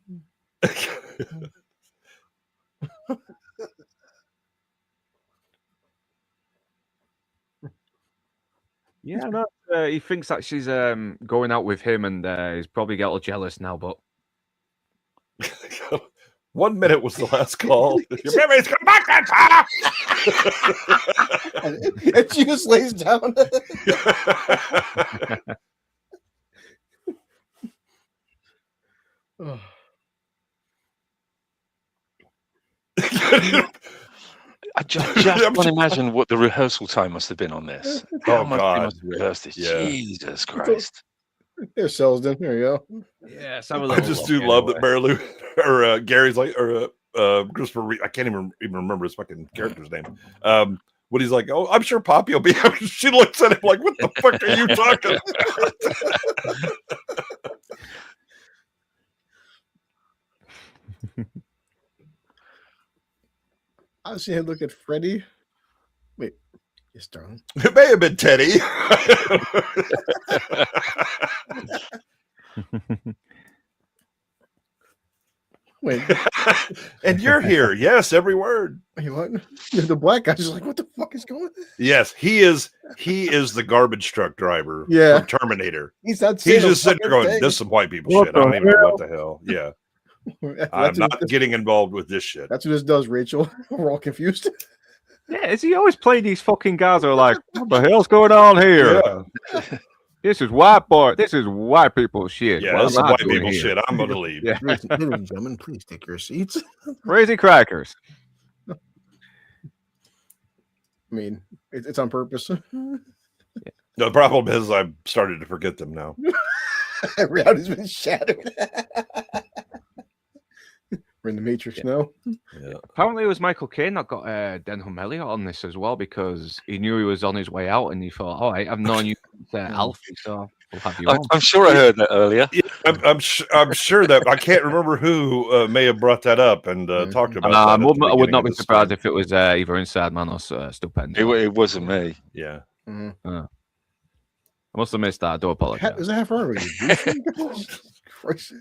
[SPEAKER 10] Yeah, no, he thinks that she's going out with him, and he's probably get all jealous now. But
[SPEAKER 8] 1 minute was the last call. Your memories come back,
[SPEAKER 6] and she just lays down.
[SPEAKER 7] I just can't imagine what the rehearsal time must have been on this.
[SPEAKER 8] Oh,
[SPEAKER 7] How much
[SPEAKER 8] God.
[SPEAKER 7] they must have rehearsed this.
[SPEAKER 8] Yeah.
[SPEAKER 7] Jesus Christ.
[SPEAKER 6] There's Selden. There you go.
[SPEAKER 10] yeah,
[SPEAKER 8] I just do love that Mary Lou or Gary's like, or Christopher Reeve, I can't even remember his fucking character's name. When he's like, oh, I'm sure Poppy will be happy. She looks at him like, what the fuck are you talking about?
[SPEAKER 6] I was seeing him look at Freddie. Wait, yes, darling.
[SPEAKER 8] It may have been Teddy.
[SPEAKER 6] Wait,
[SPEAKER 8] and you're here. Yes, every word.
[SPEAKER 6] wait, what? The black guy's just like, what the fuck is going on?
[SPEAKER 8] Yes, he is the garbage truck driver
[SPEAKER 6] Yeah.
[SPEAKER 8] from Terminator.
[SPEAKER 6] He's not
[SPEAKER 8] He's
[SPEAKER 6] saying a
[SPEAKER 8] just sitting there
[SPEAKER 6] fucking
[SPEAKER 8] going,
[SPEAKER 6] thing.
[SPEAKER 8] this is some white people
[SPEAKER 6] What
[SPEAKER 8] shit. I don't
[SPEAKER 6] the
[SPEAKER 8] even know
[SPEAKER 6] hell?
[SPEAKER 8] what the hell. Yeah.
[SPEAKER 6] That's
[SPEAKER 8] I'm
[SPEAKER 6] what
[SPEAKER 8] not
[SPEAKER 6] this-
[SPEAKER 8] getting involved with this shit.
[SPEAKER 6] That's what this does, Rachel. We're all confused.
[SPEAKER 10] yeah, is he always playing these fucking guys who are like, what the hell's going on here?
[SPEAKER 8] Yeah.
[SPEAKER 10] This is white boy. This is white people shit.
[SPEAKER 8] Yeah,
[SPEAKER 10] What
[SPEAKER 8] this is
[SPEAKER 10] am I
[SPEAKER 8] white
[SPEAKER 10] doing
[SPEAKER 8] people
[SPEAKER 10] here?
[SPEAKER 8] shit. I'm going to leave.
[SPEAKER 10] Yeah.
[SPEAKER 6] Ladies and gentlemen, please take your seats.
[SPEAKER 10] Crazy crackers.
[SPEAKER 6] I mean, it's on purpose.
[SPEAKER 8] The problem is I've started to forget them now.
[SPEAKER 6] Reality's been shattered. We're in the Matrix now.
[SPEAKER 8] Yeah.
[SPEAKER 10] Apparently, it was Michael Caine that got Denholm Elliott on this as well because he knew he was on his way out and he thought, all right, I've known you since Alfie, so we'll have you on.
[SPEAKER 7] I'm sure I heard that earlier.
[SPEAKER 8] Yeah, I'm sure that I can't remember who may have brought that up and talked about that.
[SPEAKER 10] I
[SPEAKER 8] at the
[SPEAKER 10] would
[SPEAKER 8] beginning
[SPEAKER 10] not
[SPEAKER 8] of
[SPEAKER 10] be
[SPEAKER 8] this
[SPEAKER 10] surprised
[SPEAKER 8] thing.
[SPEAKER 10] if it was either Inside Man or Stupendous.
[SPEAKER 7] It wasn't me.
[SPEAKER 8] Yeah.
[SPEAKER 10] I must have missed that. I do apologize.
[SPEAKER 6] Is that half hour? Christ.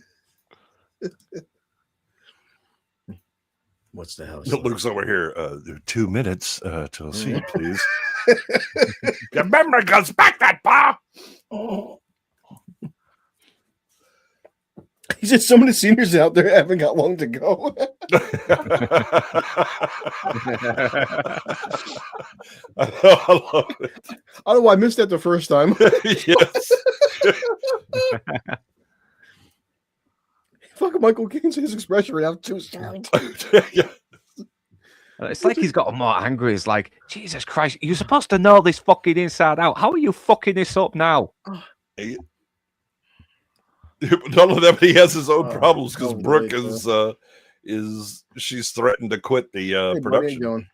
[SPEAKER 6] What's the hell?
[SPEAKER 8] Luke's over here. 2 minutes till seat, please. Your memory goes back that far.
[SPEAKER 6] Oh. He said some of the seniors out there haven't got long to go.
[SPEAKER 8] I love it.
[SPEAKER 6] I don't know why I missed that the first time.
[SPEAKER 8] Yes.
[SPEAKER 6] Fucking Michael Caine's his expression right now too sound.
[SPEAKER 10] It's like he's got more angry. It's like, Jesus Christ, you're supposed to know this fucking inside out. How are you fucking this up now?
[SPEAKER 8] None of them. He has his own problems because
[SPEAKER 6] oh,
[SPEAKER 8] Brooke
[SPEAKER 6] right,
[SPEAKER 8] is she's threatened to quit the
[SPEAKER 6] Hey, buddy, how you
[SPEAKER 8] production.
[SPEAKER 6] going?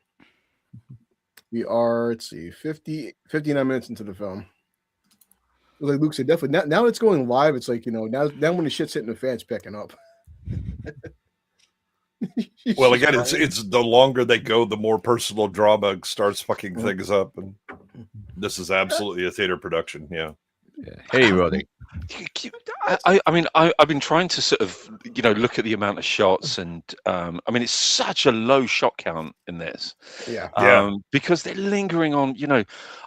[SPEAKER 6] We are, let's see, 59 minutes into the film. Like Luke said, definitely now it's going live. It's like, now when the shit's hitting the fan, it's picking up.
[SPEAKER 8] Well, again, it's the longer they go, the more personal drama starts fucking things up, and this is absolutely a theater production. Yeah.
[SPEAKER 10] Hey, Roddy.
[SPEAKER 7] I mean, I've been trying to sort of, look at the amount of shots, and I mean, it's such a low shot count in this.
[SPEAKER 6] Yeah.
[SPEAKER 7] Because they're lingering on,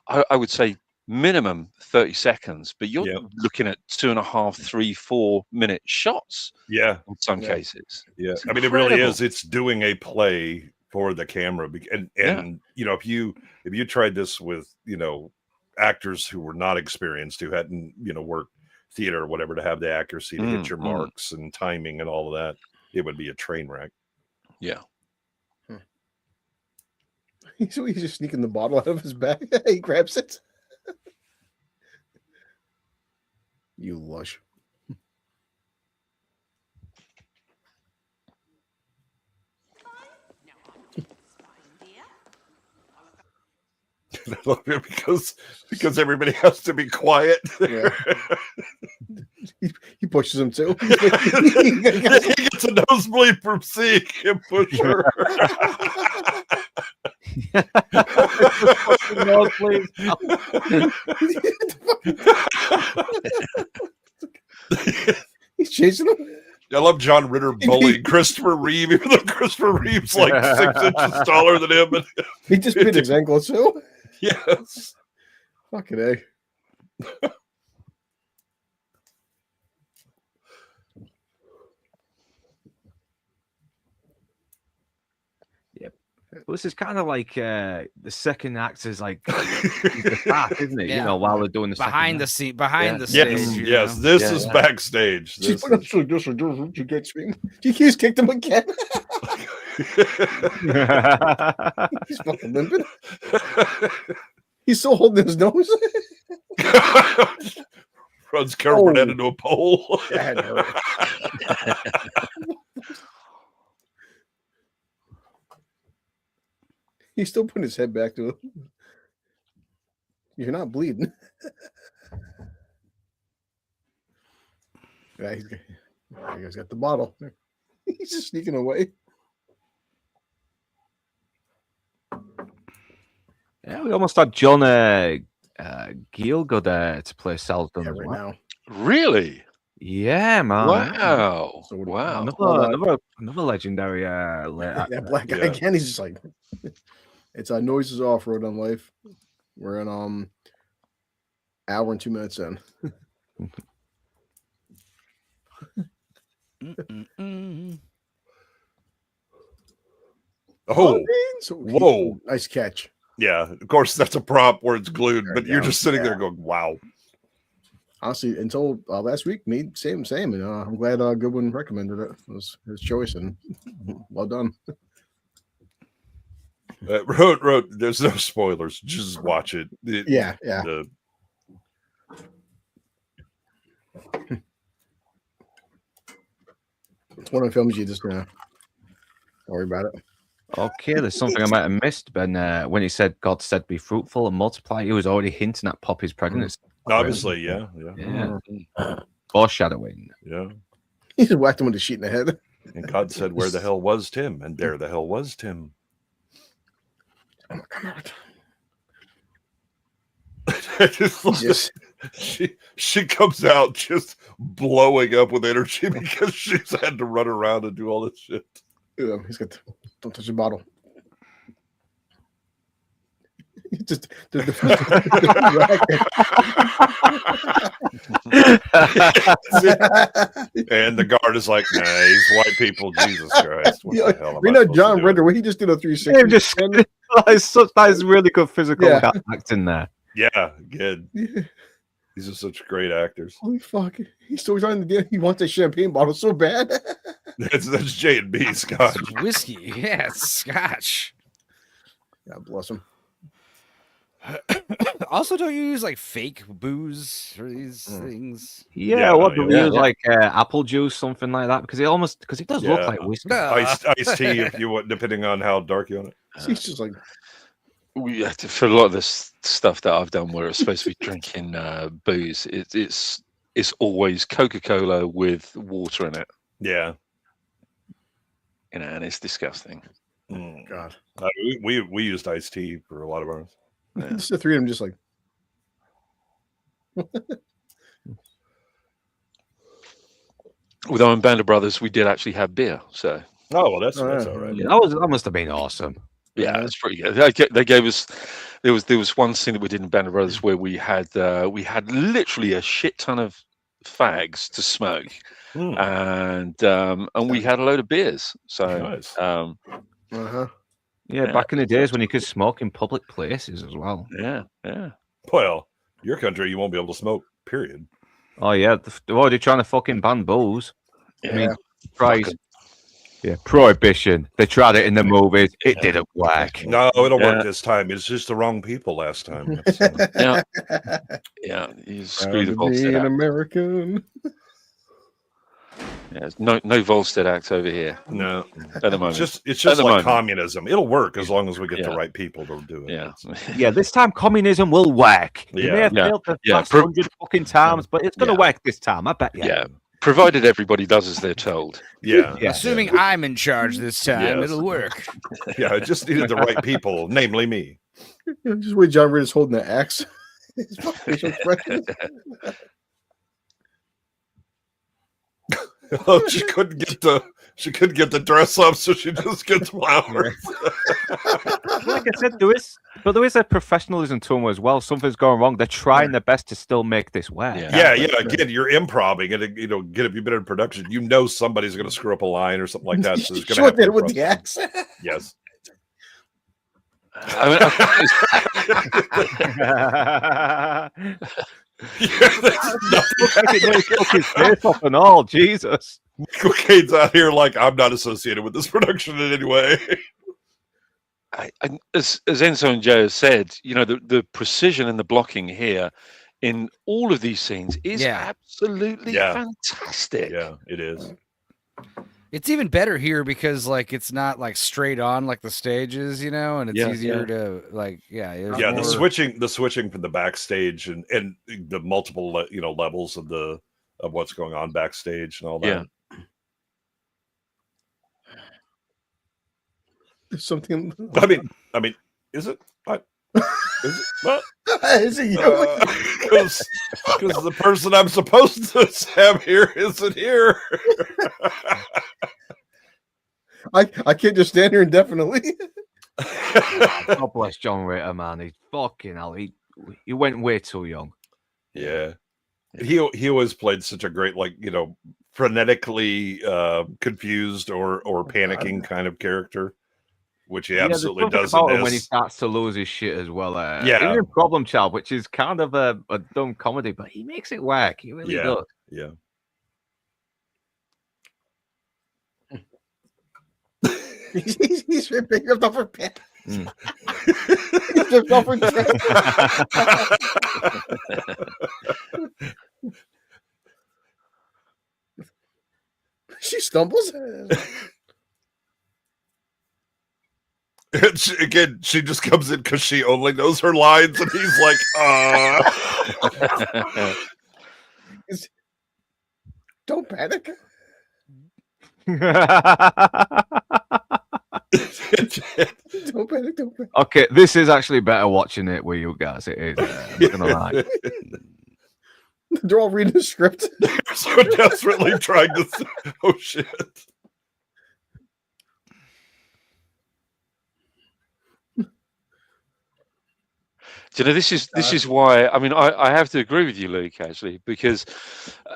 [SPEAKER 7] I would say minimum 30 seconds, but you're looking at 2.5, 3, 4 minute shots.
[SPEAKER 8] Yeah.
[SPEAKER 7] In some cases.
[SPEAKER 8] Yeah.
[SPEAKER 7] It's
[SPEAKER 8] I mean, it really
[SPEAKER 7] incredible.
[SPEAKER 8] is. It's doing a play for the camera, and if you tried this with actors who were not experienced, who hadn't worked theater or whatever, to have the accuracy to hit your marks and timing and all of that, it would be a train wreck.
[SPEAKER 7] Yeah.
[SPEAKER 6] He's just sneaking the bottle out of his bag. He grabs it. You lush.
[SPEAKER 8] because everybody has to be quiet.
[SPEAKER 6] Yeah. He pushes him too.
[SPEAKER 8] He gets a nosebleed from seeing him push her.
[SPEAKER 6] He's chasing him.
[SPEAKER 8] I love John Ritter bullying Christopher Reeve, even though Christopher Reeve's like 6 inches taller than him. And
[SPEAKER 6] he just bit his ankle too.
[SPEAKER 8] Yes.
[SPEAKER 6] Fucking A.
[SPEAKER 10] Well, this is kind of like the second act is like the start, isn't it?
[SPEAKER 12] Yeah.
[SPEAKER 10] You know, while they're doing the
[SPEAKER 12] behind the
[SPEAKER 10] scene,
[SPEAKER 12] behind the
[SPEAKER 8] Yes,
[SPEAKER 12] stage.
[SPEAKER 8] yes. This is backstage.
[SPEAKER 6] She
[SPEAKER 8] This
[SPEAKER 6] put up so you get scream. He keeps kicked him again. He's fucking limping. He's still holding his nose.
[SPEAKER 8] Runs Carol Burnett into a pole.
[SPEAKER 6] That hurt. He's still putting his head back to it. You're not bleeding. Yeah, you guys got the bottle. He's just sneaking away.
[SPEAKER 10] Yeah, we almost had John Gielgud there to play Seldon as
[SPEAKER 6] Right
[SPEAKER 10] well.
[SPEAKER 6] now.
[SPEAKER 7] Really?
[SPEAKER 10] Yeah, man.
[SPEAKER 7] Wow.
[SPEAKER 6] So
[SPEAKER 7] Wow.
[SPEAKER 10] Another legendary.
[SPEAKER 6] Yeah, black guy again. He's just like, it's Noises Off-Road on Life. We're in hour and 2 minutes in.
[SPEAKER 8] Oh,
[SPEAKER 6] So
[SPEAKER 8] whoa.
[SPEAKER 6] nice catch.
[SPEAKER 8] Yeah, of course, that's a prop where it's glued, but you're
[SPEAKER 6] down.
[SPEAKER 8] just sitting there going, wow.
[SPEAKER 6] Honestly, until last week, me same. And I'm glad Goodwin recommended it. It was his choice, and well done.
[SPEAKER 8] Wrote, there's no spoilers. Just watch it.
[SPEAKER 6] Yeah. It's one of the films you just don't worry about it.
[SPEAKER 10] Okay, there's something I might have missed, Ben. When he said God said be fruitful and multiply, he was already hinting at Poppy's pregnancy.
[SPEAKER 8] Obviously, yeah.
[SPEAKER 10] Foreshadowing.
[SPEAKER 8] Yeah.
[SPEAKER 6] He just whacked him with a sheet in the head.
[SPEAKER 8] And God said, where the hell was Tim? And there the hell was Tim.
[SPEAKER 6] Oh my God.
[SPEAKER 8] She comes out just blowing up with energy because she's had to run around and do all this shit.
[SPEAKER 6] Yeah, he's got don't touch the bottle. Just
[SPEAKER 8] and the guard is like, nah, he's white people. Jesus Christ. What the hell am
[SPEAKER 6] we
[SPEAKER 8] I
[SPEAKER 6] know
[SPEAKER 8] supposed to
[SPEAKER 6] John
[SPEAKER 8] do?
[SPEAKER 6] Ritter, what he just did a 360.
[SPEAKER 10] That is really good physical
[SPEAKER 8] Yeah.
[SPEAKER 10] acting there.
[SPEAKER 8] Yeah, good. These are such great actors.
[SPEAKER 6] Holy fuck. He's still trying to get, he wants a champagne bottle so bad.
[SPEAKER 8] That's J&B Scotch.
[SPEAKER 12] Whiskey. Yeah, it's Scotch.
[SPEAKER 6] God bless him.
[SPEAKER 12] Also, don't you use like fake booze for these things?
[SPEAKER 10] Yeah, what do we use, like apple juice, something like that? Because it does look like whiskey.
[SPEAKER 8] Iced tea, if you want, depending on how dark you want it.
[SPEAKER 6] He's just like,
[SPEAKER 7] For a lot of this stuff that I've done where it's supposed to be drinking booze, it's always Coca-Cola with water in it.
[SPEAKER 8] Yeah.
[SPEAKER 7] And it's disgusting.
[SPEAKER 6] God.
[SPEAKER 8] We used iced tea for a lot of ours.
[SPEAKER 6] Just the three of them just like
[SPEAKER 7] Although in Band of Brothers we did actually have beer, so
[SPEAKER 8] well, that's all right.
[SPEAKER 10] Yeah, that must have been awesome.
[SPEAKER 7] Yeah, it's pretty good. They gave us there was one scene that we did in Band of Brothers where we had literally a shit ton of fags to smoke, and we had a load of beers. So
[SPEAKER 10] Yeah, back in the days when you could smoke in public places as well.
[SPEAKER 7] Yeah.
[SPEAKER 8] Well, your country, you won't be able to smoke, period.
[SPEAKER 10] Oh, yeah. They're already trying to fucking ban booze.
[SPEAKER 8] Yeah.
[SPEAKER 10] I mean, Christ. Yeah, prohibition. They tried it in the movies. It didn't work.
[SPEAKER 8] No, it'll work this time. It's just the wrong people last time.
[SPEAKER 7] Yeah. You screwed the box.
[SPEAKER 6] an American.
[SPEAKER 7] Yeah, no Volstead Act over here.
[SPEAKER 8] No,
[SPEAKER 7] at the moment.
[SPEAKER 8] It's just
[SPEAKER 7] like
[SPEAKER 8] moment. Communism. It'll work as long as we get the right people to do it.
[SPEAKER 10] Yeah, this time communism will work. You may have failed the last 100 fucking times, but it's going to work this time. I bet you.
[SPEAKER 7] Yeah, provided everybody does as they're told.
[SPEAKER 8] Yeah.
[SPEAKER 12] Assuming I'm in charge this time, it'll work.
[SPEAKER 8] Yeah, I just needed the right people, namely me.
[SPEAKER 6] Just wait, John Ritter's holding the axe. His facial expression.
[SPEAKER 8] Oh, she couldn't get the dress up, so she just gets flowers.
[SPEAKER 10] Like I said, there is a professionalism to them as well. Something's going wrong. They're trying their best to still make this work.
[SPEAKER 8] Yeah. Again, you're improvising, and get if you've been in production, somebody's going to screw up a line or something like that. So it's going to happen
[SPEAKER 6] with the axe.
[SPEAKER 8] Yes.
[SPEAKER 10] And all, Jesus.
[SPEAKER 8] Michael Caine's out here like, I'm not associated with this production in any way.
[SPEAKER 7] As Enzo and Joe said, the precision and the blocking here in all of these scenes is absolutely fantastic.
[SPEAKER 8] Yeah, it is.
[SPEAKER 12] It's even better here because it's not straight on like the stages, and it's easier to
[SPEAKER 8] the switching from the backstage and the multiple levels of what's going on backstage and all that.
[SPEAKER 7] Yeah.
[SPEAKER 6] There's something.
[SPEAKER 8] I mean, is it? What? Is it? What?
[SPEAKER 6] Is it you?
[SPEAKER 8] Because the person I'm supposed to have here isn't here.
[SPEAKER 6] I can't just stand here indefinitely.
[SPEAKER 10] God bless John Ritter, man. He's fucking hell. He went way too young.
[SPEAKER 8] Yeah. He always played such a great, frenetically confused or panicking kind of character, which he absolutely does in this.
[SPEAKER 10] When he starts to lose his shit as well.
[SPEAKER 8] Even
[SPEAKER 10] in Problem Child, which is kind of a dumb comedy, but he makes it work. He really does.
[SPEAKER 8] Yeah.
[SPEAKER 6] He's ripping up her pants. He's ripped off her dress. She stumbles.
[SPEAKER 8] She just comes in because she only knows her lines, and he's like,
[SPEAKER 6] Don't panic. Don't panic.
[SPEAKER 10] Okay, this is actually better watching it with you guys. It is. I'm not gonna lie.
[SPEAKER 6] They're all reading the script.
[SPEAKER 8] They're so desperately trying to. Oh shit.
[SPEAKER 7] Do you know, this is why, I mean, I have to agree with you, Luke, actually, because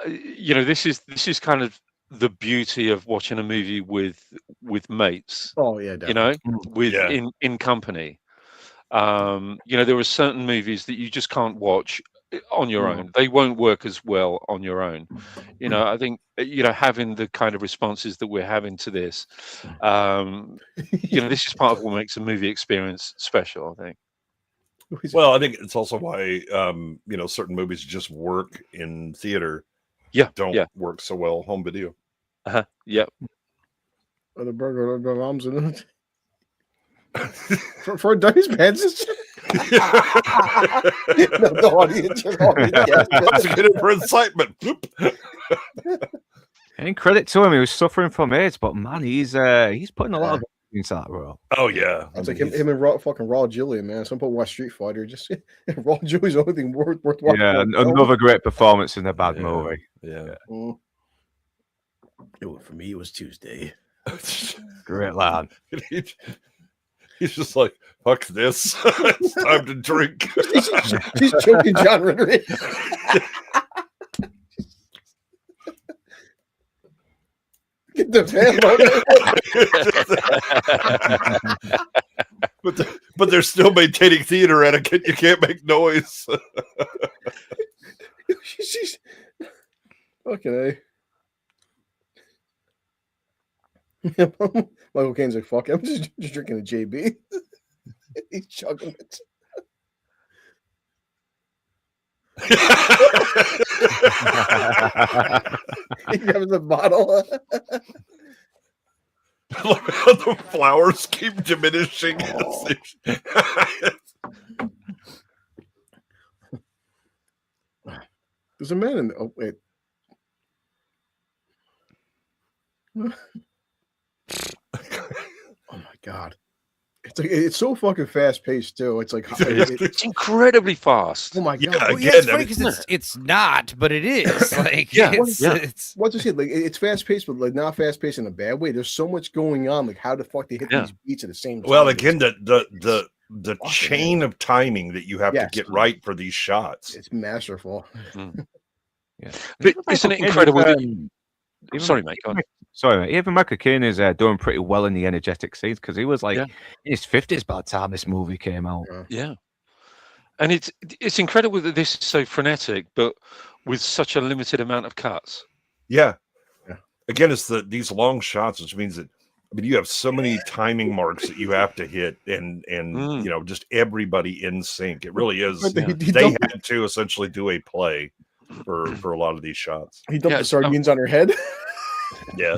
[SPEAKER 7] this is kind of the beauty of watching a movie with mates.
[SPEAKER 6] Oh yeah, definitely.
[SPEAKER 7] In company. There are certain movies that you just can't watch on your own. They won't work as well on your own. I think having the kind of responses that we're having to this, this is part of what makes a movie experience special, I think.
[SPEAKER 8] Well, I think it's also why certain movies just work in theater. Don't work so well home video.
[SPEAKER 7] Yep.
[SPEAKER 6] Or the burger, the arms in it. For Dunny's pants. The audience.
[SPEAKER 8] Let's get it for incitement.
[SPEAKER 10] And credit to him, he was suffering from AIDS, but man, he's putting a lot of into that role.
[SPEAKER 8] Oh yeah,
[SPEAKER 6] it's like him and Raw Julia, man. Some people watch Street Fighter. Just Raw Julia's the only thing worth watching.
[SPEAKER 10] Yeah, another great performance in a bad movie.
[SPEAKER 8] Yeah.
[SPEAKER 6] For me, it was Tuesday.
[SPEAKER 10] Great lad.
[SPEAKER 8] He's just like, fuck this. It's time to drink.
[SPEAKER 6] He's choking John Ritter. Get the
[SPEAKER 8] van but they're still maintaining theater etiquette. You can't make noise.
[SPEAKER 6] She's okay. Michael Caine's like, fuck, I'm just drinking a JB. He's chugging it. He grabs the bottle.
[SPEAKER 8] The flowers keep diminishing.
[SPEAKER 6] There's a man in. Oh wait. Oh my god. It's so fucking fast paced too. It's like
[SPEAKER 7] it's incredibly fast.
[SPEAKER 6] Oh my god!
[SPEAKER 8] Yeah,
[SPEAKER 12] Well,
[SPEAKER 8] again,
[SPEAKER 12] it's
[SPEAKER 8] I
[SPEAKER 12] funny
[SPEAKER 8] mean,
[SPEAKER 12] because it's not, but it is. Like,
[SPEAKER 7] Yeah,
[SPEAKER 12] it's
[SPEAKER 6] What's I say? Like it's fast paced, but like not fast paced in a bad way. There's so much going on. Like how the fuck they hit these beats at the same time?
[SPEAKER 8] Well, again, the chain of timing that you have to get right for these shots.
[SPEAKER 6] It's masterful.
[SPEAKER 10] Yeah,
[SPEAKER 7] but isn't it incredible? Sorry, mate. Go on.
[SPEAKER 10] Sorry, mate. Even Michael Caine is doing pretty well in the energetic scenes because he was like in his 50s by the time this movie came out.
[SPEAKER 7] Yeah, and it's incredible that this is so frenetic, but with such a limited amount of cuts.
[SPEAKER 8] Yeah. Again, it's these long shots, which means that you have so many timing marks that you have to hit, and you know, just everybody in sync. It really is. They had to essentially do a play for a lot of these shots.
[SPEAKER 6] He dumped the sardines on her head.
[SPEAKER 8] Yeah.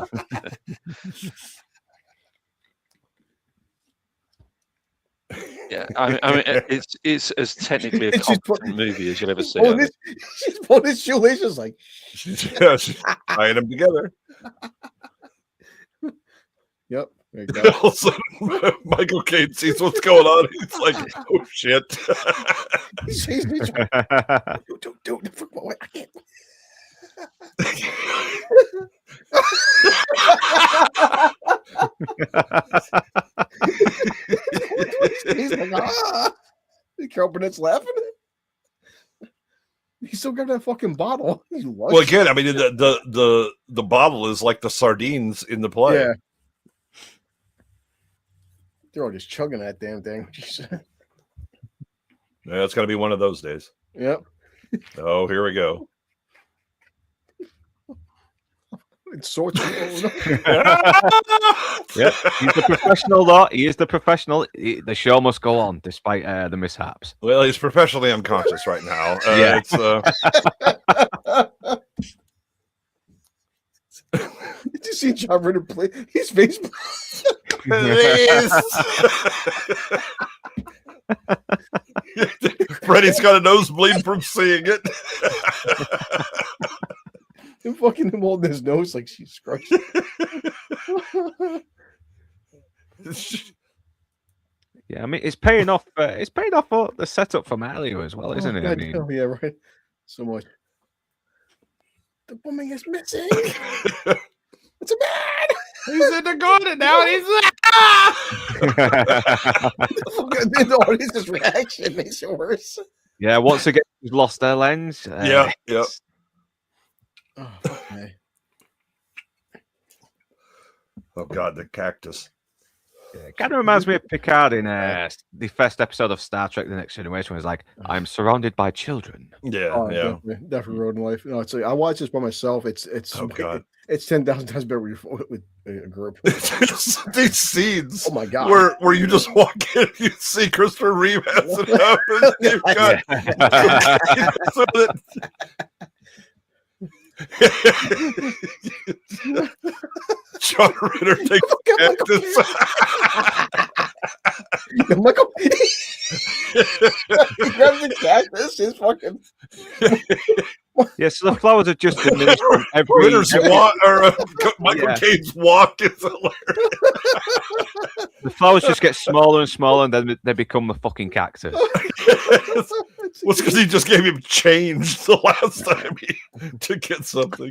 [SPEAKER 7] Yeah, I mean, it's as technically a competent movie as you'll ever see.
[SPEAKER 6] She's pulling his shoelaces like
[SPEAKER 8] she's tying them together.
[SPEAKER 6] Yep. There you go.
[SPEAKER 8] All of a sudden, Michael Caine sees what's going on. He's like, "Oh shit!"
[SPEAKER 6] Don't, I can't. He's like, ah! Carol Burnett's laughing. He still got that fucking bottle.
[SPEAKER 8] Well, again, I mean, the bottle is like the sardines in the play.
[SPEAKER 6] Yeah. They're all just chugging that damn thing.
[SPEAKER 8] Yeah, it's gonna be one of those days.
[SPEAKER 6] Yep.
[SPEAKER 8] Oh, here we go.
[SPEAKER 6] It's so
[SPEAKER 10] Yeah, he's the professional, though. He is the professional. The show must go on despite the mishaps.
[SPEAKER 8] Well, he's professionally unconscious right now.
[SPEAKER 10] Yeah.
[SPEAKER 6] Did you see John Ritter play his face?
[SPEAKER 8] Freddie's got a nosebleed from seeing it.
[SPEAKER 6] And fucking him holding his nose like she's crushed.
[SPEAKER 10] Yeah, I mean, it's paying off. It's paying off for the setup from earlier as well, isn't it? I mean,
[SPEAKER 6] yeah, right. So much. The woman is missing. It's a man.
[SPEAKER 12] He's in the garden now, and he's like,
[SPEAKER 6] the audience's reaction makes it worse.
[SPEAKER 10] yeah. Once again, he's lost their lens.
[SPEAKER 8] Yeah.
[SPEAKER 6] Oh, okay.
[SPEAKER 8] Oh God, the cactus.
[SPEAKER 10] It kind of reminds me of Picard in the first episode of Star Trek: The Next Generation. Where he's like, "I'm surrounded by children."
[SPEAKER 8] Yeah,
[SPEAKER 6] yeah, definitely road in life. No, it's like I watch this by myself. It's
[SPEAKER 8] oh God,
[SPEAKER 6] it's 10,000 times better with a group.
[SPEAKER 8] These scenes,
[SPEAKER 6] oh my God,
[SPEAKER 8] where you just walk in, you see Christopher Reeve has it happen. You've got so that. John Ritter takes cactus.
[SPEAKER 6] Michael, he grabs the cactus. His fucking.
[SPEAKER 10] Yeah, so the flowers are just diminished from every.
[SPEAKER 8] Ritter's walk, or Michael Caine's walk is hilarious.
[SPEAKER 10] The flowers just get smaller and smaller, and then they become the fucking cactus.
[SPEAKER 8] Well, it's because he just gave him change the last time to get something.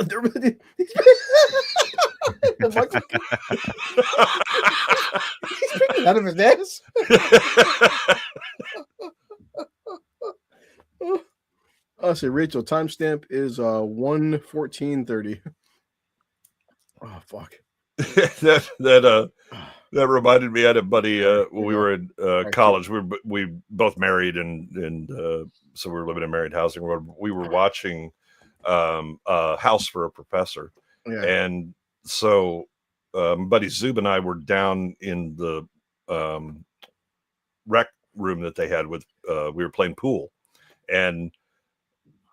[SPEAKER 6] He's picking out of his ass. I'll say Rachel, timestamp is 1:14:30. Oh fuck.
[SPEAKER 8] that reminded me. I had a buddy when we were in college. We both married, and so we were living in married housing. We were watching House for a Professor, and so buddy Zub and I were down in the rec room that they had with. We were playing pool, and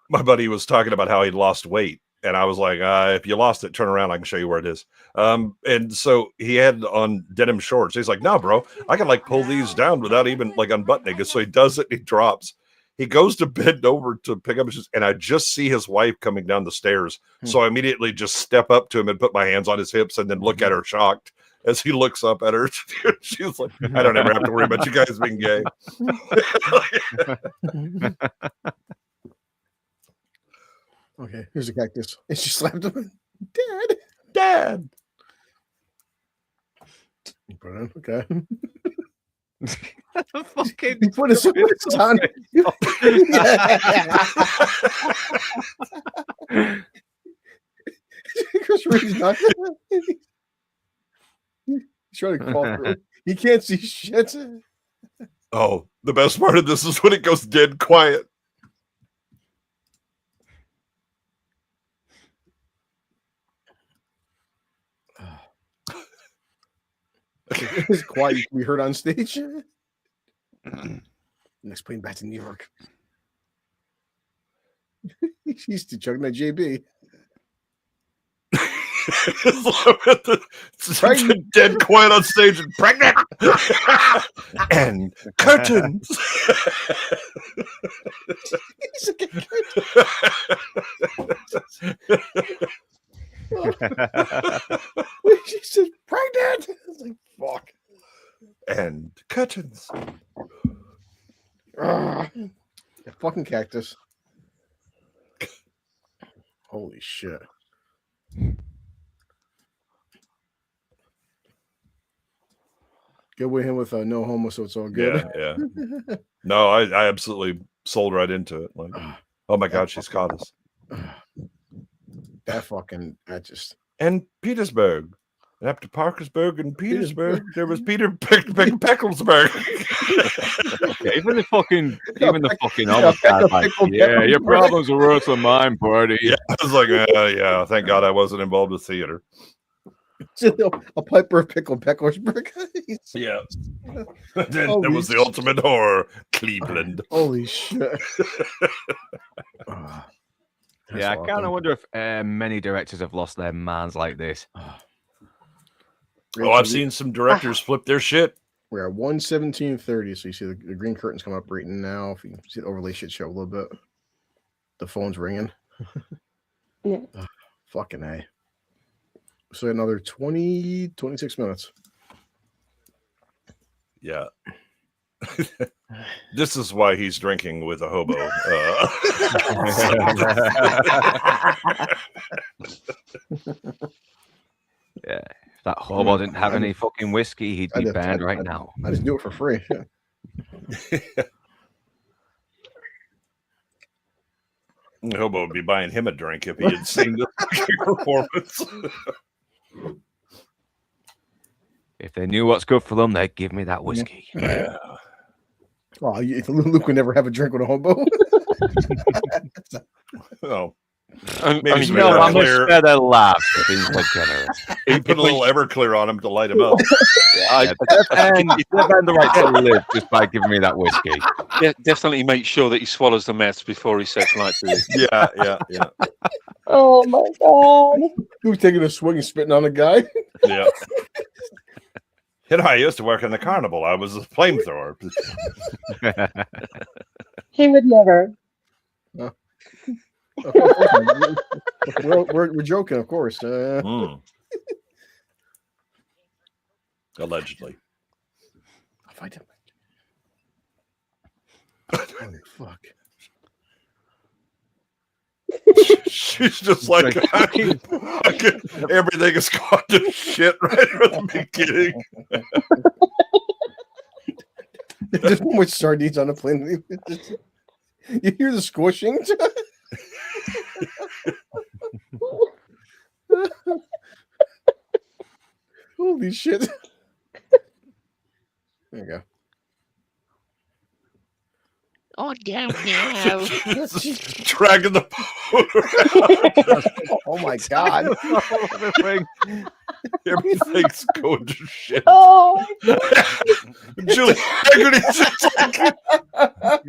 [SPEAKER 8] my buddy was talking about how he'd lost weight. And I was like, if you lost it, turn around. I can show you where it is. And so he had on denim shorts. He's like, no, bro, I can like pull these down without even like unbuttoning it. So he does it. And he drops. He goes to bend over to pick up his shoes. And I just see his wife coming down the stairs. So I immediately just step up to him and put my hands on his hips and then look at her shocked as he looks up at her. She's like, I don't ever have to worry about you guys being gay.
[SPEAKER 6] Okay, here's a cactus. And she slapped him. Dad. Put it in. Okay.
[SPEAKER 10] Fucking
[SPEAKER 6] he put his on. Chris Reed's not. He's trying to fall through. He can't see shit.
[SPEAKER 8] Oh, the best part of this is when it goes dead quiet.
[SPEAKER 6] It's quiet. We heard on stage. Next plane back to New York. He's still chugging that JB.
[SPEAKER 8] It's dead quiet on stage and pregnant. And curtains.
[SPEAKER 6] She said pregnant. I was like, fuck.
[SPEAKER 8] And curtains.
[SPEAKER 6] Fucking cactus. Holy shit. Get with him with no homo, so it's all good.
[SPEAKER 8] Yeah. No, I absolutely sold right into it. Like, oh my God, she's caught us.
[SPEAKER 6] That just.
[SPEAKER 8] And Petersburg. And after Parkersburg and Petersburg, there was Peter Pecklesburg.
[SPEAKER 10] Even the fucking homicide, like, yeah, your problems are worse than mine, party.
[SPEAKER 8] Yeah, I was like, yeah, thank God I wasn't involved with theater.
[SPEAKER 6] A Piper Pickle Pecklersburg.
[SPEAKER 8] Yeah. Then it was the ultimate horror, Cleveland.
[SPEAKER 6] Holy shit.
[SPEAKER 10] Yeah, I kind of wonder if many directors have lost their minds like this.
[SPEAKER 8] Oh, I've seen some directors flip their shit.
[SPEAKER 6] We're at 1:17:30, so you see the green curtains come up right now. If you can see the overlay shit show a little bit. The phone's ringing.
[SPEAKER 14] Yeah.
[SPEAKER 6] Fucking A. So another 26 minutes.
[SPEAKER 8] Yeah. This is why he's drinking with a hobo.
[SPEAKER 10] Yeah. If that hobo didn't have any fucking whiskey, he'd be banned right now.
[SPEAKER 6] I just do it for free.
[SPEAKER 8] The hobo would be buying him a drink if he had seen the performance.
[SPEAKER 10] If they knew what's good for them, they'd give me that whiskey.
[SPEAKER 8] Yeah.
[SPEAKER 6] Oh, Luke would never have a drink with a hobo.
[SPEAKER 8] Oh.
[SPEAKER 10] Maybe I'm going to spare that laugh. Things like generous.
[SPEAKER 8] He put a little Everclear on him to light him up.
[SPEAKER 10] And he's earned the right to live just by giving me that whiskey.
[SPEAKER 7] Yeah, definitely make sure that he swallows the meth before he says night to you.
[SPEAKER 8] Yeah.
[SPEAKER 14] Oh my God.
[SPEAKER 6] Who's taking a swing and spitting on a guy?
[SPEAKER 8] Yeah. You know, I used to work in the carnival. I was a flamethrower.
[SPEAKER 14] He would never.
[SPEAKER 6] We're joking, of course.
[SPEAKER 8] Allegedly.
[SPEAKER 6] I'll fight him. Holy fuck.
[SPEAKER 8] She's just like, everything is gone to shit right from the beginning.
[SPEAKER 6] There's no more sardines on the plane. You hear the squishing? Holy shit. There you go.
[SPEAKER 15] Oh, damn now.
[SPEAKER 8] Dragging the
[SPEAKER 6] Oh my god.
[SPEAKER 8] Everything's going to shit.
[SPEAKER 14] Oh,
[SPEAKER 8] Julie Haggerty's just like,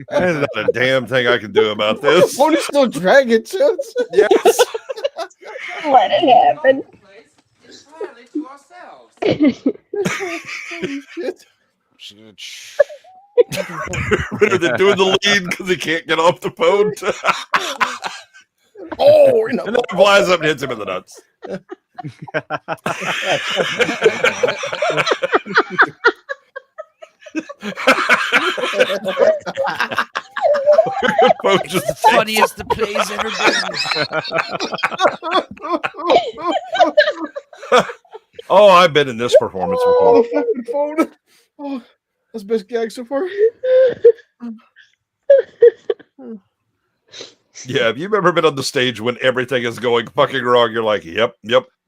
[SPEAKER 8] there's not a damn thing I can do about this.
[SPEAKER 6] Pony's still dragging, too.
[SPEAKER 8] Yes.
[SPEAKER 14] let it happen.
[SPEAKER 13] Entirely to ourselves.
[SPEAKER 8] Rather than doing the lead because he can't get off the phone.
[SPEAKER 6] Oh,
[SPEAKER 8] and then it flies up and hits him in the nuts.
[SPEAKER 12] Funniest the play's ever been.
[SPEAKER 8] Oh, I've been in this performance
[SPEAKER 6] Oh,
[SPEAKER 8] before.
[SPEAKER 6] the fucking phone. Oh, that's the best gag so far.
[SPEAKER 8] Yeah, have you ever been on the stage when everything is going fucking wrong? You're like, yep,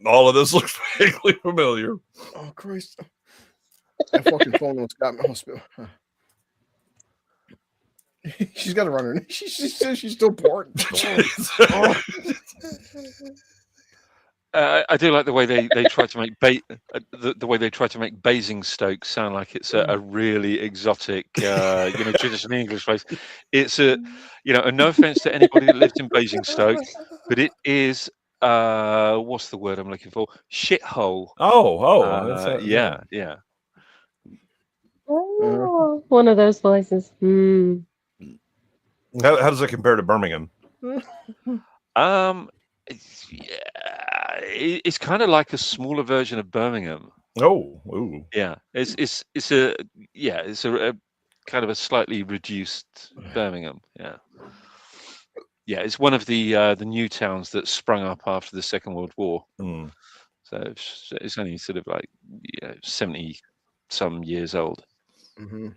[SPEAKER 8] all of this looks vaguely familiar.
[SPEAKER 6] Oh, Christ. That fucking phone almost got me. She's got to run her. She says she's still pouring.
[SPEAKER 7] I do like the way they try to make the way they try to make Basingstoke sound like it's a really exotic, traditional English place. It's and no offense to anybody that lives in Basingstoke, but it is what's the word I'm looking for? Shithole. Yeah.
[SPEAKER 14] Oh, one of those places.
[SPEAKER 8] How does it compare to Birmingham?
[SPEAKER 7] It's kind of like a smaller version of Birmingham.
[SPEAKER 8] Oh, ooh.
[SPEAKER 7] Yeah, it's a kind of a slightly reduced Birmingham. Yeah, it's one of the new towns that sprung up after the Second World War.
[SPEAKER 8] Mm.
[SPEAKER 7] So it's only sort of like 70 some years old.
[SPEAKER 6] Mm-hmm.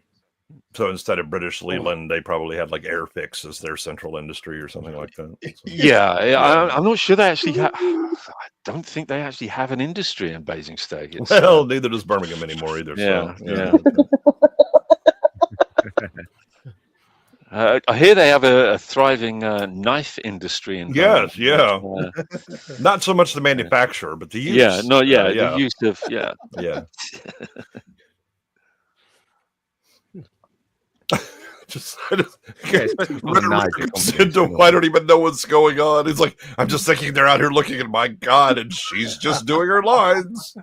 [SPEAKER 8] So instead of British Leland, they probably had like Airfix as their central industry or something like that.
[SPEAKER 7] I'm not sure they actually I don't think they actually have an industry in Basingstoke. It's,
[SPEAKER 8] well, neither does Birmingham anymore either.
[SPEAKER 7] Yeah.
[SPEAKER 8] So,
[SPEAKER 7] I hear they have a thriving knife industry in
[SPEAKER 8] yes,
[SPEAKER 7] Birmingham.
[SPEAKER 8] not so much the manufacturer, but the use.
[SPEAKER 7] The use of
[SPEAKER 8] yeah. I don't even know what's going on. It's like, I'm just thinking they're out here looking at my God, and she's just doing her lines.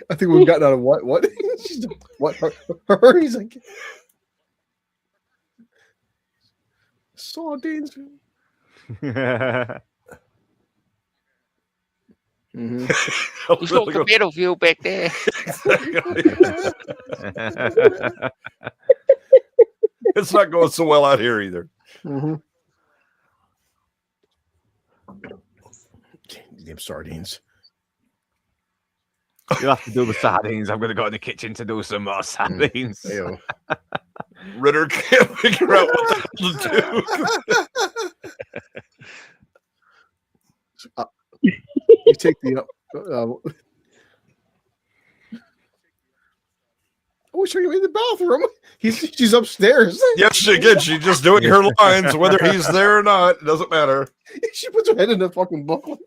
[SPEAKER 6] I think we've gotten out of what? She's what? Her? He's like sardines.
[SPEAKER 15] Mm-hmm. It's like a battlefield back there.
[SPEAKER 8] It's not going so well out here either.
[SPEAKER 6] Mm-hmm. Damn sardines.
[SPEAKER 10] You'll have to do the sardines. I'm going to go in the kitchen to do some more sardines.
[SPEAKER 8] Ritter can't figure out what the hell to do.
[SPEAKER 6] You take the I wish I could be in the bathroom. She's upstairs.
[SPEAKER 8] Yes, again, she's just doing her lines, whether he's there or not. It doesn't matter.
[SPEAKER 6] She puts her head in the fucking booklet.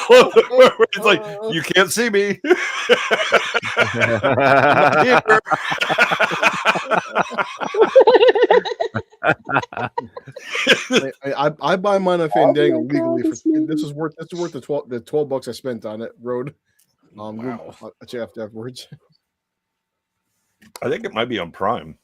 [SPEAKER 8] It's like, you can't see me.
[SPEAKER 6] I buy mine on Fandango legally. This is worth the $12 I spent on it. Road. Wow. I'll check afterwards.
[SPEAKER 8] I think it might be on Prime.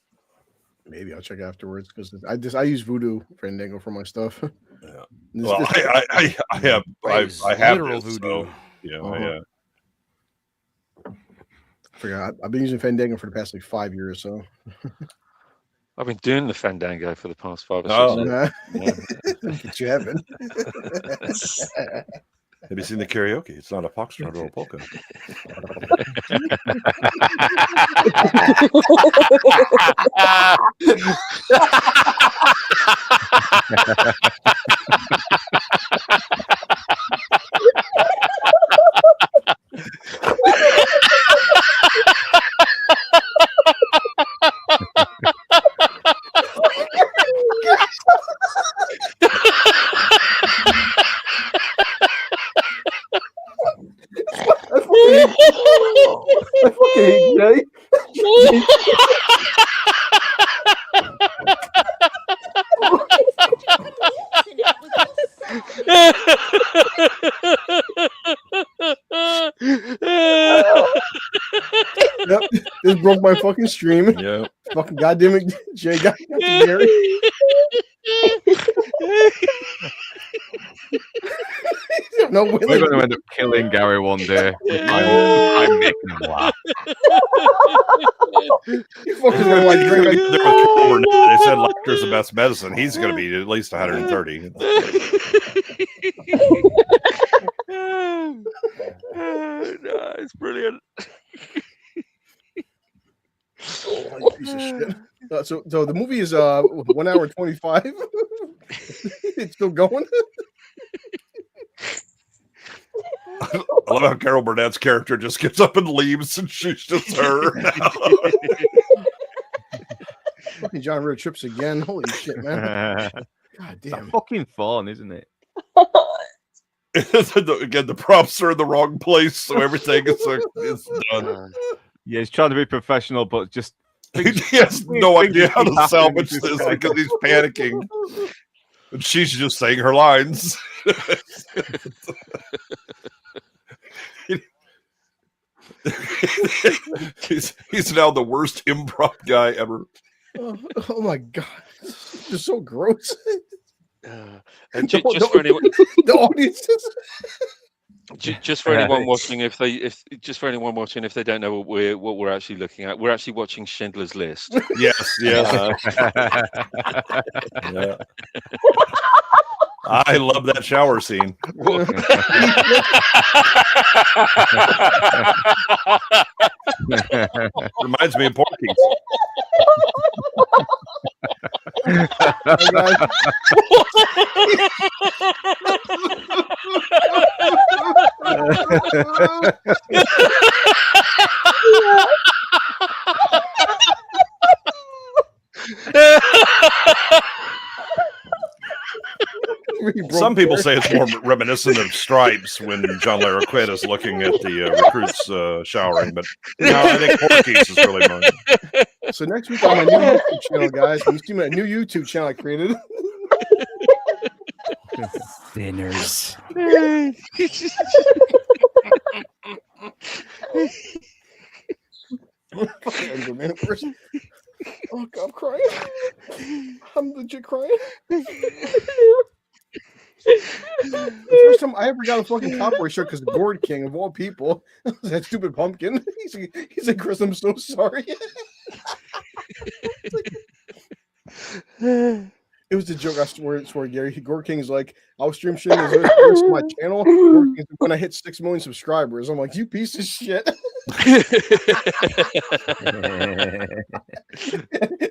[SPEAKER 6] Maybe I'll check afterwards because I use Voodoo Fandango for my stuff.
[SPEAKER 8] Yeah. Well, I have
[SPEAKER 12] literal
[SPEAKER 8] this,
[SPEAKER 12] Voodoo.
[SPEAKER 8] So, yeah.
[SPEAKER 6] I forgot. I've been using Fandango for the past 5 years. So
[SPEAKER 7] I've been doing the Fandango for the past 5 or 6 years.
[SPEAKER 6] But you haven't.
[SPEAKER 8] Have you seen the karaoke? It's not a foxtrot or a polka.
[SPEAKER 6] Jay. Yep, this broke my fucking stream.
[SPEAKER 8] Yeah.
[SPEAKER 6] Fucking goddamn it, Jay got to Gary. No way.
[SPEAKER 10] We're going to end up killing Gary one day. I'm making him laugh.
[SPEAKER 6] You fuckers gonna like drink like
[SPEAKER 8] They said laughter's the best medicine. He's going to be at least 130.
[SPEAKER 7] No, it's brilliant.
[SPEAKER 6] Oh, piece of shit. So the movie is 1 hour 25. It's still going.
[SPEAKER 8] I love how Carol Burnett's character just gets up and leaves, and she's just her.
[SPEAKER 6] Fucking John Ritter trips again. Holy shit, man! God damn,
[SPEAKER 10] fucking fun, isn't it?
[SPEAKER 8] Again, the props are in the wrong place, so everything is done.
[SPEAKER 10] Yeah, he's trying to be professional, but just
[SPEAKER 8] he has no idea how to salvage this because he's panicking. And she's just saying her lines. he's now the worst improv guy ever.
[SPEAKER 6] Oh my god, it's just so gross.
[SPEAKER 7] And just for anyone,
[SPEAKER 6] the audiences.
[SPEAKER 7] Just for anyone watching, if they don't know what we're actually looking at, we're actually watching Schindler's List.
[SPEAKER 8] Yes. Yeah. I love that shower scene. Reminds me of Porky's. Some people say it's more reminiscent of Stripes when John Larroquette is looking at the recruits showering, but no, I think Porky's is really mine.
[SPEAKER 6] So next week on my new YouTube channel, guys, when you see my new YouTube channel I created.
[SPEAKER 12] Thinners.
[SPEAKER 6] Oh God, I'm crying. I'm legit crying. The first time I ever got a fucking copyright shirt because Board King of all people, that stupid pumpkin. He's like, Chris, I'm so sorry. It was a joke. I swear, Gary. Gore King's like, I was stream shitting his my channel when I hit 6 million subscribers. I'm like, you piece of shit.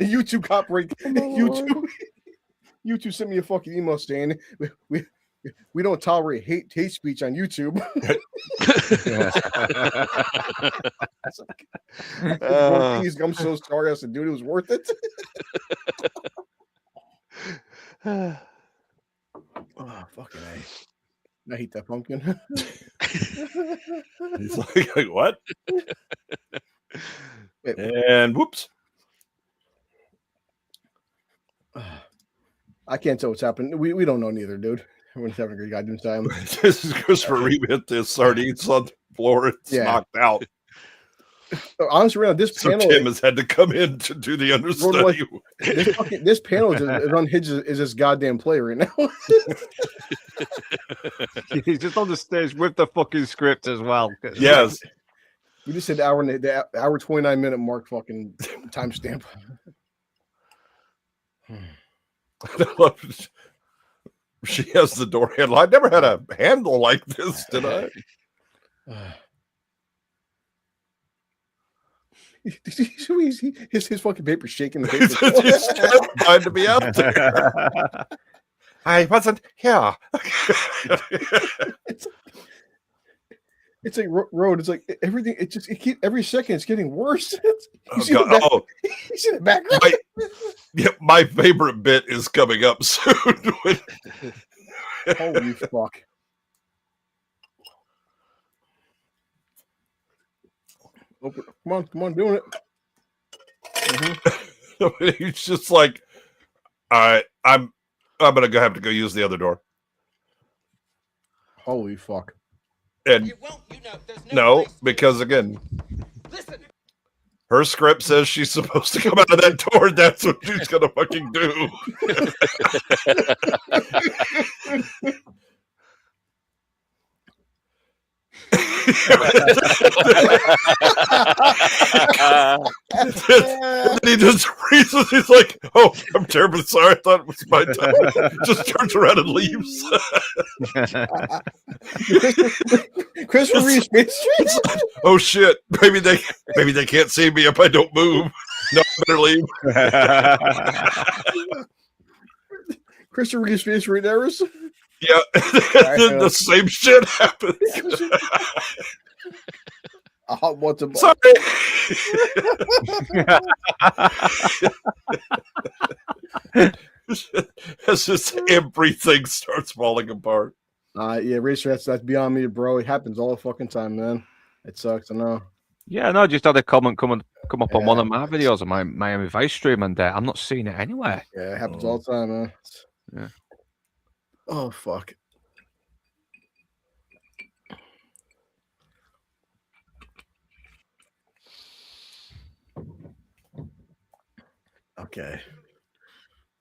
[SPEAKER 6] YouTube copyright. YouTube sent me a fucking email saying we don't tolerate hate speech on YouTube. I'm so sorry. I said, dude, it was worth it. Oh, fucking A. I hate that pumpkin.
[SPEAKER 8] He's like what? And whoops.
[SPEAKER 6] I can't tell what's happened. We don't know neither, dude. Everyone's having a great goddamn time.
[SPEAKER 8] This is Christopher Reeve hit the sardines on the floor. It's knocked out.
[SPEAKER 6] Honestly, right now, this
[SPEAKER 8] so
[SPEAKER 6] panel.
[SPEAKER 8] Tim has had to come in to do the understudy.
[SPEAKER 6] This panel is unhinged as this goddamn play right now.
[SPEAKER 10] He's just on the stage with the fucking script as well.
[SPEAKER 8] Yes.
[SPEAKER 6] We just said the hour 29-minute mark fucking timestamp.
[SPEAKER 8] She has the door handle. I never had a handle like this, did I?
[SPEAKER 6] His fucking paper shaking. The
[SPEAKER 8] He's trying to be out there. I wasn't here.
[SPEAKER 6] It's like road. It's like everything. Every second it's getting worse. He's in the background.
[SPEAKER 8] My favorite bit is coming up soon.
[SPEAKER 6] Holy fuck. Open. Come on, doing it.
[SPEAKER 8] He's just like, all right, I'm gonna have to go use the other door.
[SPEAKER 6] Holy fuck!
[SPEAKER 8] And no, because again, her script says she's supposed to come out of that door. That's what she's gonna fucking do. And he just freezes. He's like, "Oh, I'm terribly sorry. I thought it was my time." Just turns around and leaves.
[SPEAKER 6] Christopher Reeve.
[SPEAKER 8] Oh shit! Maybe they can't see me if I don't move. No, I better leave.
[SPEAKER 6] Christopher Reeve Space Marine errors.
[SPEAKER 8] Yeah, the same shit happens.
[SPEAKER 6] What's a
[SPEAKER 8] sorry? As just everything starts falling apart.
[SPEAKER 6] Yeah, Racer, that's beyond me, bro. It happens all the fucking time, man. It sucks, I know.
[SPEAKER 10] Yeah, no, I just had a comment come up on one of my videos on my Miami Vice stream, and I'm not seeing it anywhere.
[SPEAKER 6] Yeah, it happens all the time, man.
[SPEAKER 10] Yeah.
[SPEAKER 6] Oh fuck. Okay.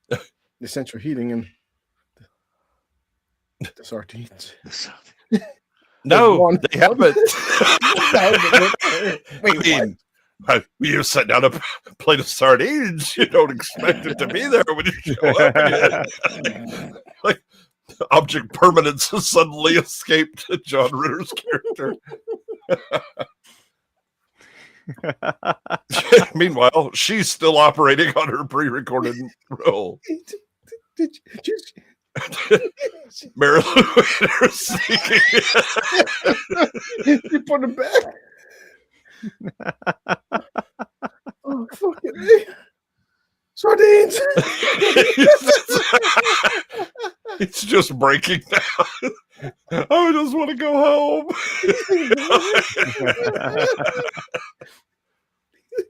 [SPEAKER 6] The central heating and the sardines.
[SPEAKER 8] No, they haven't.
[SPEAKER 6] Wait,
[SPEAKER 8] you set down a plate of sardines. You don't expect it to be there when you show up. Like object permanence has suddenly escaped John Ritter's character. Meanwhile, she's still operating on her pre-recorded role. Marilyn Winter singing.
[SPEAKER 6] You put him back. Oh, fucking me. Sardines.
[SPEAKER 8] It's just breaking down. I just want to go home.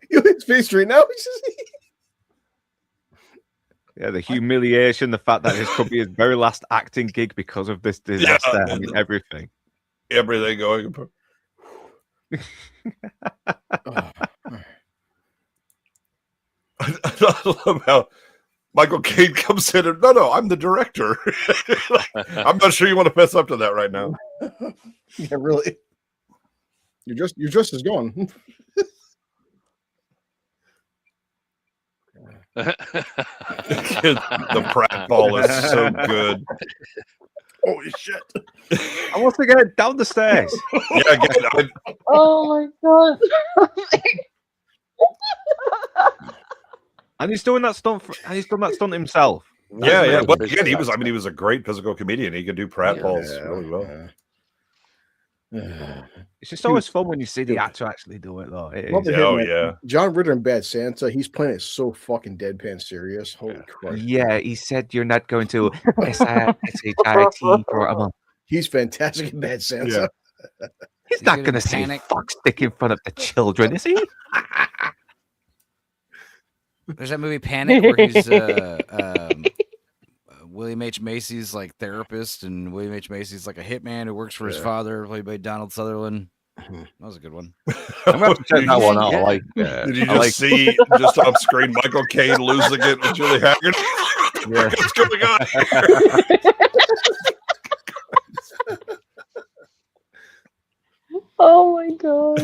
[SPEAKER 6] You're in Space Street now.
[SPEAKER 10] Yeah, the humiliation, the fact that this could be his very last acting gig because of this disaster. I mean, everything
[SPEAKER 8] going apart. I love how Michael Caine comes in and no, I'm the director. I'm not sure you want to fess up to that right now.
[SPEAKER 6] Yeah, really. You're just as gone.
[SPEAKER 8] The pratfall is so good.
[SPEAKER 6] Holy shit.
[SPEAKER 10] I want to get down the stairs.
[SPEAKER 8] Yeah, again,
[SPEAKER 14] Oh my god.
[SPEAKER 10] And he's doing that stunt himself.
[SPEAKER 8] Yeah. But again, he was a great physical comedian. He could do pratfalls really well.
[SPEAKER 10] It's just always fun when you see the actor actually do it, though.
[SPEAKER 8] Yeah.
[SPEAKER 6] John Ritter in Bad Santa, he's playing it so fucking deadpan serious. Holy Christ.
[SPEAKER 10] Yeah, he said you're not going to SHIT for a month.
[SPEAKER 6] He's fantastic in Bad Santa.
[SPEAKER 10] Yeah. He's not going to say fuck stick in front of the children, is he?
[SPEAKER 12] There's that movie Panic where he's William H. Macy's like therapist, and William H. Macy's like a hitman who works for his father, played by Donald Sutherland. That was a good one.
[SPEAKER 10] I'm going to check that one out. I like,
[SPEAKER 8] did you just see just on screen Michael Caine losing it with Julie Haggard? What's going on here?
[SPEAKER 14] Oh my god.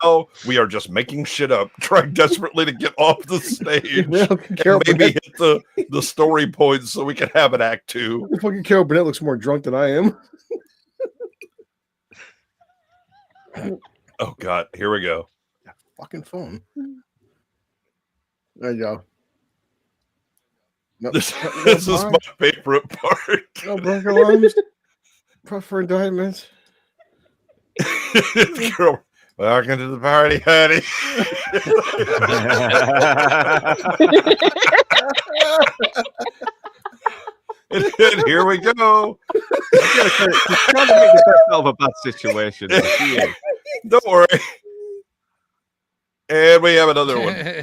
[SPEAKER 8] No, we are just making shit up, trying desperately to get off the stage.
[SPEAKER 6] Carol
[SPEAKER 8] and maybe
[SPEAKER 6] Burnett.
[SPEAKER 8] hit the story points so we can have an act 2.
[SPEAKER 6] Fucking Carol Burnett looks more drunk than I am.
[SPEAKER 8] Oh god, here we go.
[SPEAKER 6] Fucking phone. There you go. No,
[SPEAKER 8] This is my favorite part.
[SPEAKER 6] No broken arms. Prefer indictments.
[SPEAKER 8] Girl, welcome to the party, honey. and here we go.
[SPEAKER 10] She's trying to make the best out of a bad situation.
[SPEAKER 8] Don't worry. And we have another one. They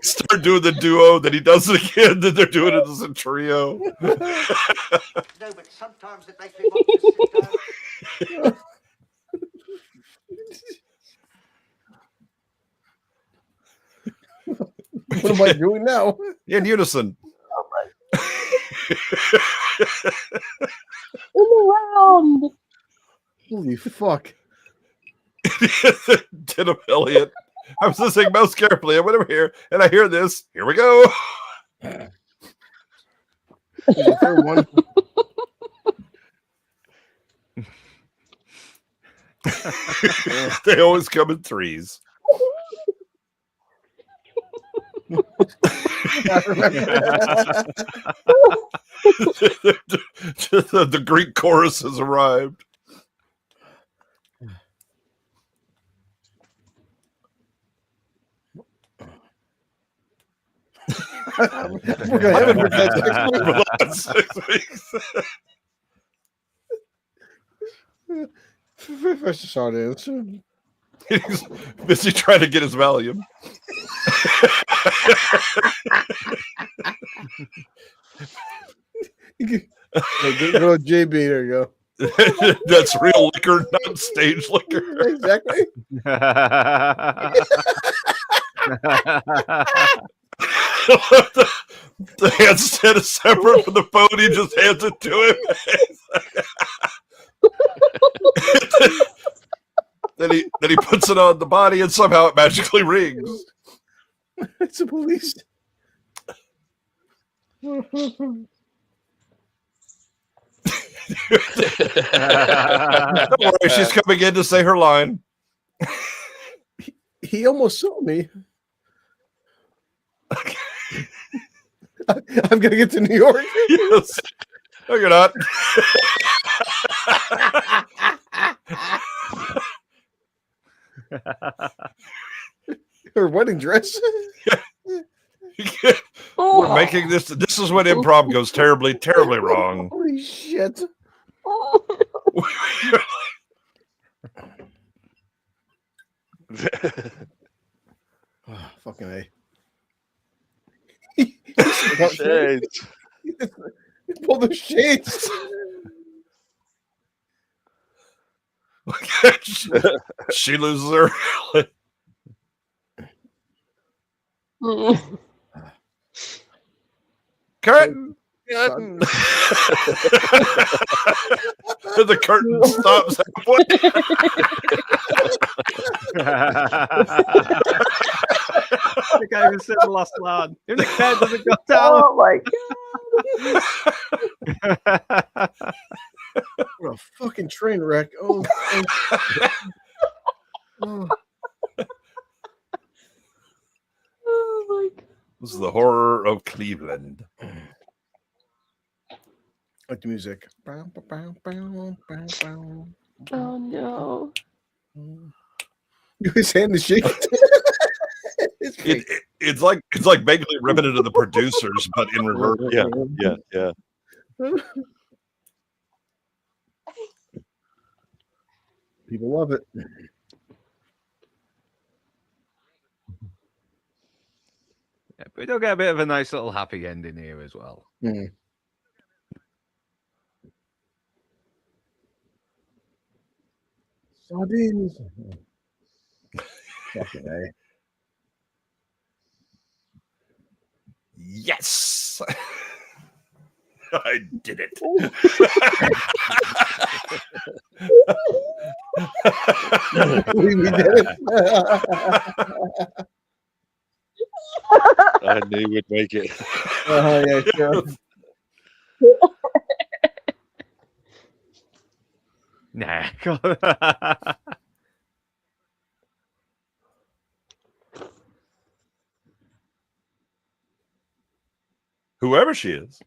[SPEAKER 8] start doing the duo, then he does it again, then they're doing it as a trio.
[SPEAKER 13] No, but sometimes it makes me want to sit down.
[SPEAKER 6] What am I doing now?
[SPEAKER 8] In unison.
[SPEAKER 14] Around.
[SPEAKER 6] Holy fuck.
[SPEAKER 8] Denham Elliott. I was listening most carefully. I went over here and I hear this. Here we go.
[SPEAKER 6] There's a third one.
[SPEAKER 8] They always come in threes. The Greek chorus has arrived.
[SPEAKER 6] We're gonna have it for the next
[SPEAKER 8] 6 weeks.
[SPEAKER 6] Professor Sardines.
[SPEAKER 8] He's busy trying to get his Valium.
[SPEAKER 6] Go JB, there you go.
[SPEAKER 8] That's real liquor, not stage liquor.
[SPEAKER 6] Exactly.
[SPEAKER 8] The handstand is separate from the phone. He just hands it to him. Then he puts it on the body, and somehow it magically rings.
[SPEAKER 6] It's the police.
[SPEAKER 8] Don't worry, she's coming in to say her line.
[SPEAKER 6] He almost saw me. I'm gonna get to New York.
[SPEAKER 8] Yes. No, you're not.
[SPEAKER 6] Her wedding dress.
[SPEAKER 8] We're making this. This is when improv goes terribly, terribly wrong.
[SPEAKER 6] Holy shit. Fucking A.
[SPEAKER 7] Shades.
[SPEAKER 6] Pull the shades.
[SPEAKER 8] She loses her. Curtain. The curtain stops halfway.
[SPEAKER 10] The guy who said the last line. If the cat doesn't go down.
[SPEAKER 14] Oh my
[SPEAKER 6] god. What a fucking train wreck. Oh,
[SPEAKER 14] Oh my god.
[SPEAKER 8] This is the horror of Cleveland.
[SPEAKER 6] Like the music.
[SPEAKER 14] Oh no.
[SPEAKER 6] His hand is shaking.
[SPEAKER 8] It's like vaguely riveted to the producers, but in reverse.
[SPEAKER 7] Yeah.
[SPEAKER 6] People love it.
[SPEAKER 10] Yeah, but we do get a bit of a nice little happy ending here as well.
[SPEAKER 6] Mm. Sardines. Fucking A.
[SPEAKER 8] Yes. I did it.
[SPEAKER 6] We did it.
[SPEAKER 7] I knew we'd make it.
[SPEAKER 6] Yeah, sure.
[SPEAKER 10] Nah.
[SPEAKER 8] Whoever she is.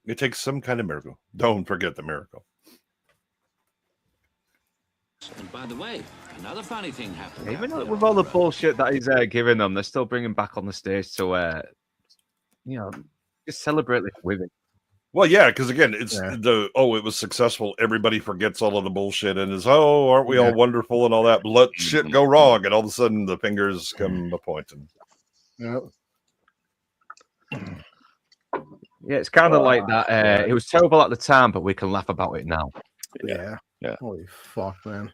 [SPEAKER 8] It takes some kind of miracle. Don't forget the miracle.
[SPEAKER 4] And by the way, another funny thing happened.
[SPEAKER 10] Even with all the bullshit that he's giving them, they're still bringing back on the stage to, just celebrate this with it.
[SPEAKER 8] Well, yeah, because again, it's it was successful. Everybody forgets all of the bullshit and is, aren't we all wonderful and all that? Let shit go wrong, and all of a sudden the fingers come a pointing.
[SPEAKER 6] Yeah.
[SPEAKER 10] Yeah, it's kind of like that. It was terrible at the time, but we can laugh about it now.
[SPEAKER 6] Yeah. Holy fuck, man.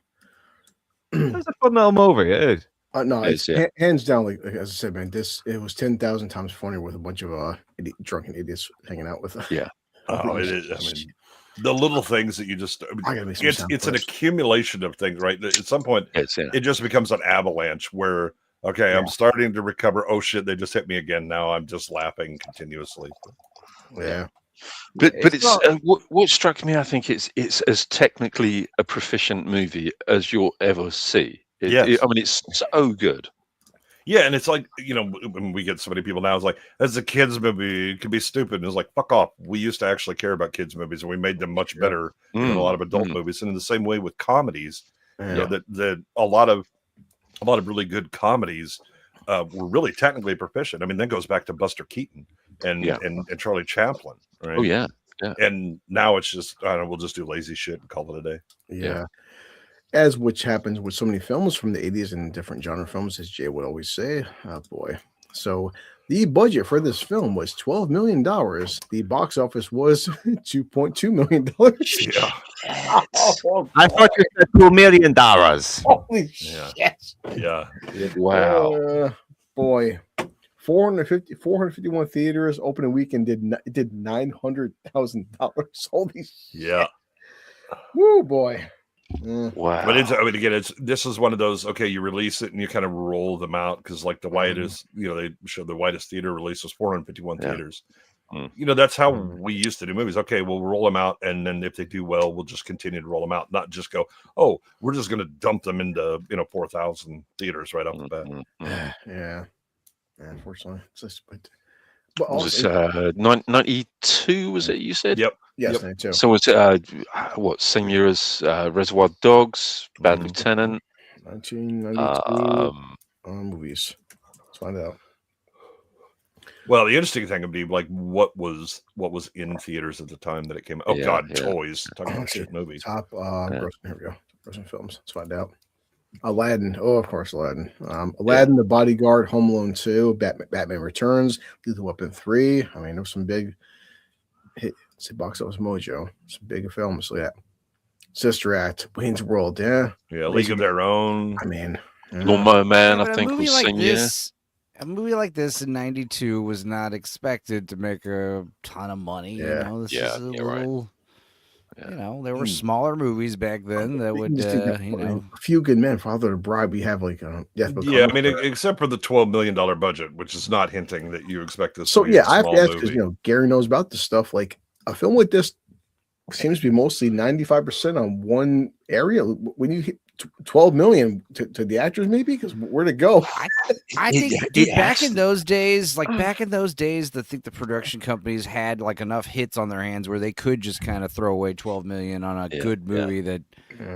[SPEAKER 10] It's a fun little movie. It is.
[SPEAKER 6] No, it's hands down. Like as I said, man, it was 10,000 times funnier with a bunch of drunken idiots hanging out with.
[SPEAKER 8] Yeah. Oh, it is. I mean, the little things that you just. It's an accumulation of things, right? At some point, it just becomes an avalanche where. Okay, I'm starting to recover. Oh shit, they just hit me again. Now I'm just laughing continuously.
[SPEAKER 6] Yeah.
[SPEAKER 7] But it's what struck me. I think it's as technically a proficient movie as you'll ever see. I mean, it's so good.
[SPEAKER 8] Yeah, and it's like, when we get so many people now, it's like, as a kids movie, it can be stupid. And it's like, fuck off. We used to actually care about kids movies, and we made them much better than a lot of adult movies. And in the same way with comedies, that a lot of really good comedies were really technically proficient. I mean, that goes back to Buster Keaton and Charlie Chaplin, right?
[SPEAKER 7] Oh yeah.
[SPEAKER 8] And now it's just, I don't know, we'll just do lazy shit and call it a day.
[SPEAKER 6] Yeah. As which happens with so many films from the 80s and different genre films, as Jay would always say. Oh boy. So the budget for this film was $12 million. The box office was $2.2 million.
[SPEAKER 8] Yeah.
[SPEAKER 10] I thought you said $2 million.
[SPEAKER 6] Holy shit.
[SPEAKER 8] Yeah.
[SPEAKER 7] Wow.
[SPEAKER 6] Boy. 451 theaters, opening weekend did $900,000. Holy shit.
[SPEAKER 8] Yeah.
[SPEAKER 6] Woo, boy.
[SPEAKER 7] Wow.
[SPEAKER 8] But this is one of those, okay, you release it and you kind of roll them out because like the widest, they show the widest theater release was 451 theaters. That's how we used to do movies. Okay, we'll roll them out, and then if they do well, we'll just continue to roll them out, not just go, we're just going to dump them into 4,000 theaters right off the bat.
[SPEAKER 6] Yeah. Unfortunately, it's just,
[SPEAKER 7] but also, 92 was it? You said?
[SPEAKER 8] Yep.
[SPEAKER 6] Yes, 92.
[SPEAKER 7] So was it same year as Reservoir Dogs, Bad Lieutenant?
[SPEAKER 6] 1992 movies. Let's find out.
[SPEAKER 8] Well, the interesting thing would be like what was in theaters at the time that it came out. Oh God, Toys. Talking about shit movies.
[SPEAKER 6] Top grossing, here we go. Grossing films. Let's find out. Aladdin. Oh, of course, Aladdin. Aladdin, The Bodyguard, Home Alone 2, Batman Returns, Lethal Weapon 3. I mean, there was some big hit. It's a box office mojo. Some big films. So yeah. Sister Act, Wayne's World. Yeah.
[SPEAKER 8] Yeah. League of Their Own.
[SPEAKER 6] I mean,
[SPEAKER 7] Lawnmower Man, I think was same year.
[SPEAKER 12] A movie like this in 92 was not expected to make a ton of money.
[SPEAKER 6] Yeah.
[SPEAKER 12] This is a little, there were smaller movies back then that would,
[SPEAKER 6] A Few Good Men, Father of the Bride. We have like
[SPEAKER 8] I mean, except for the $12 million budget, which is not hinting that you expect this.
[SPEAKER 6] So yeah, I have to ask because Gary knows about this stuff. Like a film like this seems to be mostly 95% on one area. When you hit 12 million to the actors, maybe, because where to go?
[SPEAKER 12] I think back in those days, I think the production companies had like enough hits on their hands where they could just kind of throw away 12 million on a good movie that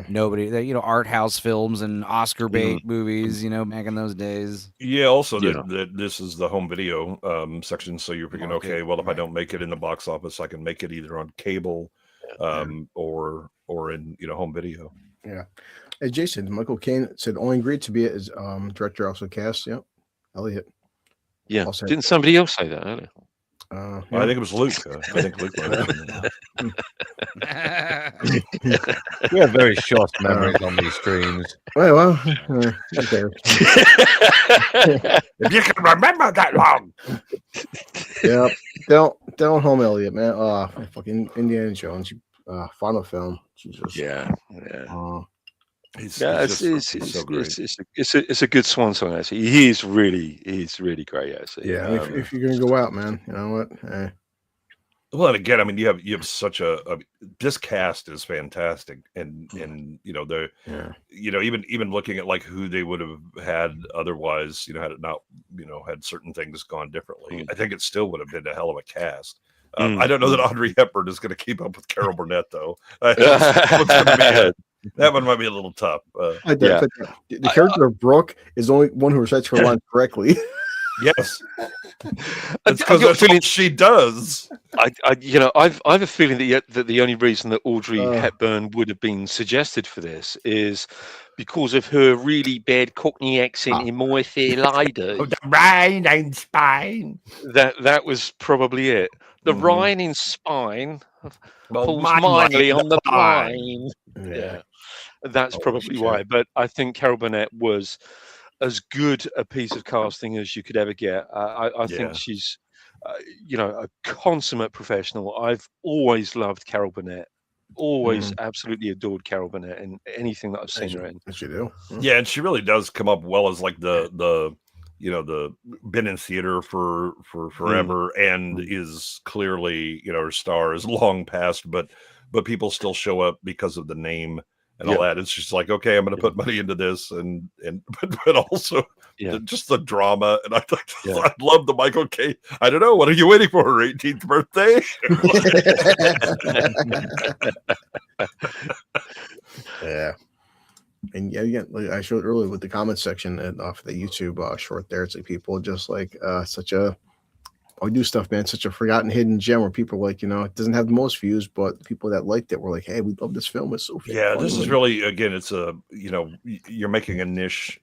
[SPEAKER 12] nobody, art house films and Oscar bait movies, back in those days.
[SPEAKER 8] Yeah. Also, that this is the home video section, so you're thinking, okay, well, if I don't make it in the box office, I can make it either on cable, or in home video.
[SPEAKER 6] Yeah. As Jason, Michael Caine said, only agreed to be it as director, also cast. Yep. Elliot.
[SPEAKER 7] Yeah. Didn't somebody else say that earlier?
[SPEAKER 8] I think it was Luke. I think Luke.
[SPEAKER 10] We have very short memories on these streams.
[SPEAKER 6] Well, okay.
[SPEAKER 8] If you can remember that long.
[SPEAKER 6] Yep. Down home, Elliot, man. Fucking Indiana Jones. Final film. Jesus.
[SPEAKER 7] Yeah.
[SPEAKER 8] It's
[SPEAKER 7] a good swan song actually. He's really great actually.
[SPEAKER 6] Yeah, if you're gonna go out, man, you know what?
[SPEAKER 8] Well, and again, I mean, you have such a this cast is fantastic, and you know you know even looking at like who they would have had otherwise, you know, had it not had certain things gone differently, I think it still would have been a hell of a cast. I don't know that Audrey Hepburn is going to keep up with Carol Burnett though. That one might be a little tough.
[SPEAKER 6] The character of Brooke is the only one who recites her line correctly.
[SPEAKER 8] Yes, it's because that's what she does.
[SPEAKER 7] I have a feeling that the only reason that Audrey Hepburn would have been suggested for this is because of her really bad Cockney accent in My Fair Lady.
[SPEAKER 8] The rain and spine.
[SPEAKER 7] That was probably it. The Rhine in spine falls mildly on the plane. Yeah, that's probably why. But I think Carol Burnett was as good a piece of casting as you could ever get. I think she's, a consummate professional. I've always loved Carol Burnett. Always absolutely adored Carol Burnett in anything that I've seen her in.
[SPEAKER 6] Yes, you do.
[SPEAKER 8] Yeah, and she really does come up well as like the been in theater for forever and is clearly, her star is long past, but people still show up because of the name and all that. It's just like, okay, I'm going to put money into this, but also just the drama. And I love the Michael Caine. I don't know, what are you waiting for? Her 18th birthday?
[SPEAKER 6] Yeah. And again, like I showed earlier with the comment section and off the YouTube short there, it's like people just like we do stuff, man. Such a forgotten hidden gem where people are like, it doesn't have the most views, but the people that liked it were like, hey, we love this film. It's so fun.
[SPEAKER 8] This is really, again, it's you're making a niche,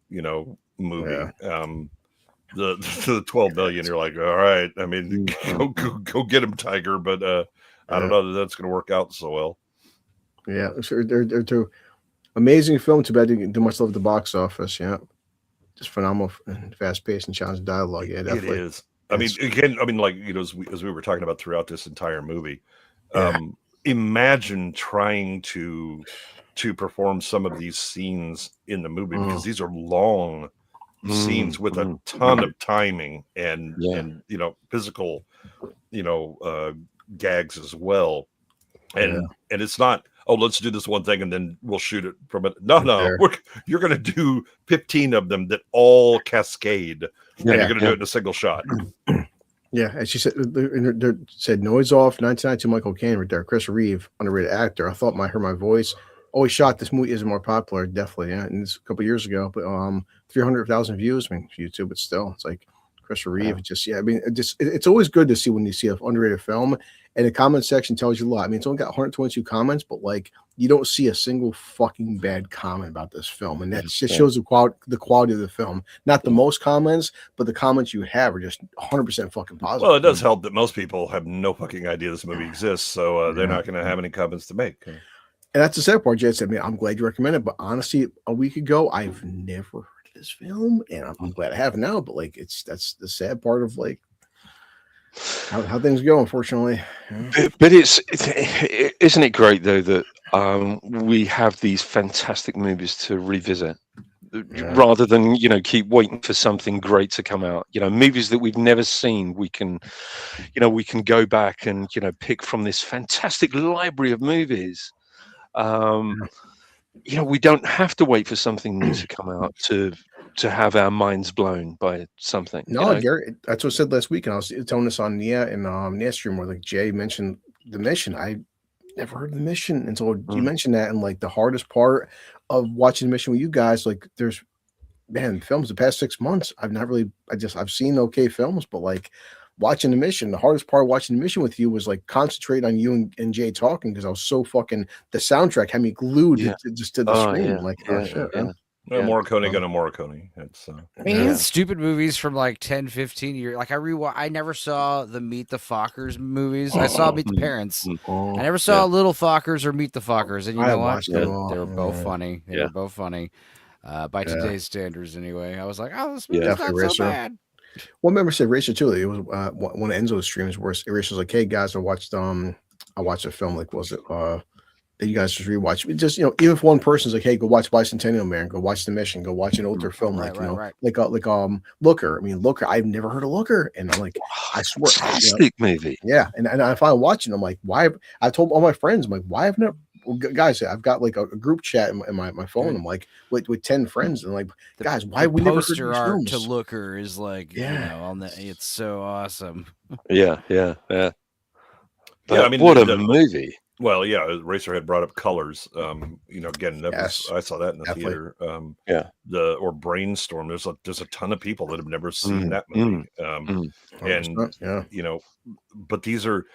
[SPEAKER 8] movie. The 12 million, you're like, all right. I mean, go get him, Tiger. But I don't know that that's going to work out so well.
[SPEAKER 6] Yeah, sure. They're too amazing film. Too bad they didn't do much love at the box office. Yeah, just phenomenal and fast paced and challenging dialogue. Yeah, definitely.
[SPEAKER 8] It is. I mean, again, like, as we were talking about throughout this entire movie, imagine trying to perform some of these scenes in the movie because these are long scenes with a ton of timing and physical, gags as well. And it's not, let's do this one thing and then we'll shoot it from it. No, you're going to do 15 of them that all cascade, and you're going to do it in a single shot.
[SPEAKER 6] Yeah, and she said, noise off, 1992 Michael Caine right there. Chris Reeve, underrated actor. I thought I heard my voice. Always shot. This movie isn't more popular, definitely. Yeah, and it's a couple years ago, but 300,000 views. I mean, YouTube, but still, it's like Chris Reeve. It's always good to see when you see an underrated film, and the comment section tells you a lot. I mean, it's only got 122 comments, but like you don't see a single fucking bad comment about this film, and that just shows the quality of the film. Not the most comments, but the comments you have are just 100% fucking positive.
[SPEAKER 8] Well, it does help that most people have no fucking idea this movie exists, so they're not going to have any comments to make.
[SPEAKER 6] And that's the sad part, Jay. I mean, I'm glad you recommend it, but honestly, a week ago, I've never heard of this film, and I'm glad I have now. But like, that's the sad part of like how things go, unfortunately.
[SPEAKER 7] But isn't it great though that we have these fantastic movies to revisit rather than keep waiting for something great to come out. Movies that we've never seen, we can go back and pick from this fantastic library of movies. We don't have to wait for something new to come out to have our minds blown by something.
[SPEAKER 6] No, Gary, that's what I said last week, and I was telling this on Nia and Nia stream where like Jay mentioned The Mission. I never heard of The Mission until you mentioned that, and like the hardest part of watching The Mission with you guys, like there's films the past 6 months. I've seen okay films, but like watching The Mission, the hardest part of watching The Mission with you was like concentrate on you and Jay talking because I was so fucking, the soundtrack had me glued to the screen.
[SPEAKER 8] Morricone gonna Morricone. It's
[SPEAKER 12] these stupid movies from like 10, 15 years. Like I never saw the Meet the Fockers movies. I saw Meet the Parents. I never saw Little Fockers or Meet the Fockers. And you know what? They were both funny. They were both funny. By today's standards, anyway. I was like, this movie's not so bad.
[SPEAKER 6] One member said Eraser too. It was one of Enzo's streams where Eraser's like, "Hey guys, I watched a film. Like, was it that you guys just rewatch. Just even if one person's like, "Hey, go watch Bicentennial Man, go watch The Mission, go watch an older film," like Looker. I mean, Looker. I've never heard of Looker, and I'm like, I swear,
[SPEAKER 7] fantastic movie.
[SPEAKER 6] Yeah, and I finally watching. I'm like, why? I told all my friends, I'm like, why have never. Well, guys, I've got like a group chat in my phone. I'm like with 10 friends, and like, guys, why we never heard
[SPEAKER 12] poster
[SPEAKER 6] these
[SPEAKER 12] art
[SPEAKER 6] films?
[SPEAKER 12] to Looker is like, on the. It's so awesome.
[SPEAKER 7] Yeah.
[SPEAKER 8] I mean,
[SPEAKER 7] what a movie.
[SPEAKER 8] Well, yeah, Racerhead brought up Colors. Again, that was, I saw that in the theater. Or Brainstorm. There's a ton of people that have never seen that movie. But these are.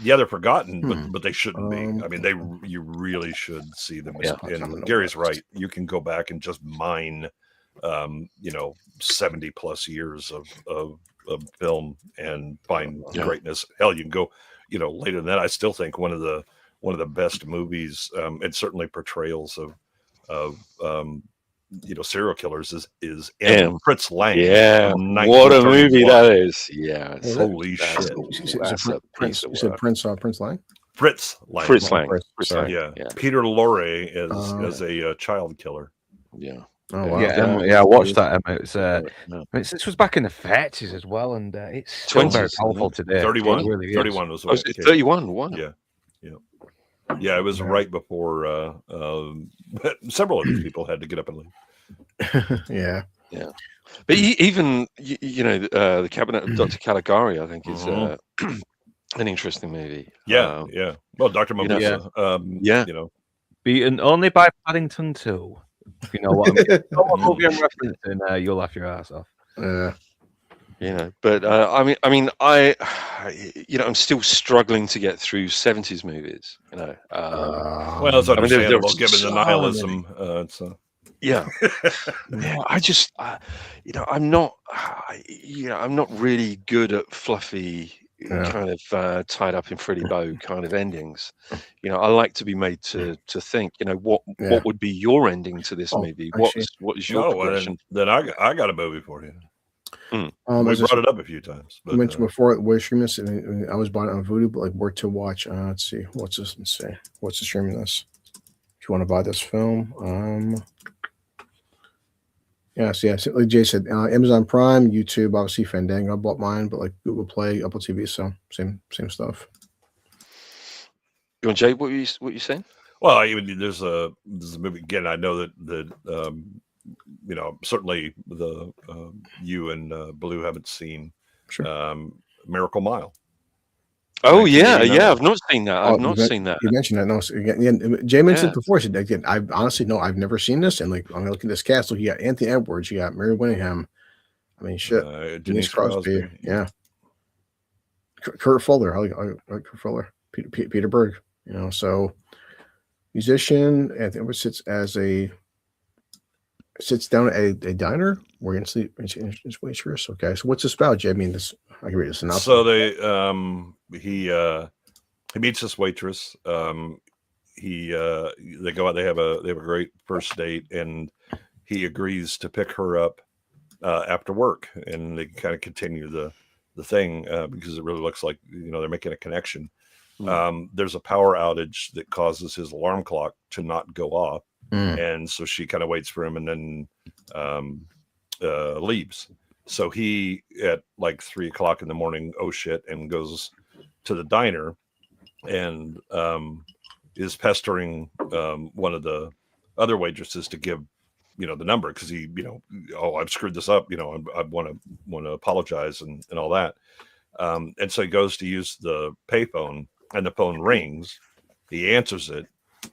[SPEAKER 8] Yeah, they're forgotten, but they shouldn't be. I mean, you really should see them. And Gary's right. You can go back and just mine, 70 plus years of film and find greatness. Hell, you can go, later than that. I still think one of the best movies, and certainly portrayals of serial killers is Fritz Lang.
[SPEAKER 7] Yeah, what a movie that is. Yeah,
[SPEAKER 8] holy shit.
[SPEAKER 6] Prince Lang.
[SPEAKER 8] Fritz Lang.
[SPEAKER 7] Fritz Lang.
[SPEAKER 8] Yeah. Peter Lorre as a child killer.
[SPEAKER 7] Yeah.
[SPEAKER 6] Oh, wow.
[SPEAKER 10] I watched that. This was back in the 30s as well, and it's still very powerful today.
[SPEAKER 8] 31.
[SPEAKER 10] It really is.
[SPEAKER 8] 31 was
[SPEAKER 7] 31. Wow.
[SPEAKER 8] Yeah, it was right before several of these people had to get up and leave.
[SPEAKER 6] Yeah.
[SPEAKER 7] But even the Cabinet of Dr. Caligari, I think, is an interesting movie.
[SPEAKER 8] Yeah. Well, Dr. Mimosa.
[SPEAKER 10] Beaten only by Paddington 2. If you know what I mean. What movie I'm referencing, you'll laugh your ass off.
[SPEAKER 7] But I'm still struggling to get through 70s movies.
[SPEAKER 8] Well, it's understandable given the nihilism.
[SPEAKER 7] I just, I'm not really good at fluffy kind of tied up in Freddie Bow kind of endings. I like to be made to think. What would be your ending to this movie? What is your progression?
[SPEAKER 8] Then I got a movie for you. We brought it up a few times.
[SPEAKER 6] I mentioned before we're streaming this. I was buying it on Vudu, but like where to watch. Let's see. What's this? Let's see. What's the streaming this? If you want to buy this film, like Jay said, Amazon Prime, YouTube, obviously Fandango. I bought mine, but like Google Play, Apple TV, so same stuff.
[SPEAKER 7] You want Jay? What you saying?
[SPEAKER 8] Well, there's a movie again. I know that certainly the you and Blue haven't seen Miracle Mile.
[SPEAKER 7] Oh yeah, I've not seen that. I've not seen that.
[SPEAKER 6] You mentioned that. No, again, Jay mentioned it before. Said again, I honestly I've never seen this. And like, I'm gonna look at this cast. Look, you got Anthony Edwards, you got Mary Winningham. I mean, shit, Denise Crosby. Yeah, Kurt Fuller. I like Kurt Fuller. Peter Berg. So musician. Anthony Edwards sits down at a diner where his waitress. Okay, so what's this about, Jay? I mean, I can read this synopsis.
[SPEAKER 8] So they he meets this waitress. They go out. They have a great first date, and he agrees to pick her up after work, and they kind of continue the thing because it really looks like they're making a connection. There's a power outage that causes his alarm clock to not go off. And so she kind of waits for him and then leaves. So he at like 3:00 in the morning, and goes to the diner and is pestering one of the other waitresses to give the number because he I've screwed this up, I want to apologize and all that. And so he goes to use the payphone and the phone rings. He answers it.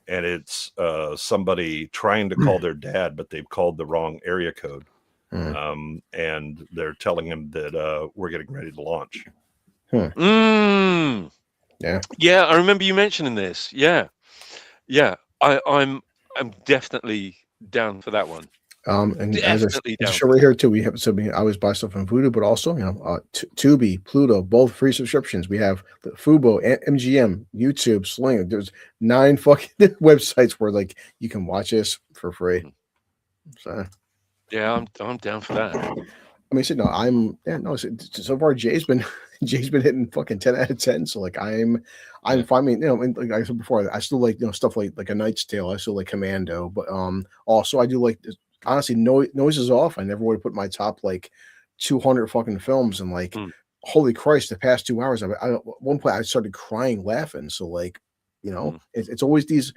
[SPEAKER 8] And it's somebody trying to call their dad, but they've called the wrong area code. And they're telling him that we're getting ready to launch.
[SPEAKER 6] Yeah.
[SPEAKER 7] Yeah, I remember you mentioning this. Yeah. I'm definitely down for that one.
[SPEAKER 6] And as I show right here too, we have I always buy stuff on Vudu, but also Tubi, Pluto, both free subscriptions. We have the Fubo, MGM, YouTube, Sling. There's 9 fucking websites where like you can watch this for free. So
[SPEAKER 7] yeah, I'm down for that.
[SPEAKER 6] I mean, so no, so far Jay's been hitting fucking 10 out of 10. So like I'm finding, and like I said before, I still like stuff like A Knight's Tale. I still like Commando, but also I do like honestly Noise is Off. I never would have put my top like 200 fucking films, and like holy Christ, the past 2 hours, at one point I started crying laughing. So like it's always these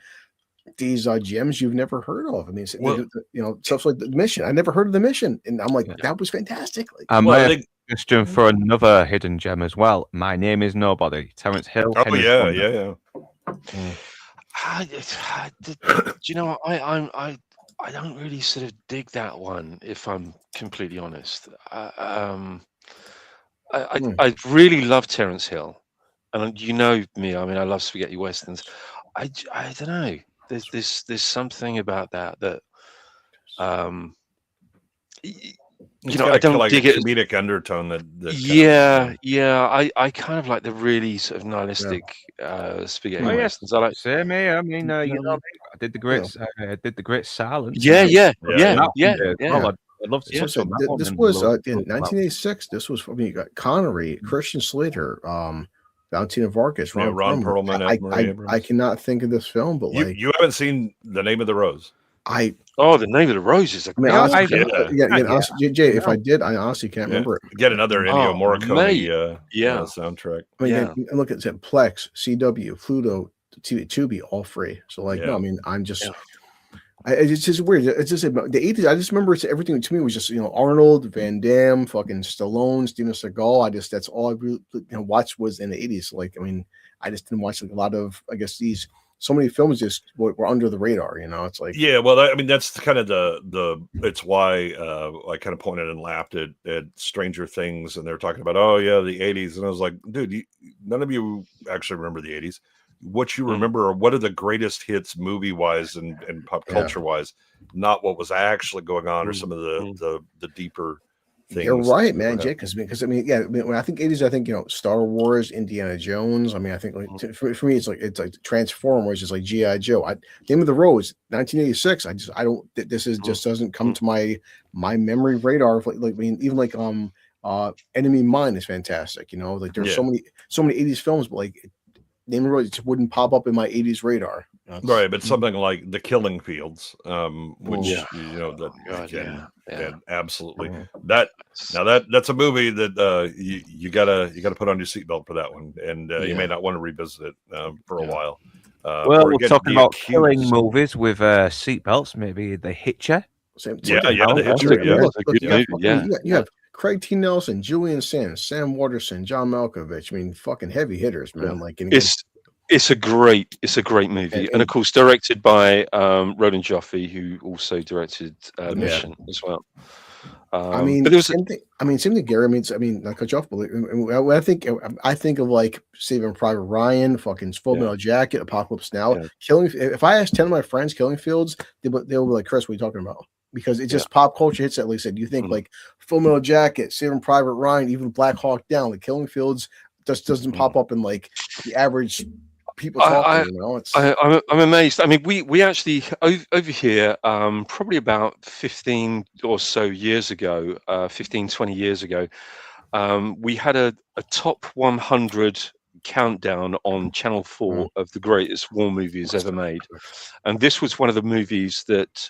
[SPEAKER 6] gems you've never heard of. I mean, stuff like The Mission. I never heard of The Mission, and I'm like, that was fantastic. Like,
[SPEAKER 10] question for another hidden gem as well. My Name Is Nobody. Terrence Hill.
[SPEAKER 8] Oh
[SPEAKER 10] Henry
[SPEAKER 8] yeah.
[SPEAKER 7] Do you know what? I don't really sort of dig that one, if I'm completely honest. I really love Terrence Hill, and you know me. I mean, I love spaghetti westerns. I don't know. There's something about that I don't
[SPEAKER 8] like
[SPEAKER 7] dig
[SPEAKER 8] a
[SPEAKER 7] it.
[SPEAKER 8] comedic undertone that
[SPEAKER 7] I kind of like the really sort of nihilistic spaghetti westerns. I like
[SPEAKER 10] same here. I mean, I did the Great Silence.
[SPEAKER 7] Yeah.
[SPEAKER 10] I'd love to.
[SPEAKER 6] So this was in 1986. This was you got Connery, Christian Slater, Valentina Vargas,
[SPEAKER 8] Ron Perlman.
[SPEAKER 6] I cannot think of this film, but
[SPEAKER 8] you haven't seen The Name of the Rose.
[SPEAKER 7] The Name of the Rose is
[SPEAKER 6] honestly, Jay, if I did, I honestly can't remember it.
[SPEAKER 8] Get another Ennio Morricone soundtrack.
[SPEAKER 6] I mean, and look at it, Plex, CW, Pluto, Tubi, all free. So like, no, I mean, I'm just. It's just weird. It's just the 80s. I just remember everything to me was just Arnold, Van Damme, fucking Stallone, Steven Seagal. That's all I really watched was in the 80s. Like, I mean, I just didn't watch like a lot of so many films just were under the radar. It's like
[SPEAKER 8] well, I mean that's kind of the it's why I kind of pointed and laughed at Stranger Things, and they're talking about the 80s, and I was like, dude, none of you actually remember the 80s. What you remember are what are the greatest hits movie wise and pop culture wise, not what was actually going on or some of the deeper things.
[SPEAKER 6] You're right, man, Jake. Because I mean, when I think 80s, I think Star Wars, Indiana Jones. I mean, I think for me, it's like Transformers, it's like G.I. Joe. Name of the Rose, 1986. I don't. This is just doesn't come to my memory radar. Even like Enemy Mine is fantastic. Like there's so many 80s films, but like. Name of the Rose just wouldn't pop up in my 80s radar.
[SPEAKER 8] Right, but something like The Killing Fields, which absolutely that's a movie that you gotta put on your seatbelt for that one, and you may not want to revisit it for a while.
[SPEAKER 10] Well, we're talking about killing movies with seatbelts. Maybe The Hitcher.
[SPEAKER 8] The
[SPEAKER 6] Hitcher. You have Craig T. Nelson, Julian Sands, Sam Waterston, John Malkovich. I mean, fucking heavy hitters, man. Like
[SPEAKER 7] it's a great movie, and of course directed by Roland Joffe, who also directed Mission as well.
[SPEAKER 6] I mean, but same thing, Gary. I mean, not cut you off, but I think of like Saving Private Ryan, fucking Full Metal Jacket, Apocalypse Now, Killing. If I asked 10 of my friends Killing Fields, they'll be like, Chris, what are you talking about? Because it's just pop culture hits that, like I said, you think like Full Metal Jacket, Saving Private Ryan, even Black Hawk Down, like Killing Fields just doesn't pop up in like the average people talking.
[SPEAKER 7] I'm amazed. I mean, we actually over here, probably about 15 or so years ago, 15, 20 years ago, we had a top 100 countdown on Channel 4 of the greatest war movies ever made. And this was one of the movies that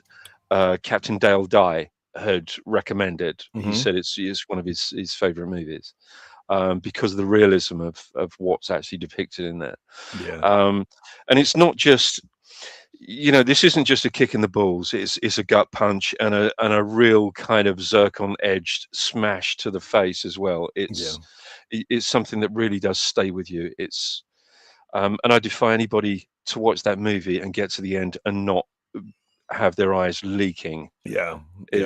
[SPEAKER 7] Captain Dale Dye had recommended. He said it's one of his favorite movies because of the realism of what's actually depicted in there. And it's not just this isn't just a kick in the balls. It's a gut punch and a real kind of zircon edged smash to the face as well. It's something that really does stay with you. It's and I defy anybody to watch that movie and get to the end and not have their eyes leaking. There's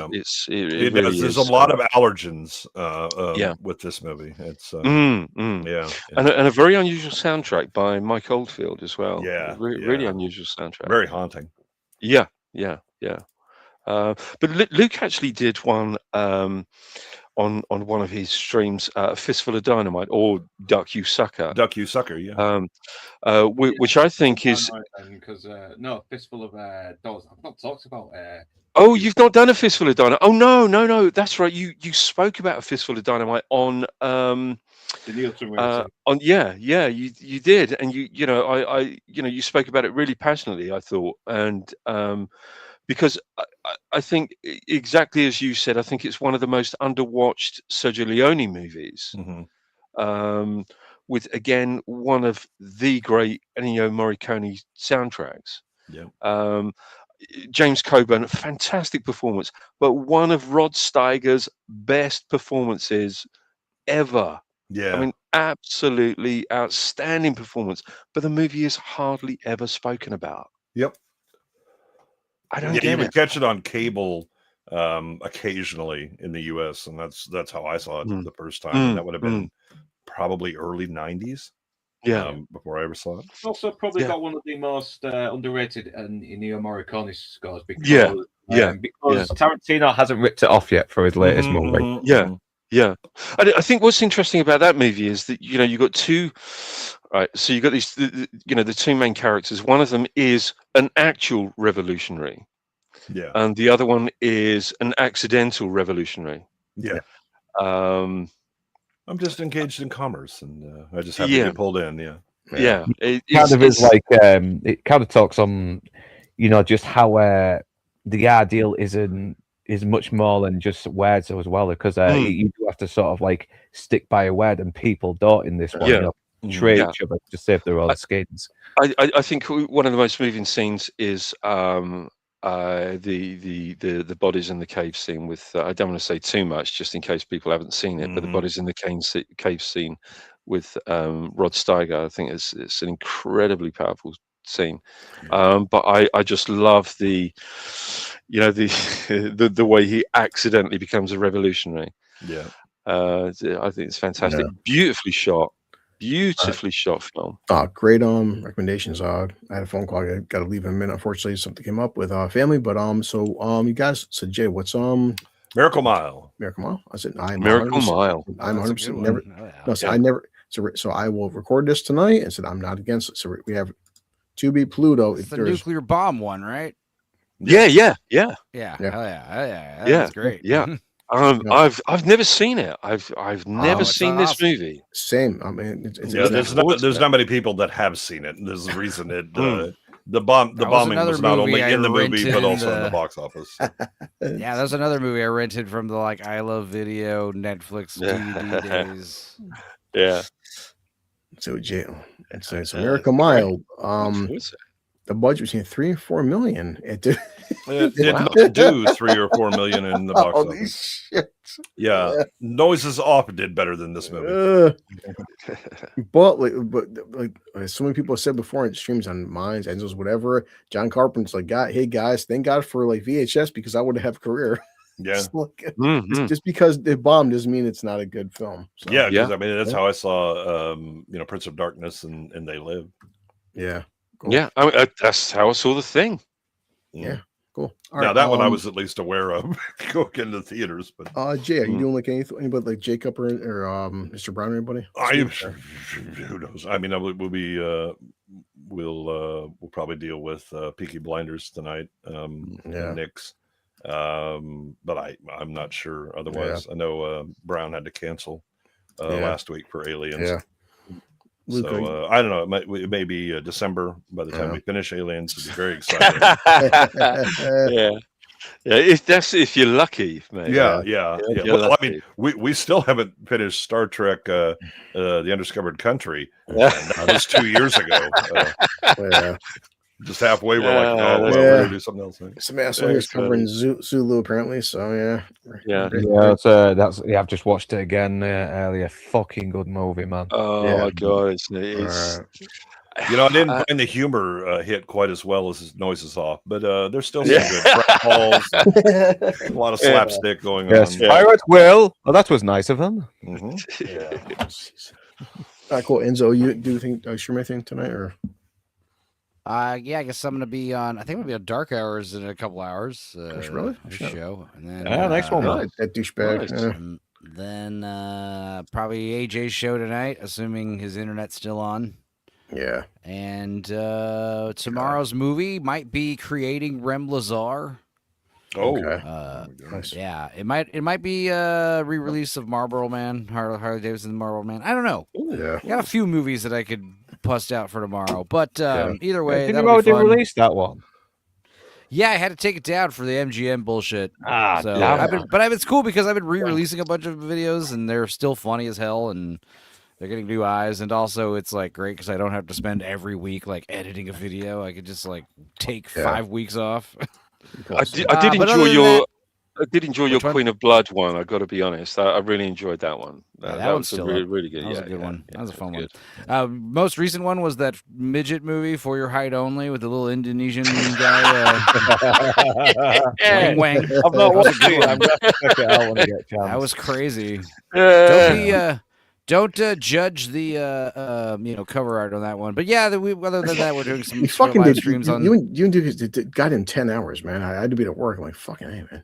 [SPEAKER 8] a lot of allergens with this movie. It's
[SPEAKER 7] and a very unusual soundtrack by Mike Oldfield as well. Really unusual soundtrack,
[SPEAKER 8] very haunting.
[SPEAKER 7] But Luke actually did one on one of his streams, Fistful of Dynamite, or Duck You Sucker.
[SPEAKER 8] Duck You Sucker,
[SPEAKER 7] which I think is
[SPEAKER 10] because Fistful of Dolls. I've not talked about.
[SPEAKER 7] Oh, you've not done a Fistful of Dynamite. Oh no. That's right. You spoke about a Fistful of Dynamite on
[SPEAKER 8] The Nielsen rating.
[SPEAKER 7] you did, and I you spoke about it really passionately, I thought, and because I think exactly as you said, I think it's one of the most underwatched Sergio Leone movies. With again one of the great Ennio Morricone soundtracks.
[SPEAKER 8] Yeah.
[SPEAKER 7] James Coburn, fantastic performance, but one of Rod Steiger's best performances ever.
[SPEAKER 8] Yeah.
[SPEAKER 7] I mean, absolutely outstanding performance, but the movie is hardly ever spoken about.
[SPEAKER 8] Yep.
[SPEAKER 7] I don't
[SPEAKER 8] you
[SPEAKER 7] get
[SPEAKER 8] would
[SPEAKER 7] it.
[SPEAKER 8] catch it on cable occasionally in the US, and that's how I saw it the first time. And that would have been probably early 90s. Before I ever saw it.
[SPEAKER 10] Also, probably got one of the most underrated Ennio Morricone scores because Tarantino hasn't ripped it off yet for his latest movie.
[SPEAKER 7] Yeah. I think what's interesting about that movie is that you got two. Right, so you got these, the two main characters. One of them is an actual revolutionary, and the other one is an accidental revolutionary.
[SPEAKER 8] Yeah. I'm just engaged in commerce, and I just have to get pulled in.
[SPEAKER 10] It kind of is like it kind of talks on, just how the ideal is much more than just words as well, because you do have to sort of like stick by a word, and people don't in this one. Trade each other to save their own skins.
[SPEAKER 7] I think one of the most moving scenes is the bodies in the cave scene with I don't want to say too much just in case people haven't seen it, but the bodies in the cave scene with Rod Steiger. I think it's an incredibly powerful scene. But I just love the way he accidentally becomes a revolutionary. I think it's fantastic. Beautifully shot film.
[SPEAKER 6] Great recommendations. I had a phone call. I got to leave in a minute. Unfortunately, something came up with family. But you guys. So Jay, what's
[SPEAKER 8] Miracle Mile?
[SPEAKER 6] Miracle Mile. I said I'm
[SPEAKER 7] Miracle Mile.
[SPEAKER 6] I'm 100% never. No, so I never. So I will record this tonight and said I'm not against it. So we have To Be Pluto.
[SPEAKER 12] It's the nuclear bomb one, right?
[SPEAKER 7] Yeah.
[SPEAKER 12] Hell yeah. That's great.
[SPEAKER 7] Yeah. I've never seen it. I've never seen this movie.
[SPEAKER 6] Same. I mean,
[SPEAKER 8] there's not many people that have seen it. There's a reason the bombing was not only in the movie but also in the box office.
[SPEAKER 12] Yeah, there's another movie I rented from the I Love Video Netflix DVD days.
[SPEAKER 7] Yeah.
[SPEAKER 6] So Miracle Mile. The budget was $3 and $4 million. It did
[SPEAKER 8] not do $3 or $4 million in the box office.
[SPEAKER 6] Shit.
[SPEAKER 8] Yeah, Noises Off did better than this movie.
[SPEAKER 6] But so many people have said before in streams on Minds, Enzo's, whatever. John Carpenter's hey guys, thank God for VHS because I would have a career.
[SPEAKER 8] Yeah,
[SPEAKER 6] just because it bombed doesn't mean it's not a good film. So.
[SPEAKER 8] Yeah, because I mean that's how I saw Prince of Darkness and They Live.
[SPEAKER 6] Yeah.
[SPEAKER 7] Cool. Yeah, I mean, that's how I saw The Thing.
[SPEAKER 6] Yeah, cool.
[SPEAKER 8] All now that one I was at least aware of going into theaters. But
[SPEAKER 6] Jay, are you doing anybody like Jacob or Mr. Brown or anybody?
[SPEAKER 8] Who knows? I mean, we'll probably deal with Peaky Blinders tonight. Nick's, but I'm not sure. Otherwise, I know Brown had to cancel last week for Aliens.
[SPEAKER 6] Yeah.
[SPEAKER 8] So I don't know. It may be December by the time we finish Aliens. It'll be very exciting.
[SPEAKER 7] If you're lucky, man.
[SPEAKER 8] Yeah. Well, I mean, we still haven't finished Star Trek: The Undiscovered Country. That was 2 years ago. Just halfway, we're like, we're gonna do something else.
[SPEAKER 6] Some asshole is covering Zulu apparently. So
[SPEAKER 10] that's I've just watched it again earlier. Fucking good movie, man.
[SPEAKER 7] Oh my god, it's
[SPEAKER 8] I didn't find the humor hit quite as well as his Noises Off, but there's still some good calls, a lot of slapstick going on.
[SPEAKER 10] Yes, Pirate Will. Oh, that was nice of him.
[SPEAKER 6] All right, cool. Enzo, you think stream anything tonight or?
[SPEAKER 12] I guess I'm gonna be on. I think I'm gonna be on Dark Hours in a couple hours.
[SPEAKER 6] Really?
[SPEAKER 12] Show, and then
[SPEAKER 10] next one.
[SPEAKER 6] That douchebag.
[SPEAKER 12] Nice. Then probably AJ's show tonight, assuming his internet's still on.
[SPEAKER 6] Yeah.
[SPEAKER 12] And tomorrow's movie might be Creating Rem Lazar.
[SPEAKER 8] Oh,
[SPEAKER 6] nice.
[SPEAKER 12] Yeah, it might be a re-release of Marlboro Man, Harley Davidson Marlboro Man. I don't know.
[SPEAKER 6] Yeah,
[SPEAKER 12] I got a few movies that I could bust out for tomorrow, but either way,
[SPEAKER 10] didn't
[SPEAKER 12] that'll
[SPEAKER 10] you
[SPEAKER 12] be
[SPEAKER 10] already
[SPEAKER 12] fun.
[SPEAKER 10] release that one?
[SPEAKER 12] Yeah, I had to take it down for the MGM bullshit.
[SPEAKER 10] Ah,
[SPEAKER 12] so
[SPEAKER 10] damn.
[SPEAKER 12] but it's cool because I've been re-releasing a bunch of videos and they're still funny as hell and they're getting new eyes, and also it's like great because I don't have to spend every week like editing a video. I could just like take 5 weeks off.
[SPEAKER 7] I did enjoy your Queen of Blood one. I got to be honest. I really enjoyed that one.
[SPEAKER 12] That one's
[SPEAKER 7] was
[SPEAKER 12] still
[SPEAKER 7] really,
[SPEAKER 12] up.
[SPEAKER 7] really good.
[SPEAKER 12] That was
[SPEAKER 7] Yeah,
[SPEAKER 12] a good one. That was a fun
[SPEAKER 7] good.
[SPEAKER 12] one. Most recent one was that midget movie For Your Height Only with the little Indonesian guy. Wang Wang.
[SPEAKER 10] I've not watched it. I'm going to check it out when I get a chance.
[SPEAKER 12] That was crazy.
[SPEAKER 10] Yeah.
[SPEAKER 12] Don't judge the cover art on that one. But yeah, other than that, we're doing some
[SPEAKER 6] You fucking
[SPEAKER 12] live
[SPEAKER 6] did.
[SPEAKER 12] streams on.
[SPEAKER 6] You got in 10 hours, man. I had to be at work. I'm like, fucking hey, man.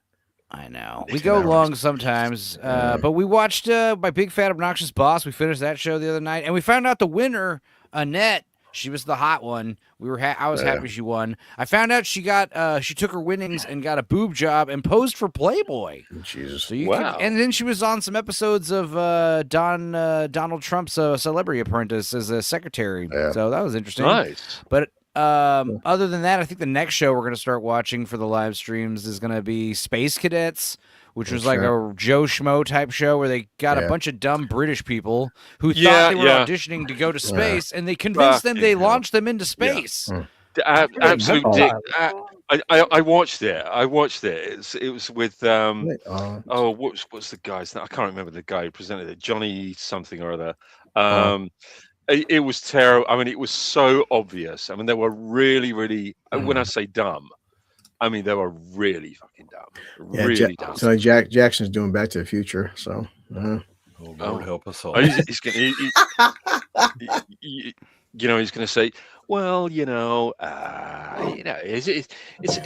[SPEAKER 12] I know. We go long sometimes, but we watched my Big Fat Obnoxious Boss. We finished that show the other night, and we found out the winner, Annette. She was the hot one. I was happy she won. I found out she took her winnings and got a boob job and posed for Playboy.
[SPEAKER 6] Jesus.
[SPEAKER 12] So and then she was on some episodes of Donald Trump's Celebrity Apprentice as a secretary.
[SPEAKER 6] Yeah.
[SPEAKER 12] So that was interesting.
[SPEAKER 7] Nice.
[SPEAKER 12] But other than that, I think the next show we're going to start watching for the live streams is going to be Space Cadets, which was like a Joe Schmo type show where they got a bunch of dumb British people who thought they were auditioning to go to space, and they convinced them they launched them into space.
[SPEAKER 7] Absolute dick. I watched it. It was with what's the guy's name? I can't remember the guy who presented it. Johnny something or other. It was terrible. I mean, it was so obvious. I mean, they were really, really. When I say dumb, I mean they were really fucking dumb.
[SPEAKER 6] Yeah,
[SPEAKER 7] Really dumb.
[SPEAKER 6] So Jackson's doing Back to the Future. So.
[SPEAKER 8] Oh, Lord help us all.
[SPEAKER 7] He's gonna, he's going to say, well, it's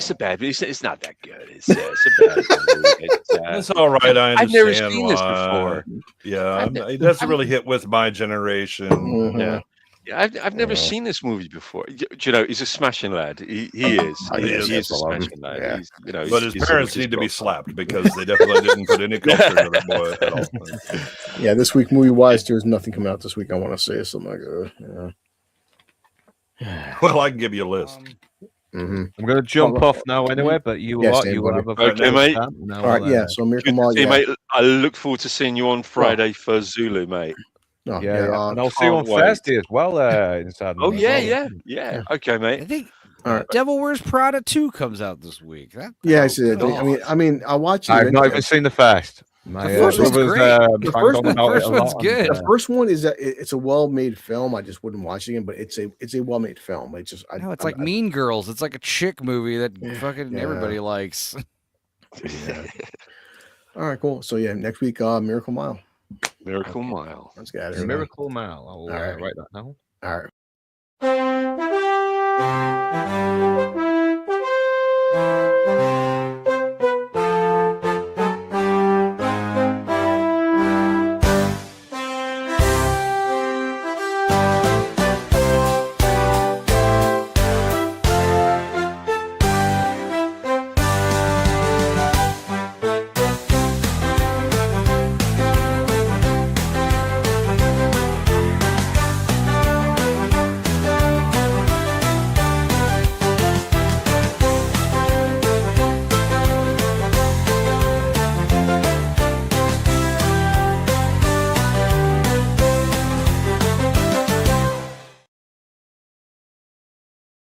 [SPEAKER 7] a bad. It's not that good. It's a bad movie.
[SPEAKER 8] It's all right. I understand.
[SPEAKER 7] I've never seen this before.
[SPEAKER 8] Yeah, it doesn't really hit with my generation.
[SPEAKER 7] Yeah. I've never seen this movie before. He's a smashing lad. He is. He is a smashing lad.
[SPEAKER 6] Yeah.
[SPEAKER 8] But his parents need to be slapped because they definitely didn't put any culture into that boy at all.
[SPEAKER 6] Yeah, this week movie wise, there's nothing coming out this week. I want to say something like that.
[SPEAKER 8] Well, I can give you a list.
[SPEAKER 10] I'm going to jump off now anyway, but you will have a
[SPEAKER 7] okay, mate.
[SPEAKER 6] All right, yeah. So Miracle Mall,
[SPEAKER 7] mate. I look forward to seeing you on Friday for Zulu, mate.
[SPEAKER 6] Oh,
[SPEAKER 10] yeah. And I'll see you on Thursday as well. Inside.
[SPEAKER 7] Oh yeah. Okay, mate.
[SPEAKER 12] I think
[SPEAKER 6] All right.
[SPEAKER 12] Devil Wears Prada 2 comes out this week.
[SPEAKER 6] Yeah, I see that. I mean, I watch it.
[SPEAKER 10] I've not even seen the first.
[SPEAKER 12] The first one's great.
[SPEAKER 6] The first
[SPEAKER 12] one's good.
[SPEAKER 6] The first one is it's a well-made film. I just wouldn't watch it again, but it's a well-made film. It's just
[SPEAKER 12] it's like Mean Girls. It's like a chick movie that fucking everybody likes.
[SPEAKER 6] Yeah. All right, cool. So yeah, next week, Miracle Mile.
[SPEAKER 7] Miracle Mile.
[SPEAKER 6] Let's get out of here.
[SPEAKER 10] Miracle Mile. I'll write that down.
[SPEAKER 6] All right.